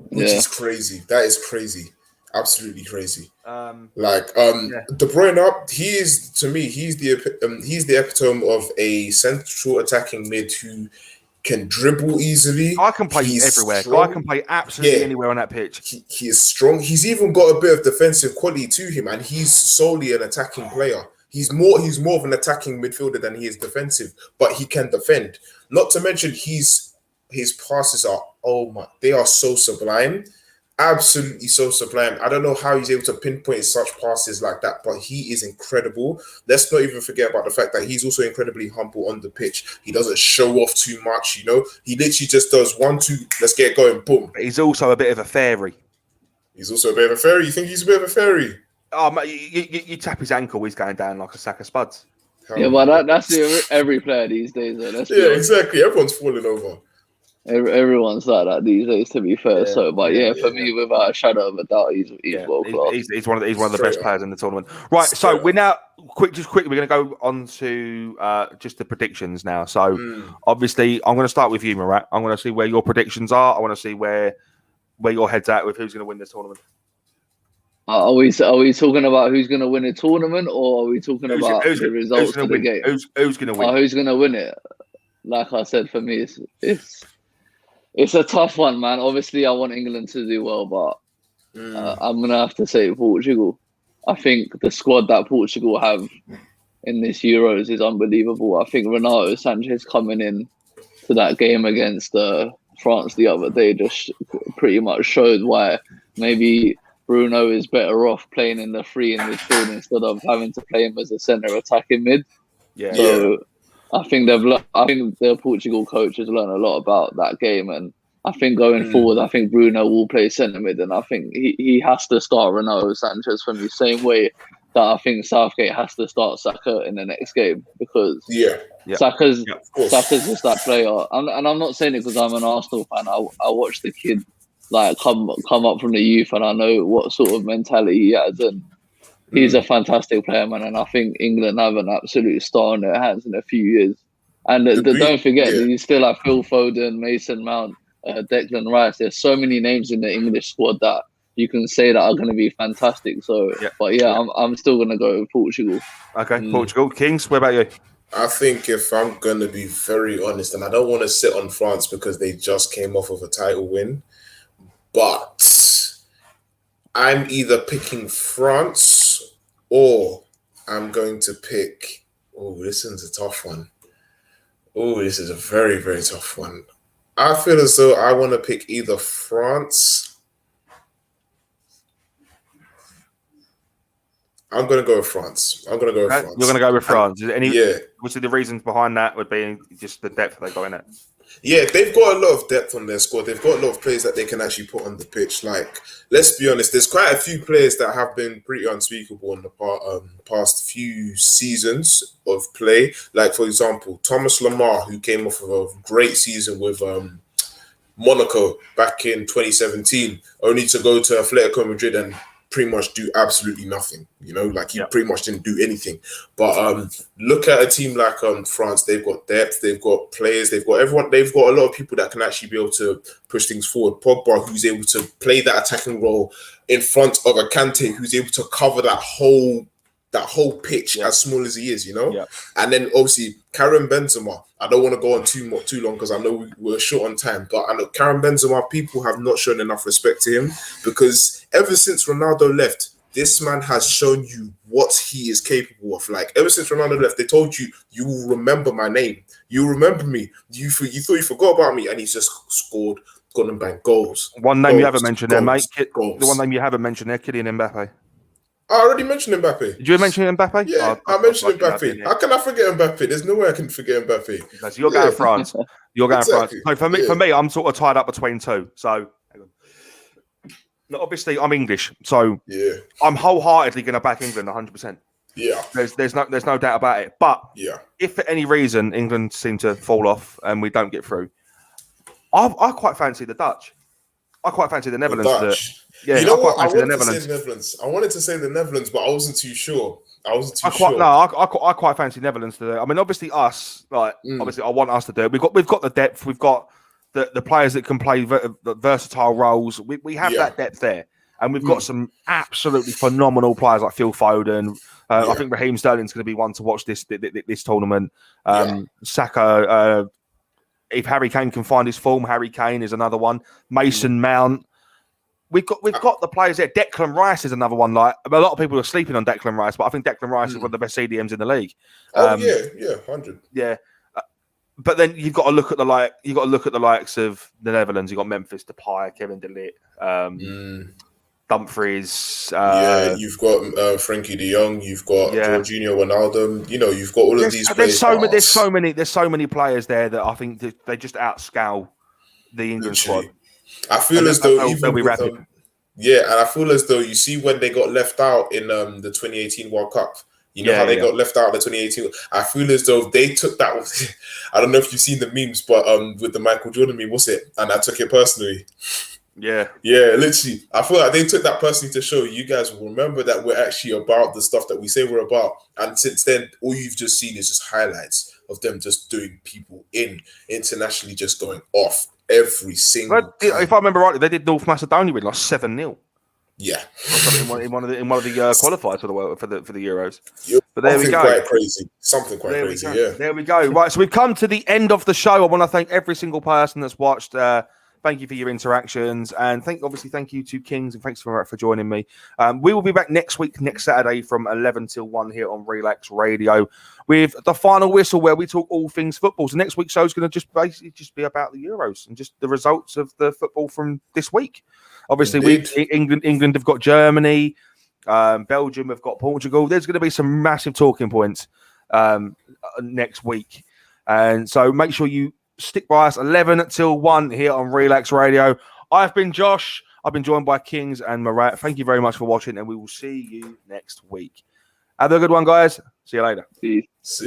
Which is crazy. That is crazy. Absolutely crazy. De Bruyne, he's the epitome of a central attacking mid who can dribble easily. I can play everywhere. I can play absolutely anywhere on that pitch. He is strong. He's even got a bit of defensive quality to him, and he's solely an attacking player. He's more of an attacking midfielder than he is defensive, but he can defend. Not to mention his passes are they are so sublime. Absolutely so sublime. I don't know how he's able to pinpoint such passes like that, but he is incredible. Let's not even forget about the fact that he's also incredibly humble on the pitch. He doesn't show off too much, you know. He literally just does 1, 2, let's get going, boom. He's also a bit of a fairy. You think he's a bit of a fairy? Oh, mate, you tap his ankle, he's going down like a sack of spuds. But that's every player these days, though. Exactly. Everyone's falling over. Everyone's like that these days, to be fair. For me, without a shadow of a doubt, he's world class. He's one of the best players in the tournament. Right, so we're now quickly we're going to go on to just the predictions now. So obviously, I'm going to start with you, Murat. I'm going to see where your predictions are. I want to see where your head's at with who's going to win this tournament. Are we talking about who's going to win a tournament, or are we talking about the results of the game? Who's going to win? Who's going to win it? Like I said, for me, it's a tough one, man. Obviously, I want England to do well, but I'm going to have to say Portugal. I think the squad that Portugal have in this Euros is unbelievable. I think Renato Sanchez coming in to that game against France the other day just pretty much showed why maybe Bruno is better off playing in the 3 in midfield instead of having to play him as a centre attacking mid. Yeah. So I think the Portugal coach has learned a lot about that game, and I think going forward, I think Bruno will play centre mid, and I think he has to start Renato Sanchez from the same way that I think Southgate has to start Saka in the next game, because Saka's just that player. And I'm not saying it because I'm an Arsenal fan. I watched the kid like come up from the youth, and I know what sort of mentality he has, and he's a fantastic player, man. And I think England have an absolute star in their hands in a few years. And don't forget, you still have Phil Foden, Mason Mount, Declan Rice. There's so many names in the English squad that you can say that are going to be fantastic. So, I'm still going to go with Portugal. Okay, Portugal. Kings, what about you? I think if I'm going to be very honest, and I don't want to sit on France because they just came off of a title win, but I'm either picking France or I'm going to pick... Oh, this is a tough one. Oh, this is a very, very tough one. I feel as though I want to pick either France... I'm going to go with France. I'm going to go with France. You're going to go with France. Obviously, the reasons behind that would be just the depth they got in it. Yeah, they've got a lot of depth on their squad. They've got a lot of players that they can actually put on the pitch. Like, let's be honest, there's quite a few players that have been pretty unspeakable in the past few seasons of play. Like, for example, Thomas Lemar, who came off of a great season with Monaco back in 2017, only to go to Atletico Madrid and pretty much do absolutely nothing, like he pretty much didn't do anything. But look at a team like France. They've got depth, they've got players, they've got everyone, they've got a lot of people that can actually be able to push things forward. Pogba, who's able to play that attacking role in front of a Kante, who's able to cover that whole pitch as small as he is, And then obviously Karim Benzema. I don't want to go on too long because I know we're short on time, but I know Karim Benzema, people have not shown enough respect to him, because ever since Ronaldo left, this man has shown you what he is capable of. Like, ever since Ronaldo left, they told you, you will remember my name. You remember me. You thought you forgot about me, and he's just scored, gone and banged goals. One name you haven't mentioned there, mate. The one name you haven't mentioned there, Kylian Mbappe. I already mentioned Mbappe. Did you mention Mbappe? Yeah, I mentioned Mbappe. How can I forget Mbappe? There's no way I can forget Mbappe. So you're going France. You're going France. So for me, I'm sort of tied up between two. So obviously, I'm English, so I'm wholeheartedly going to back England 100%. Yeah, there's no doubt about it. But if for any reason England seem to fall off and we don't get through, I quite fancy the Dutch. I quite fancy the Netherlands. Yeah, you know what? I wanted to say the Netherlands. I wanted to say the Netherlands, but I wasn't too sure. I quite fancy Netherlands to do it. I mean, obviously us, obviously I want us to do it. We've got the depth. We've got the players that can play versatile roles. We have that depth there, and we've got some absolutely phenomenal players like Phil Foden. I think Raheem Sterling's going to be one to watch this tournament. Saka. If Harry Kane can find his form, Harry Kane is another one. Mason Mount. We've got the players there. Declan Rice is another one. Like, a lot of people are sleeping on Declan Rice, but I think Declan Rice is one of the best CDMs in the league. 100. Yeah, but then you've got to look at the likes of the Netherlands. You've got Memphis Depay, Kevin De Ligt, Dumfries. You've got Frankie De Jong. You've got Jorginho Wijnaldum. You've got all of these players. There's so many players there that I think that they just outscale the England squad. I feel as though even with and I feel as though you see when they got left out in the 2018 World Cup. How they got left out in the 2018. I feel as though they took that. I don't know if you've seen the memes, but with the Michael Jordan meme, what's it? And I took it personally. Yeah, literally. I feel like they took that personally to show you guys will remember that we're actually about the stuff that we say we're about. And since then, all you've just seen is just highlights of them just doing people internationally, just going off every single time. If I remember rightly, they did North Macedonia with like 7-0. Yeah, in one of the qualifiers for the world for the Euros. But there we go. Something quite crazy. Yeah. There we go. Right, so we've come to the end of the show. I want to thank every single person that's watched. Thank you for your interactions, and thank you to Kings, and thanks for joining me. We will be back next Saturday from 11 till 1 here on Relaks Radio with the final whistle, where we talk all things football. So next week's show is going to basically be about the Euros and just the results of the football from this week. Obviously, England have got Germany, Belgium have got Portugal. There's going to be some massive talking points next week, and so make sure you stick by us 11 till 1 here on Relaks Radio. I've been Josh. I've been joined by Kings and Murat. Thank you very much for watching, and we will see you next week. Have a good one, guys. See you later. Peace. See